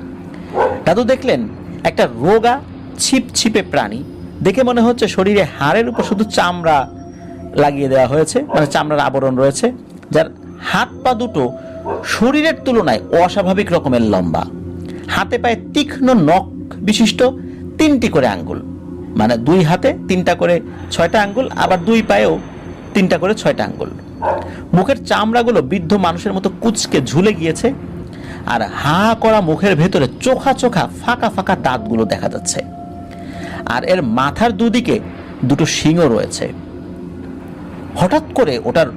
দাদু দেখলেন একটা রোগা ছিপছিপে প্রাণী, দেখে মনে হচ্ছে শরীরে হাড়ের উপর শুধু চামড়া লাগিয়ে দেওয়া হয়েছে, মানে চামড়ার আবরণ রয়েছে, যার হাত পা দুটো শরীরের তুলনায় অস্বাভাবিক রকমের লম্বা। হাতে পায়ে তীক্ষ্ণ নখ বিশিষ্ট 3টি করে আঙ্গুল, মানে 2 হাতে 3টা করে 6টা আঙ্গুল, আবার 2 পায়েও 3টা করে 6টা আঙ্গুল। মুখের চামড়াগুলো বৃদ্ধ মানুষের মতো কুচকে ঝুলে গিয়েছে আর হা করা মুখের ভেতরে চোখা চোখা ফাঁকা ফাঁকা দাঁতগুলো দেখা যাচ্ছে। আর এর মাথার দুদিকে 2টো শিংও রয়েছে। হঠাৎ করে ওটার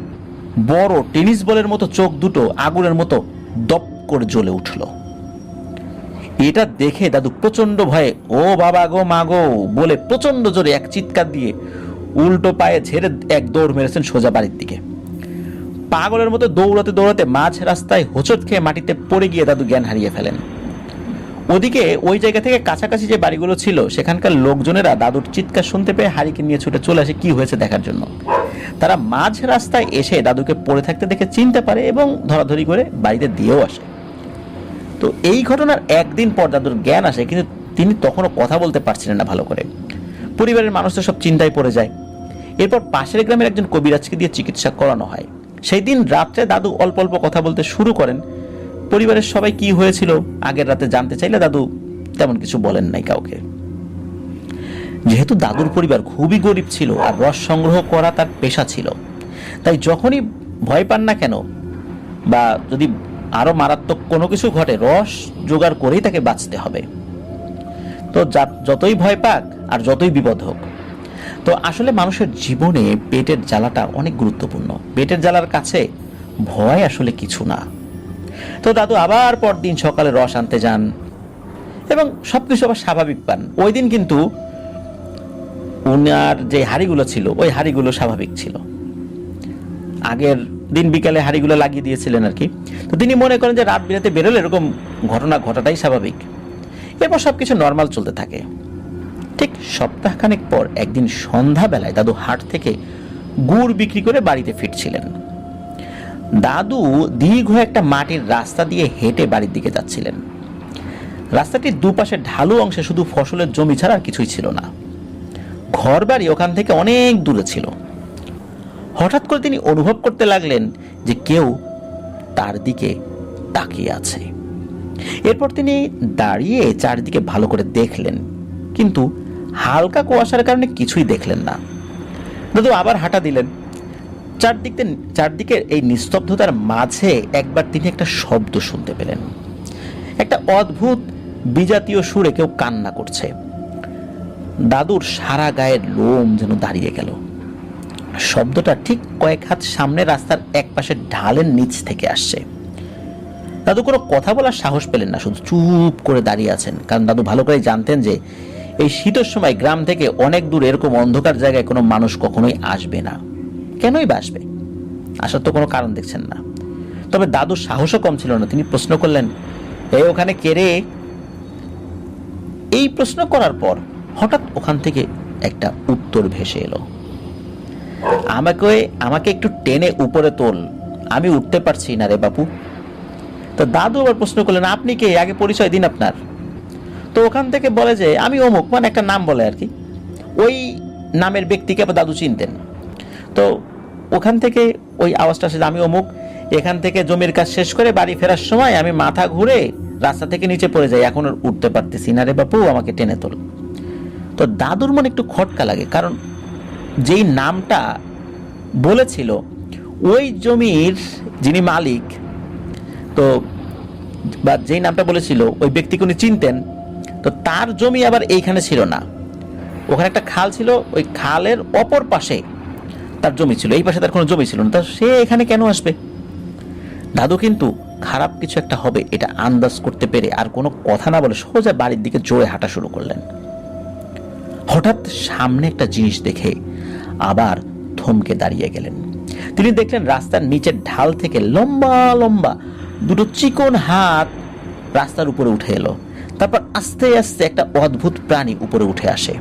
বড় টেনিস বলের মতো চোখ দুটো আগুনের মতো দপ করে জ্বলে উঠল। এটা দেখে দাদু প্রচন্ড ভয়ে ও বাবা গো মা গো বলে প্রচন্ড জোরে এক চিৎকার দিয়ে উল্টো পায়ে ঝেড়ে এক দৌড় মেরেছেন সোজা বাড়ির দিকে। পাগলের মতো দৌড়াতে দৌড়াতে মাঝ রাস্তায় হোঁচট খেয়ে মাটিতে পড়ে গিয়ে দাদু জ্ঞান হারিয়ে ফেলেন। ওদিকে ওই জায়গা থেকে কাছাকাছি যে বাড়িগুলো ছিল সেখানকার লোকজনেরা দাদুর চিৎকার শুনতে পেয়ে হারিকেন নিয়ে ছুটে চলে আসে কি হয়েছে দেখার জন্য। তারা মাঝ রাস্তায় এসে দাদুকে পড়ে থাকতে দেখে চিনতে পারে এবং ধরাধরি করে বাড়িতে দিয়েও আসে। তো এই ঘটনার একদিন পর দাদুর জ্ঞান আসে, কিন্তু তিনি তখনও কথা বলতে পারছিলেন না ভালো করে। পরিবারের মানুষ তো সব চিন্তায় পড়ে যায়। এরপর পাশের গ্রামের একজন কবিরাজকে দিয়ে চিকিৎসা করানো হয়। সেই দিন রাত্রে দাদু অল্প অল্প কথা বলতে শুরু করেন। পরিবারের সবাই কি হয়েছিল আগের রাতে জানতে চাইলে দাদু তেমন কিছু বলেন নাই কাউকে। যেহেতু দাদুর পরিবার খুবই গরিব ছিল আর রস সংগ্রহ করা তার পেশা ছিল, তাই যখনই ভয় পান না কেন বা যদি আরো মারাত্মক কোনো কিছু ঘটে রস জোগাড় করেই তাকে বাঁচতে হবে। তো যতই ভয় পাক আর যতই বিপদ হোক। তো আসলে মানুষের জীবনে পেটের জ্বালাটা অনেক গুরুত্বপূর্ণ। পেটের জ্বালার কাছে ভয় আসলে কিছু না। তো দাদু আবার পরদিন সকালে রস আনতে যান এবং সবকিছু আবার স্বাভাবিক পান। ওই দিন কিন্তু উনার যে হাঁড়িগুলো ছিল ওই হাঁড়িগুলো স্বাভাবিক ছিল। আগের দিন বিকালে হাঁড়িগুলো লাগিয়ে দিয়েছিলেন আর কি। তো তিনি মনে করেন যে রাত বিরাতে বেরোলে এরকম ঘটনা ঘটাটাই স্বাভাবিক। এরপর সবকিছু নর্মাল চলতে থাকে। ঠিক সপ্তাহখানেক পর একদিন সন্ধ্যাবেলায় দাদু হাট থেকে গুড় বিক্রি করে বাড়িতে ফিরছিলেন। দাদু দীর্ঘ একটা মাটির রাস্তা দিয়ে হেঁটে বাড়ির দিকে যাচ্ছিলেন। রাস্তাটির দুপাশে ঢালু অংশে শুধু ফসলের জমি ছাড়া আর কিছুই ছিল না। ঘর বাড়ি ওখান থেকে অনেক দূরে ছিল। হঠাৎ করে তিনি অনুভব করতে লাগলেন যে কেউ তার দিকে তাকিয়ে আছে। এরপর তিনি দাঁড়িয়ে চারদিকে ভালো করে দেখলেন, কিন্তু হালকা কুয়াশার কারণে কিছুই দেখলেন না। দাদু আবার হাঁটা দিলেন। চারদিকে এই নিস্তব্ধতার মাঝে একবার তিনি একটা শব্দ শুনতে পেলেন। একটা অদ্ভুত বিজাতীয় সুরে কেউ কান্না করছে। দাদুর সারা গায়ের লোম যেন দাঁড়িয়ে গেল। শব্দটা ঠিক কয়েক হাত সামনে রাস্তার এক পাশে ঢালের নিচ থেকে আসছে। দাদু কোনো কথা বলার সাহস পেলেন না, শুধু চুপ করে দাঁড়িয়ে আছেন। কারণ দাদু ভালো করে জানতেন যে এই শীতের সময় গ্রাম থেকে অনেক দূর এরকম অন্ধকার জায়গায় কোনো মানুষ কখনোই আসবে না। কেনই বা আসবে? আসার তো কোনো কারণ দেখছেন না। তবে দাদুর সাহসও কম ছিল না। তিনি প্রশ্ন করলেন, এই ওখানে কে রে? এই প্রশ্ন করার পর হঠাৎ ওখান থেকে একটা উত্তর ভেসে এলো, আমাকে একটু টেনে উপরে তোল, আমি উঠতে পারছি না রে বাপু। তো দাদু আবার প্রশ্ন করলেন, আপনি কে? আগে পরিচয় দিন আপনার। তো ওখান থেকে বলে যে আমি অমুক, মানে একটা নাম বলে আর কি। ওই নামের ব্যক্তিকে আবার দাদু চিনতেন। তো ওখান থেকে ওই আওয়াজটা আসে, আমি অমুক, এখান থেকে জমির কাজ শেষ করে বাড়ি ফেরার সময় আমি মাথা ঘুরে রাস্তা থেকে নিচে পড়ে যাই, এখন আর উঠতে পারতেছি না রে বাপু, আমাকে টেনে তোল। তো দাদুর মনে একটু খটকা লাগে, কারণ যেই নামটা বলেছিল ওই জমির যিনি মালিক, তো বা যেই নামটা বলেছিল ওই ব্যক্তিকে উনি চিনতেন। তো তার জমি আবার এইখানে ছিল না, ওখানে একটা খাল ছিল, ওই খালের অপর পাশে তার জমি ছিল, এই পাশে তার কোনো জমি ছিল না। তা সে এখানে কেন আসবে? দাদু কিন্তু খারাপ কিছু একটা হবে এটা আন্দাজ করতে পেরে আর কোনো কথা না বলে সোজা বাড়ির দিকে জোরে হাঁটা শুরু করলেন। হঠাৎ সামনে একটা জিনিস দেখে আবার থমকে দাঁড়িয়ে গেলেন। তিনি দেখলেন রাস্তার নিচের ঢাল থেকে লম্বা লম্বা দুটো চিকন হাত রাস্তার উপরে উঠে এলো। তারপর আস্তে আস্তে একটা অদ্ভুত প্রাণী উপরে উঠে আসে।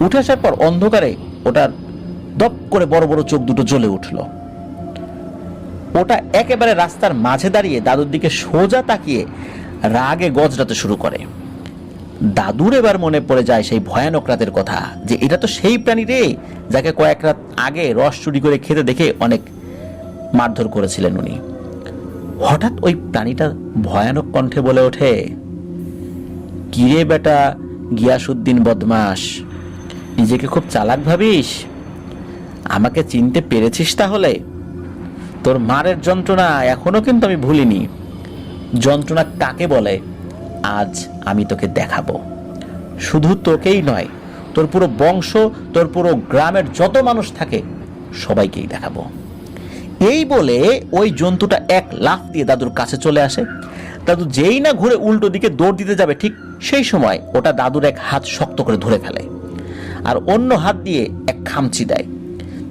উঠে আসার পর অন্ধকারে ওটার দপ করে বড় বড় চোখ দুটো জ্বলে উঠল। ওটা একেবারে রাস্তার মাঝে দাঁড়িয়ে দাদুর দিকে সোজা তাকিয়ে রাগে গজরাতে শুরু করে। দাদুর এবার মনে পড়ে যায় সেই ভয়ানক রাতের কথা, যে এটা তো সেই প্রাণী রে যাকে কয়েক রাত আগে রস চুরি করে খেতে দেখে অনেক মারধর করেছিলেন উনি। হঠাৎ ওই প্রাণীটা ভয়ানক কণ্ঠে বলে ওঠে, কিরে বেটা গিয়াসউদ্দিন বদমাস, নিজেকে খুব চালাক ভাবিস? আমাকে চিনতে পেরেছিস? তাহলে তোর মারের যন্ত্রণা এখনো কিন্তু আমি ভুলিনি। যন্ত্রণা কাকে বলে আজ আমি তোকে দেখাবো। শুধু তোকেই নয়, তোর পুরো বংশ, তোর পুরো গ্রামের যত মানুষ থাকে সবাইকেই দেখাবো। এই বলে ওই জন্তুটা এক লাফ দিয়ে দাদুর কাছে চলে আসে। দাদু যেই না ঘুরে উল্টো দিকে দৌড় দিতে যাবে, ঠিক সেই সময় ওটা দাদুর এক হাত শক্ত করে ধরে ফেলে আর অন্য হাত দিয়ে এক খামচি দেয়।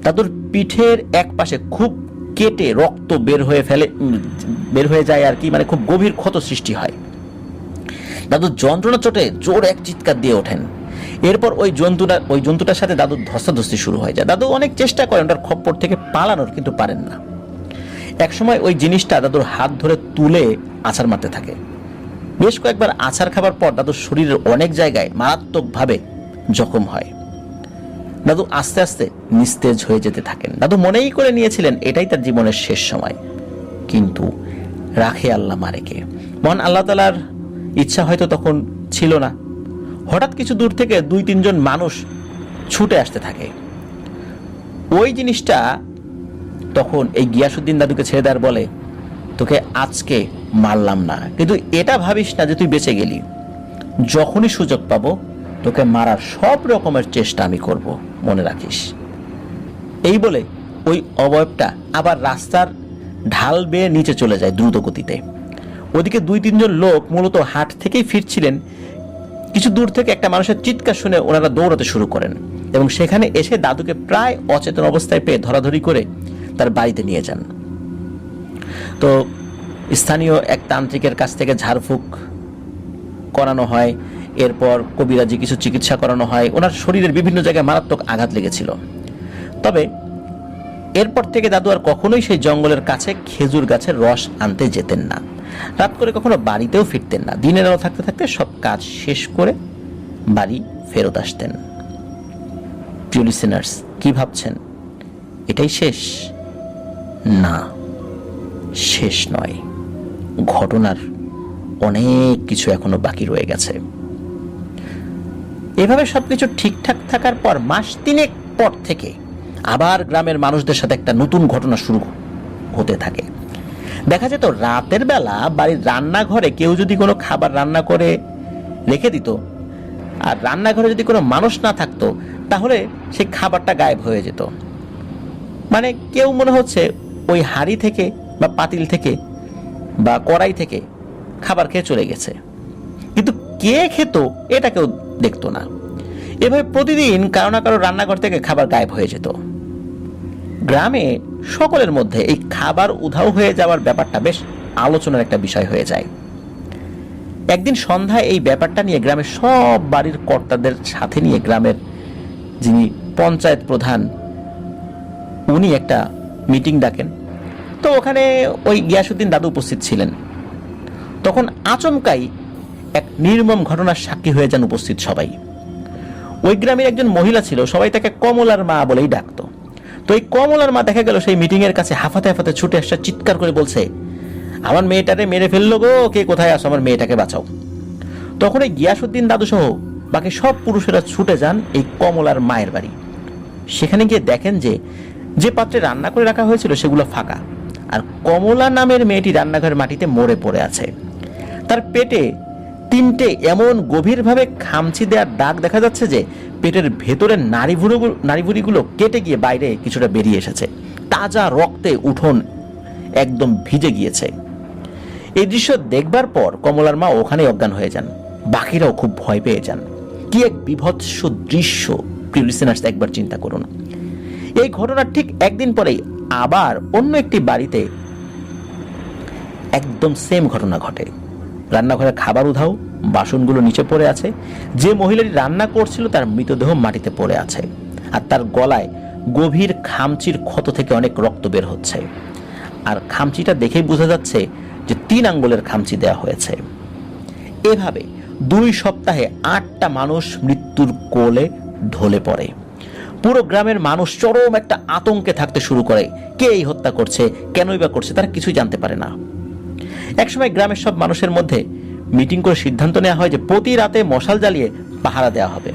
দাদুর পিঠের এক পাশে খুব কেটে রক্ত বের হয়ে যায় আর কি, মানে খুব গভীর ক্ষত সৃষ্টি হয়। দাদু যন্ত্রণা চোটে জোর এক চিৎকার দিয়ে ওঠেন। এরপর ওই জন্তুটার সাথে দাদুর ধস্তাধস্তি শুরু হয়ে যায়। দাদু অনেক চেষ্টা করেন ওটার খপ্পর থেকে পালানোর, কিন্তু পারেন না। একসময় ওই জিনিসটা দাদুর হাত ধরে তুলে আছাড় মারতে থাকে। বেশ কয়েকবার আছাড় খাবার পর দাদুর শরীরের অনেক জায়গায় মারাত্মকভাবে জখম হয়। দাদু আস্তে আস্তে নিস্তেজ হয়ে যেতে থাকেন। দাদু মনেই করে নিয়েছিলেন এটাই তার জীবনের শেষ সময়, কিন্তু রাখে আল্লাহ মারেকে। মহান আল্লাহ তাআলার ইচ্ছা হয়তো তখন ছিল না। হঠাৎ কিছু দূর থেকে 2-3 জন মানুষ ছুটে আসতে থাকে। ওই জিনিসটা তখন এই গিয়াসউদ্দিন দাদুকে ছেড়ে দেওয়ার বলে, তোকে আজকে মারলাম না, কিন্তু এটা ভাবিস না যে তুই বেঁচে গেলি। যখনই সুযোগ পাবো তোকে মারার সব রকমের চেষ্টা আমি করব, মনে রাখিস। এই বলে ওই অবয়বটা আবার রাস্তার ঢাল বেয়ে নিচে চলে যায় দ্রুত গতিতে। ওদিকে 2-3 জন লোক মূলত হাট থেকেই ফিরছিলেন। কিছু দূর থেকে একটা মানুষের চিৎকার শুনে ওনারা দৌড়াতে শুরু করেন এবং সেখানে এসে দাদুকে প্রায় অচেতন অবস্থায় পেয়ে ধরাধরি করে তার বাড়িতে নিয়ে যান। তো স্থানীয় এক তান্ত্রিকের কাছ থেকে ঝাড়ফুঁক করানো হয়, এরপর কবিরাজি কিছু চিকিৎসা করানো হয়। ওনার শরীরের বিভিন্ন জায়গায় মারাত্মক আঘাত লেগেছিল। তবে এরপর থেকে দাদু আর কখনোই সেই জঙ্গলের কাছে খেজুর গাছের রস আনতে যেতেন না। রাত করে কখনো বাড়িতেও ফিরতেন না। দিনের আলো থাকতে থাকতে সব কাজ শেষ করে বাড়ি ফেরত আসতেন। প্রিয় লিসেনার্স, কি ভাবছেন এটাই শেষ? না, শেষ নয়। ঘটনার অনেক কিছু এখনো বাকি রয়ে গেছে। এভাবে সবকিছু ঠিকঠাক থাকার পর মাস 3 পর থেকে আবার গ্রামের মানুষদের সাথে একটা নতুন ঘটনা শুরু হতে থাকে। দেখা যেত রাতের বেলা বাড়ির রান্নাঘরে কেউ যদি কোনো খাবার রান্না করে রেখে দিত, আর রান্নাঘরে যদি কোনো মানুষ না থাকতো, তাহলে সেই খাবারটা গায়েব হয়ে যেত। মানে কেউ মনে হচ্ছে ওই হাঁড়ি থেকে বা পাতিল থেকে বা কড়াই থেকে খাবার খেয়ে চলে গেছে, কিন্তু কে খেত এটা কেউ দেখতো না। এভাবে প্রতিদিন কারো না কারো রান্নাঘর থেকে খাবার গায়েব হয়ে যেত। গ্রামে সকলের মধ্যে এই খাবার উধাও হয়ে যাওয়ার ব্যাপারটা বেশ আলোচনার একটা বিষয় হয়ে যায়। একদিন সন্ধ্যায় এই ব্যাপারটা নিয়ে গ্রামের সব বাড়ির কর্তাদের সাথে নিয়ে গ্রামের যিনি পঞ্চায়েত প্রধান, উনি একটা মিটিং ডাকেন। তো ওখানে ওই গিয়াসউদ্দিন দাদু উপস্থিত ছিলেন। তখন আচমকাই এক নির্মম ঘটনার সাক্ষী হয়ে যান উপস্থিত সবাই। ওই গ্রামের একজন মহিলা ছিল, সবাই তাকে কমলার মা বলেই ডাকতো। তো এই কমলার মা দেখা গেল সেই মিটিং এর কাছে হাফাতে হাফাতে ছুটে আসছে, চিৎকার করে বলছে, আমার মেয়েটারে মেরে ফেললো গো, কে কোথায় আসো, আমার মেয়েটাকে বাঁচাও। তখন এই গিয়াসউদ্দিন দাদু সহ বাকি সব পুরুষেরা ছুটে যান এই কমলার মায়ের বাড়ি। সেখানে গিয়ে দেখেন যে যে পাত্রে রান্না করে রাখা হয়েছিল সেগুলো ফাঁকা, আর কমলা নামের মেয়েটি রান্নাঘরের মাটিতে মরে পড়ে আছে। তার পেটে 3টে এমন গভীরভাবে খামচি দেওয়ার দাগ দেখা যাচ্ছে যে পেটের ভেতরে নাড়িভুড়িগুলো কেটে গিয়ে বাইরে কিছুটা বেরিয়ে এসেছে। তাজা রক্তে উঠোন একদম ভিজে গিয়েছে। এই দৃশ্য দেখবার পর কমলার মা ওখানেই অজ্ঞান হয়ে যান। বাকিরাও খুব ভয় পেয়ে যান। কি এক বিভৎস দৃশ্য, প্রিয় লিসেনার্স, একবার চিন্তা করুন। এই ঘটনার ঠিক একদিন পরেই আবার অন্য একটি বাড়িতে একদম সেম ঘটনা ঘটে। রান্নাঘরে খাবার উধাও, বাসনগুলো নিচে পড়ে আছে। যে মহিলাটি রান্না করছিল তার মৃতদেহ মাটিতে পড়ে আছে, আর তার গলায় গভীর খামচির ক্ষত থেকে অনেক রক্ত বের হচ্ছে। আর খামচিটা দেখেই বোঝা যাচ্ছে যে 3 আঙ্গুলের খামচি দেওয়া হয়েছে। এভাবে 2 সপ্তাহে 8টা মানুষ মৃত্যুর কোলে ঢলে পড়ে। পুরো গ্রামের মানুষ চরম একটা আতঙ্কে থাকতে শুরু করে। কে এই হত্যা করছে, কেনই বা করছে, তারা কিছুই জানতে পারে না। একসময় গ্রামের সব মানুষের মধ্যে মিটিং করে সিদ্ধান্ত নেওয়া হয় যে প্রতি রাতে মশাল জ্বালিয়ে পাহারা দেওয়া হবে।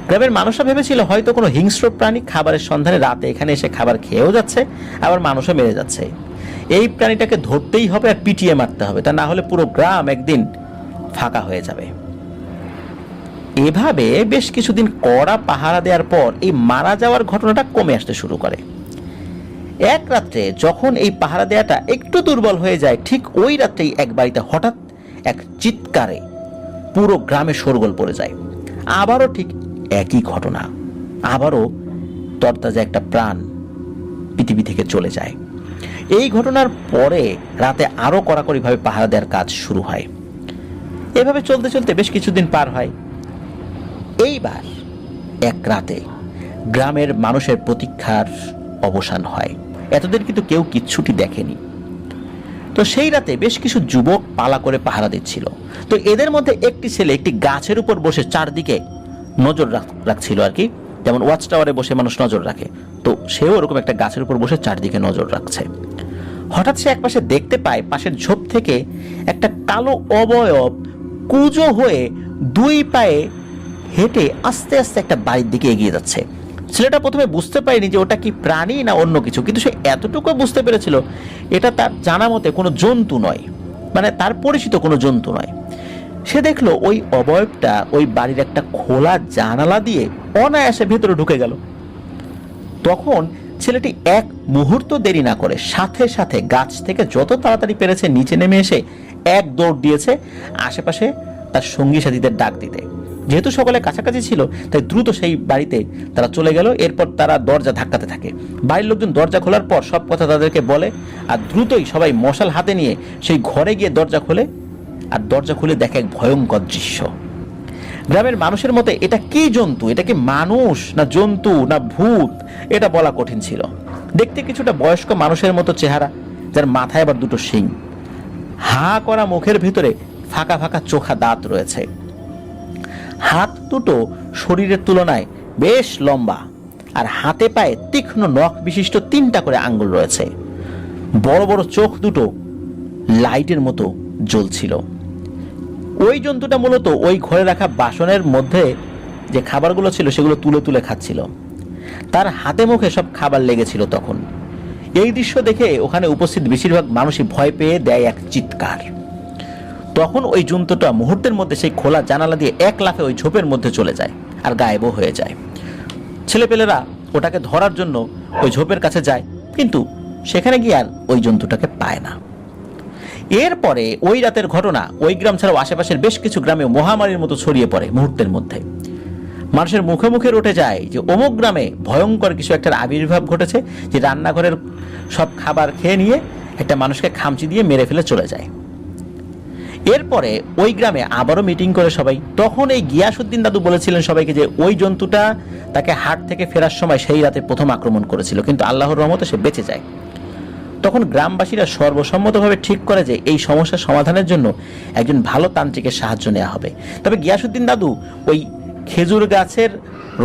গ্রামের মানুষরা ভেবেছিল হয়তো কোনো হিংস্র প্রাণী খাবারের সন্ধানে রাতে এখানে এসে খাবার খেয়েও যাচ্ছে, আবার মানুষও মেরে যাচ্ছে। এই প্রাণীটাকে ধরতেই হবে আর পিটিয়ে মারতে হবে, তা না হলে পুরো গ্রাম একদিন ফাঁকা হয়ে যাবে। এভাবে বেশ কিছুদিন কড়া পাহারা দেওয়ার পর এই মারা যাওয়ার ঘটনাটা কমে আসতে শুরু করে। এক রাত্রে যখন এই পাহারা দেওয়াটা একটু দুর্বল হয়ে যায়, ঠিক ওই রাত্রেই এক বাড়িতে হঠাৎ এক চিৎকারে পুরো গ্রামে শোরগোল পড়ে যায়। আবারও ঠিক একই ঘটনা, আবারও তরতাজা একটা প্রাণ পৃথিবী থেকে চলে যায়। এই ঘটনার পরে রাতে আরো কড়াকড়িভাবে পাহারা দেওয়ার কাজ শুরু হয়। এভাবে চলতে চলতে বেশ কিছুদিন পার হয়। এইবার এক রাতে গ্রামের মানুষের প্রতীক্ষার অবসান হয়। এতদিন কিন্তু কেউ কিচ্ছুটি দেখেনি। তো সেই রাতে বেশ কিছু যুবক পালা করে পাহারা দিচ্ছিল। তো এদের মধ্যে একটি ছেলে একটি গাছের উপর বসে চারদিকে নজর রাখছিল আর কি, যেমন ওয়াচ টাওয়ারে বসে মানুষ নজর রাখে, তো সেও ওরকম একটা গাছের উপর বসে চারদিকে নজর রাখছে। হঠাৎ সে একপাশে দেখতে পায় পাশের ঝোপ থেকে একটা কালো অবয়ব কুঁজো হয়ে দুই পায়ে হেঁটে আস্তে আস্তে একটা বাড়ির দিকে এগিয়ে যাচ্ছে। ছেলেটা প্রথমে বুঝতে পারেনি যে ওটা কি প্রাণী না অন্য কিছু, কিন্তু সে এতটুকু বুঝতে পেরেছিল এটা তার জানা মতে কোনো জন্তু নয়, মানে তার পরিচিত কোনো জন্তু নয়। সে দেখলো ওই অবয়বটা ওই বাড়ির একটা খোলা জানালা দিয়ে অনায়াসে ভেতরে ঢুকে গেল। তখন ছেলেটি এক মুহূর্ত দেরি না করে সাথে সাথে গাছ থেকে যত তাড়াতাড়ি পেরেছে নিচে নেমে এসে এক দৌড় দিয়েছে আশেপাশে তার সঙ্গী সাথীদের ডাক দিতে। যেহেতু সকলে কাছাকাছি ছিল তাই দ্রুত সেই বাড়িতে তারা চলে গেল। এরপর তারা দরজা ধাক্কাতে থাকে। বাড়ির লোকজন দরজা খোলার পর সব কথা তাদেরকে বলে, আর দ্রুতই সবাই মশাল হাতে নিয়ে সেই ঘরে গিয়ে দরজা খোলে। আর দরজা খুলে দেখে এক ভয়ঙ্কর দৃশ্য। গ্রামের মানুষের মতে এটা কি জন্তু, এটা কি মানুষ না জন্তু না ভূত, এটা বলা কঠিন ছিল। দেখতে কিছুটা বয়স্ক মানুষের মতো চেহারা, যার মাথায় আবার দুটো শিং, হা করা মুখের ভিতরে ফাঁকা ফাঁকা চোখা দাঁত রয়েছে। হাত দুটো শরীরের তুলনায় বেশ লম্বা, আর হাতে পায়ে তীক্ষ্ণ নখ বিশিষ্ট 3টা করে আঙ্গুল রয়েছে। বড় বড় চোখ দুটো লাইটের মতো জ্বলছিল। ওই জন্তুটা মূলত ওই ঘরে রাখা বাসনের মধ্যে যে খাবারগুলো ছিল সেগুলো তুলে তুলে খাচ্ছিল। তার হাতে মুখে সব খাবার লেগেছিল। তখন এই দৃশ্য দেখে ওখানে উপস্থিত বেশিরভাগ মানুষই ভয় পেয়ে দেয় এক চিৎকার। তখন ওই জন্তুটা মুহূর্তের মধ্যে সেই খোলা জানালা দিয়ে এক লাফে ওই ঝোপের মধ্যে চলে যায় আর গায়েবও হয়ে যায়। ছেলেপেলেরা ওটাকে ধরার জন্য ওই ঝোপের কাছে যায়, কিন্তু সেখানে গিয়ে আর ওই জন্তুটাকে পায় না। এরপরে ওই রাতের ঘটনা ওই গ্রাম ছাড়াও আশেপাশের বেশ কিছু গ্রামে মহামারীর মতো ছড়িয়ে পড়ে। মুহূর্তের মধ্যে মানুষের মুখে মুখে রটে যায় যে অমুক গ্রামে ভয়ঙ্কর কিছু একটা আবির্ভাব ঘটেছে, যে রান্নাঘরের সব খাবার খেয়ে নিয়ে একটা মানুষকে খামচি দিয়ে মেরে ফেলে চলে যায়। এরপরে ওই গ্রামে আবারও মিটিং করে সবাই। তখন এই গিয়াসউদ্দিন দাদু বলেছিলেন সবাইকে যে ওই জন্তুটা তাকে হাট থেকে ফেরার সময় সেই রাতে প্রথম আক্রমণ করেছিল, কিন্তু আল্লাহর রহমতে সে বেঁচে যায়। তখন গ্রামবাসীরা সর্বসম্মতভাবে ঠিক করে যে এই সমস্যার সমাধানের জন্য একজন ভালো তান্ত্রিকের সাহায্য নেওয়া হবে। তবে গিয়াসউদ্দিন দাদু ওই খেজুর গাছের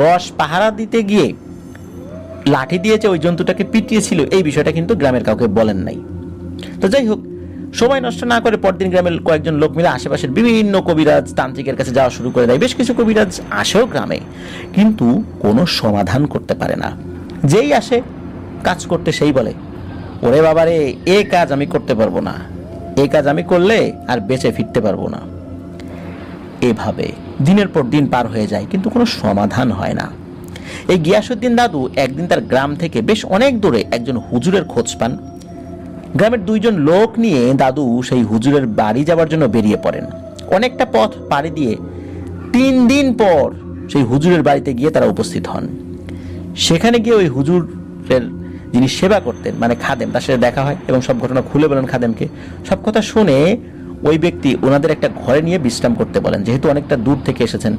রস পাহারা দিতে গিয়ে লাঠি দিয়েছে ওই জন্তুটাকে পিটিয়েছিল, এই বিষয়টা কিন্তু গ্রামের কাউকে বলেন নাই। তো যাই হোক, সময় নষ্ট না করে পরদিন গ্রামের কয়েকজন লোক মিলে আশেপাশের বিভিন্ন কবিরাজ তান্ত্রিকের কাছে যাওয়া শুরু করে দেয়। বেশ কিছু কবিরাজ আসেও গ্রামে, কিন্তু কোনো সমাধান করতে পারে না। যেই আসে কাজ করতে সেই বলে, ওরে বাবারে, এ কাজ আমি করতে পারবো না, এই কাজ আমি করলে আর বেঁচে ফিরতে পারবো না। এভাবে দিনের পর দিন পার হয়ে যায়, কিন্তু কোনো সমাধান হয় না। এই গিয়াসউদ্দিন দাদু একদিন তার গ্রাম থেকে বেশ অনেক দূরে একজন হুজুরের খোঁজ পান। গ্রামের 2জন লোক নিয়ে দাদু সেই হুজুরের বাড়ি যাওয়ার জন্য বেরিয়ে পড়েন। অনেকটা পথ পাড়ি দিয়ে 3 দিন পর সেই হুজুরের বাড়িতে গিয়ে তারা উপস্থিত হন। সেখানে গিয়ে ওই হুজুরের যিনি সেবা করতেন, মানে খাদেম, তার সাথে দেখা হয় এবং সব ঘটনা খুলে বলেন খাদেমকে। সব কথা শুনে ওই ব্যক্তি ওনাদের একটা ঘরে নিয়ে বিশ্রাম করতে বলেন, যেহেতু অনেকটা দূর থেকে এসেছেন।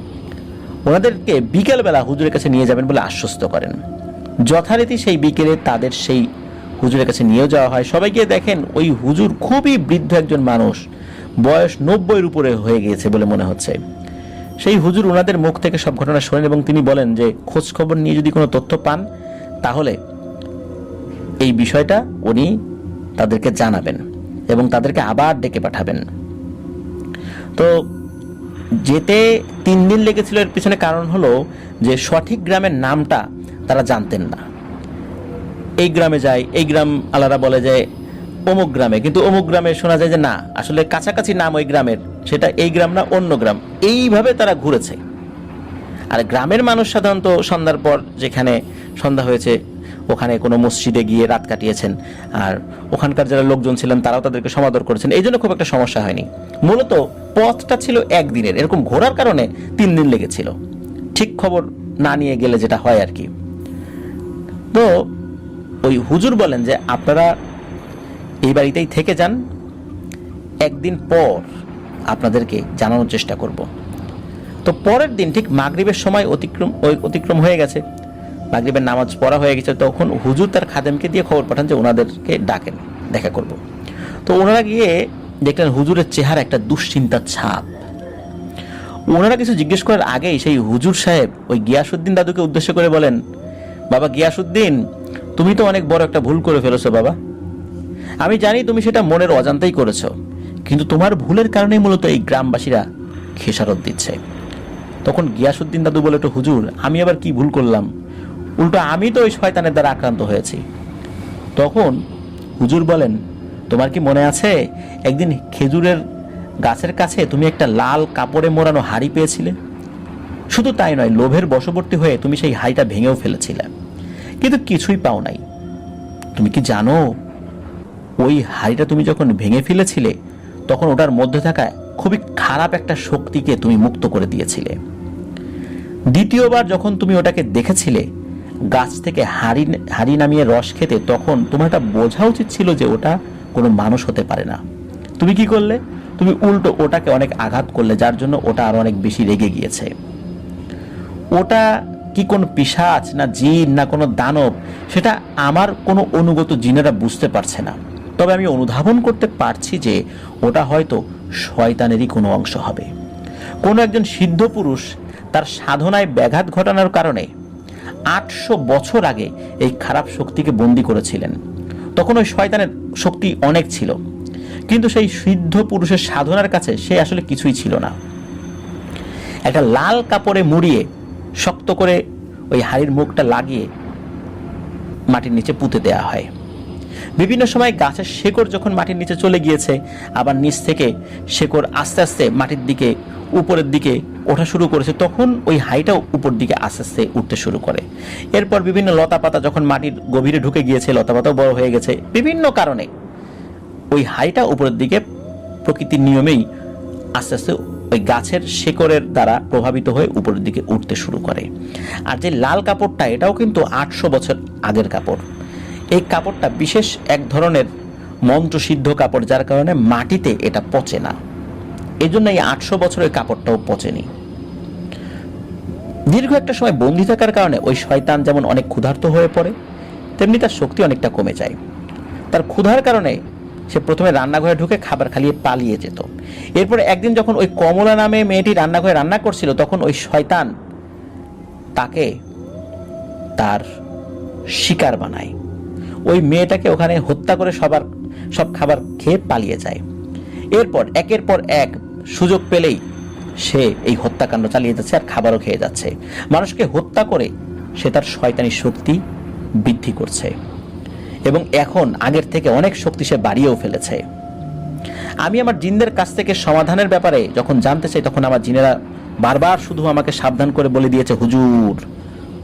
ওনাদেরকে বিকেলবেলা হুজুরের কাছে নিয়ে যাবেন বলে আশ্বস্ত করেন। যথারীতি সেই বিকেলে তাদের সেই হুজুরের কাছে নিয়ে যাওয়া হয়। সবাই গিয়ে দেখেন ওই হুজুর খুবই বৃদ্ধ একজন মানুষ, বয়স 90-এর উপরে হয়ে গিয়েছে বলে মনে হচ্ছে। সেই হুজুর ওনাদের মুখ থেকে সব ঘটনা শোনেন এবং তিনি বলেন যে খোঁজ খবর নিয়ে যদি কোনো তথ্য পান তাহলে এই বিষয়টা উনি তাদেরকে জানাবেন এবং তাদেরকে আবার ডেকে পাঠাবেন। তো যেতে 3 দিন লেগেছিল। এর পিছনে কারণ হলো যে সঠিক গ্রামের নামটা তারা জানতেন না। এই গ্রামে যায়, এই গ্রাম আলাদা বলে যায় অমুক গ্রামে, কিন্তু অমুক গ্রামে শোনা যায় যে না, আসলে কাছাকাছি নাম ওই গ্রামের, সেটা এই গ্রাম না অন্য গ্রাম। এইভাবে তারা ঘুরেছে। আর গ্রামের মানুষ সাধারণত সন্ধ্যার পর, যেখানে সন্ধ্যা হয়েছে, ওখানে কোনো মসজিদে গিয়ে রাত কাটিয়েছেন, আর ওখানকার যারা লোকজন ছিলেন তারাও তাদেরকে সমাদর করেছেন, এই জন্য খুব একটা সমস্যা হয়নি। মূলত পথটা ছিল একদিনের, এরকম ঘোরার কারণে 3 দিন লেগেছিল, ঠিক খবর না নিয়ে গেলে যেটা হয় আর কি। তো ওই হুজুর বলেন যে আপনারা এই বাড়িতেই থেকে যান, একদিন পর আপনাদেরকে জানানোর চেষ্টা করব। তো পরের দিন ঠিক মাগরিবের সময় অতিক্রম হয়ে গেছে, মাগরিবের নামাজ পড়া হয়ে গেছে, তখন হুজুর তার খাদেমকে দিয়ে খবর পাঠান যে ওনাদেরকে ডাকেন, দেখা করব। তো ওনারা গিয়ে দেখলেন হুজুরের চেহারা একটা দুশ্চিন্তার ছাপ। ওনারা কিছু জিজ্ঞেস করার আগেই সেই হুজুর সাহেব ওই গিয়াসউদ্দিন দাদুকে উদ্দেশ্য করে বলেন, বাবা গিয়াসউদ্দিন, তুমি তো অনেক বড় একটা ভুল করে ফেলেছো বাবা। আমি জানি তুমি সেটা মনের অজান্তেই করেছো, কিন্তু তোমার ভুলের কারণেই মূলত এই গ্রামবাসীরা খেসারত দিচ্ছে। তখন গিয়াসউদ্দিন দাদু বলে, তো হুজুর, আমি আবার কি ভুল করলাম? উল্টো আমি তো ওই শয়তানের দ্বারা আক্রান্ত হয়েছি। তখন হুজুর বলেন, তোমার কি মনে আছে একদিন খেজুরের গাছের কাছে তুমি একটা লাল কাপড়ে মোড়ানো হাড়ি পেয়েছিলে? শুধু তাই নয়, লোভের বশবর্তী হয়ে তুমি সেই হাড়িটা ভেঙেও ফেলেছিলে, কিন্তু কিছুই পাও নাই। তুমি কি জানো ওই হাড়িটা তুমি যখন ভেঙে ফেলেছিলে তখন ওটার মধ্যে থাকা খুবই খারাপ একটা শক্তিকে তুমি মুক্ত করে দিয়েছিলে। দ্বিতীয়বার যখন তুমি ওটাকে দেখেছিলে গাছ থেকে হাড়ি নামিয়ে রস খেতে, তখন তোমার এটা বোঝা উচিত ছিল যে ওটা কোনো মানুষ হতে পারে না। তুমি কি করলে? তুমি উল্টো ওটাকে অনেক আঘাত করলে, যার জন্য ওটা আরো অনেক বেশি রেগে গিয়েছে। ওটা কি কোনো পিশাচ না জিন না কোনো দানব, সেটা আমার কোনো অনুগত জিনেরা বুঝতে পারছে না, তবে আমি অনুধাবন করতে পারছি যে ওটা হয়তো শয়তানেরই কোনো অংশ হবে। কোনো একজন সিদ্ধ পুরুষ তার সাধনায় ব্যাঘাত ঘটানোর কারণে 800 বছর আগে এই খারাপ শক্তিকে বন্দী করেছিলেন। তখন ওই শয়তানের শক্তি অনেক ছিল, কিন্তু সেই সিদ্ধ পুরুষের সাধনার কাছে সে আসলে কিছুই ছিল না। একটা লাল কাপড়ে মুড়িয়ে শক্ত করে ওই হাড়ির মুখটা লাগিয়ে মাটির নিচে পুঁতে দেওয়া হয়। বিভিন্ন সময় গাছের শেকড় যখন মাটির নিচে চলে গিয়েছে, আবার নিচ থেকে শেকড় আস্তে আস্তে মাটির দিকে উপরের দিকে ওঠা শুরু করেছে, তখন ওই হাইটাও উপর দিকে আস্তে আস্তে উঠতে শুরু করে। এরপর বিভিন্ন লতা পাতা যখন মাটির গভীরে ঢুকে গিয়েছে, লতা পাতাও বড় হয়ে গেছে, বিভিন্ন কারণে ওই হাইটা উপরের দিকে প্রকৃতির নিয়মেই আস্তে আস্তে ওই গাছের শেকড়ের দ্বারা প্রভাবিত হয়ে উপরের দিকে উঠতে শুরু করে। আর যে লাল কাপড়টা, এটাও কিন্তু 800 বছর আগের কাপড়। এই কাপড়টা বিশেষ এক ধরনের মন্ত্রসিদ্ধ কাপড়, যার কারণে মাটিতে এটা পচে না, এই জন্য এই 800 বছরের কাপড়টাও পচেনি। দীর্ঘ একটা সময় বন্দী থাকার কারণে ওই শয়তান যেমন অনেক ক্ষুধার্ত হয়ে পড়ে, তেমনি তার শক্তি অনেকটা কমে যায়। তার ক্ষুধার কারণে সে প্রথমে রান্নাঘরে ঢুকে খাবার খালিয়ে পালিয়ে যেত। এরপরে একদিন যখন ওই কমলা নামে মেয়েটি রান্নাঘরে রান্না করছিল, তখন ওই শয়তান তাকে তার শিকার বানায়। ওই মেয়েটাকে ওখানে হত্যা করে সব খাবার খেয়ে পালিয়ে যায়। এরপর একের পর এক সুযোগ পেলেই সে এই হত্যাকাণ্ড চালিয়ে যাচ্ছে আর খাবারও খেয়ে যাচ্ছে। মানুষকে হত্যা করে সে তার শয়তানি শক্তি বৃদ্ধি করছে এবং এখন আগের থেকে অনেক শক্তি সে বাড়িয়েও ফেলেছে। আমি আমার জিনদের কাছ থেকে সমাধানের ব্যাপারে যখন জানতে চাই, তখন আমার জিনেরা বারবার শুধু আমাকে সাবধান করে বলে দিয়েছে, হুজুর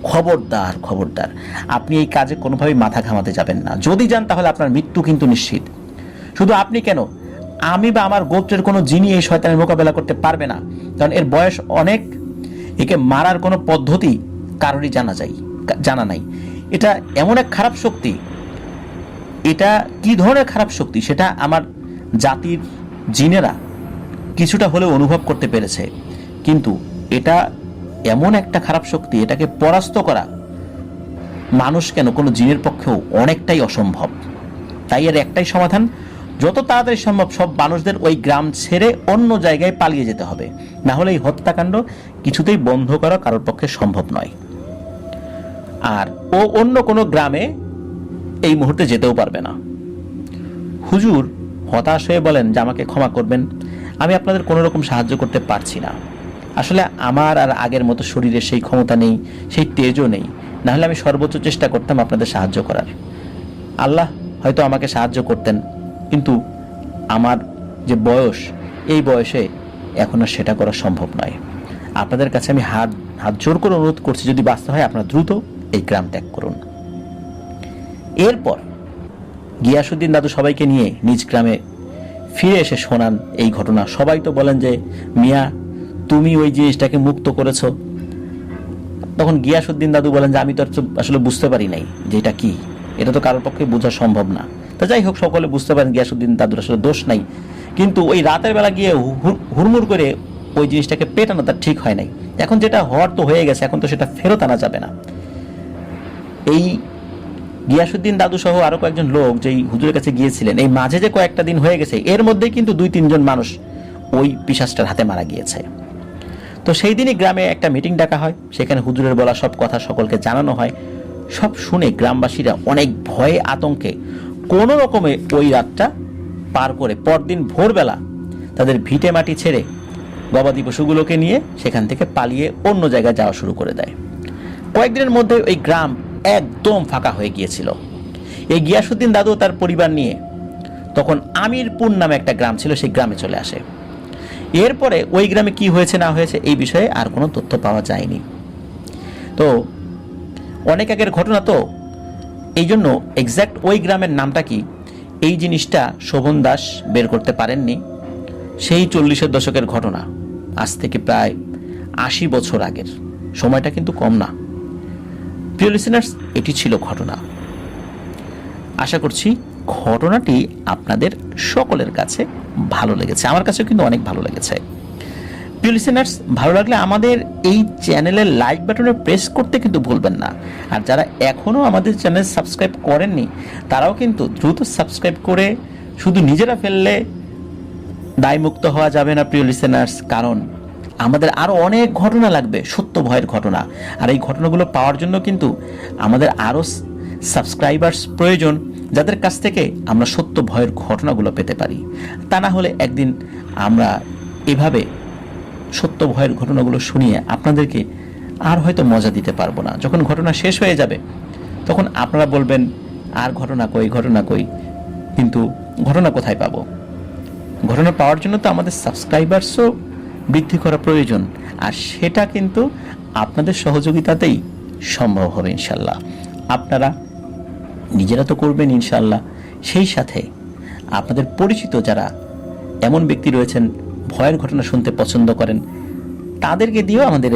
খবরদার খবরদার, আপনি এই কাজে কোনোভাবেই মাথা ঘামাতে যাবেন না। যদি যান তাহলে আপনার মৃত্যু কিন্তু নিশ্চিত। শুধু আপনি কেন, আমি বা আমার গোত্রের কোনো জিনই এই শয়তানের মোকাবেলা করতে পারবে না, কারণ এর বয়স অনেক, একে মারার কোনো পদ্ধতি কারোরই জানা নাই। এটা এমন এক খারাপ শক্তি, এটা কি ধরনের খারাপ শক্তি সেটা আমার জাতির জিনেরা কিছুটা হলেও অনুভব করতে পেরেছে, কিন্তু এটা এমন একটা খারাপ শক্তি, এটাকে পরাস্ত করা মানুষ কেন কোনো জিনের পক্ষেও অনেকটাই অসম্ভব। তাই এর একটাই সমাধান, যত তাড়াতাড়ি সম্ভব সব মানুষদের ওই গ্রাম ছেড়ে অন্য জায়গায় পালিয়ে যেতে হবে, না হলে এই হত্যাকাণ্ড কিছুতেই বন্ধ করা কারোর পক্ষে সম্ভব নয়। আর ও অন্য কোনো গ্রামে এই মুহূর্তে যেতেও পারবে না। হুজুর হতাশ হয়ে বলেন যে আমাকে ক্ষমা করবেন, আমি আপনাদের কোনো রকম সাহায্য করতে পারছি না। আসলে আমার আর আগের মতো শরীরে সেই ক্ষমতা নেই, সেই তেজও নেই, না হলে আমি সর্বোচ্চ চেষ্টা করতাম আপনাদের সাহায্য করার। আল্লাহ হয়তো আমাকে সাহায্য করতেন, কিন্তু আমার যে বয়স, এই বয়সে এখন আর সেটা করা সম্ভব নয়। আপনাদের কাছে আমি হাত জোর করে অনুরোধ করছি, যদি বাঁচতে হয় আপনারা দ্রুত এই গ্রাম ত্যাগ করুন। এরপর গিয়াসউদ্দিন দাদু সবাইকে নিয়ে নিজ গ্রামে ফিরে এসে শোনান এই ঘটনা। সবাই তো বলেন যে মিয়া তুমি ওই জিনিসটাকে মুক্ত করেছো। তখন গিয়াসউদ্দিন দাদু বলেন যে আমি তো আসলে বুঝতে পারি নাই যে এটা কি, এটা তো কারোর পক্ষে বোঝা সম্ভব না। তো যাই হোক, সকলে বুঝতে পারেন গিয়াসউদ্দিন দাদুর আসলে দোষ নাই, কিন্তু ওই রাতের বেলা গিয়ে হুড়মুড় করে ওই জিনিসটাকে পেটানো তার ঠিক হয় নাই। এখন যেটা হওয়ার তো হয়ে গেছে, এখন তো সেটা ফেরত আনা যাবে না। এই গিয়াসউদ্দিন দাদু সহ আরো কয়েকজন লোক যেই হুজুরের কাছে গিয়েছিলেন, এই মাঝে যে কয়েকটা দিন হয়ে গেছে এর মধ্যে কিন্তু 2-3 জন মানুষ ওই পিশাচটার হাতে মারা গিয়েছে। তো সেই দিনই গ্রামে একটা মিটিং ডাকা হয়, সেখানে হুজুরের বলা সব কথা সকলকে জানানো হয়। সব শুনে গ্রামবাসীরা অনেক ভয়ে আতঙ্কে কোনো রকমে ওই রাতটা পার করে পরদিন ভোরবেলা তাদের ভিটে মাটি ছেড়ে গবাদি পশুগুলোকে নিয়ে সেখান থেকে পালিয়ে অন্য জায়গায় যাওয়া শুরু করে দেয়। কয়েকদিনের মধ্যে ওই গ্রাম একদম ফাঁকা হয়ে গিয়েছিল। এই গিয়াসউদ্দিন দাদু তার পরিবার নিয়ে তখন আমিরপুর নামে একটা গ্রাম ছিল, সেই গ্রামে চলে আসে। এরপরে ওই গ্রামে কি হয়েছে না হয়েছে এই বিষয়ে আর কোনো তথ্য পাওয়া যায়নি। তো অনেক আগের ঘটনা, তো এই জন্য এক্স্যাক্ট ওই গ্রামের নামটা কি এই জিনিসটা শোভন দাস বের করতে পারেননি। সেই 40-এর দশকের ঘটনা, আজ থেকে প্রায় 80 বছর আগের, সময়টা কিন্তু কম না। প্রিয় লিসেনার্স, এটি ছিল ঘটনা। আশা করছি ঘটনাটি আপনাদের সকলের কাছে ভালো লেগেছে, আমার কাছেও কিন্তু অনেক ভালো লেগেছে। প্রিয় লিসেনার্স, ভালো লাগলে আমাদের এই চ্যানেলের লাইক বাটনে প্রেস করতে কিন্তু ভুলবেন না। আর যারা এখনও আমাদের চ্যানেল সাবস্ক্রাইব করেননি তারাও কিন্তু দ্রুত সাবস্ক্রাইব করে, শুধু নিজেরা ফেললে দায়মুক্ত হওয়া যাবে না প্রিয় লিসেনার্স, কারণ আমাদের আরও অনেক ঘটনা লাগবে, সত্য ভয়ের ঘটনা। আর এই ঘটনাগুলো পাওয়ার জন্য কিন্তু আমাদের আরও সাবস্ক্রাইবার্স প্রয়োজন, যাদের কাছ থেকে আমরা সত্য ভয়ের ঘটনাগুলো পেতে পারি। তা না হলে একদিন আমরা এভাবে সত্য ভয়ের ঘটনাগুলো শুনিয়ে আপনাদেরকে আর হয়তো মজা দিতে পারবো না। যখন ঘটনা শেষ হয়ে যাবে তখন আপনারা বলবেন আর ঘটনা কই, ঘটনা কই, কিন্তু ঘটনা কোথায় পাবো? ঘটনা পাওয়ার জন্য তো আমাদের সাবস্ক্রাইবার্সও বৃদ্ধি করা প্রয়োজন, আর সেটা কিন্তু আপনাদের সহযোগিতাতেই সম্ভব হবে ইনশাল্লাহ। আপনারা নিজেরা তো করবেন ইনশাল্লাহ, সেই সাথে আপনাদের পরিচিত যারা এমন ব্যক্তি রয়েছেন ভয়ের ঘটনা শুনতে পছন্দ করেন, তাদেরকে দিয়েও আমাদের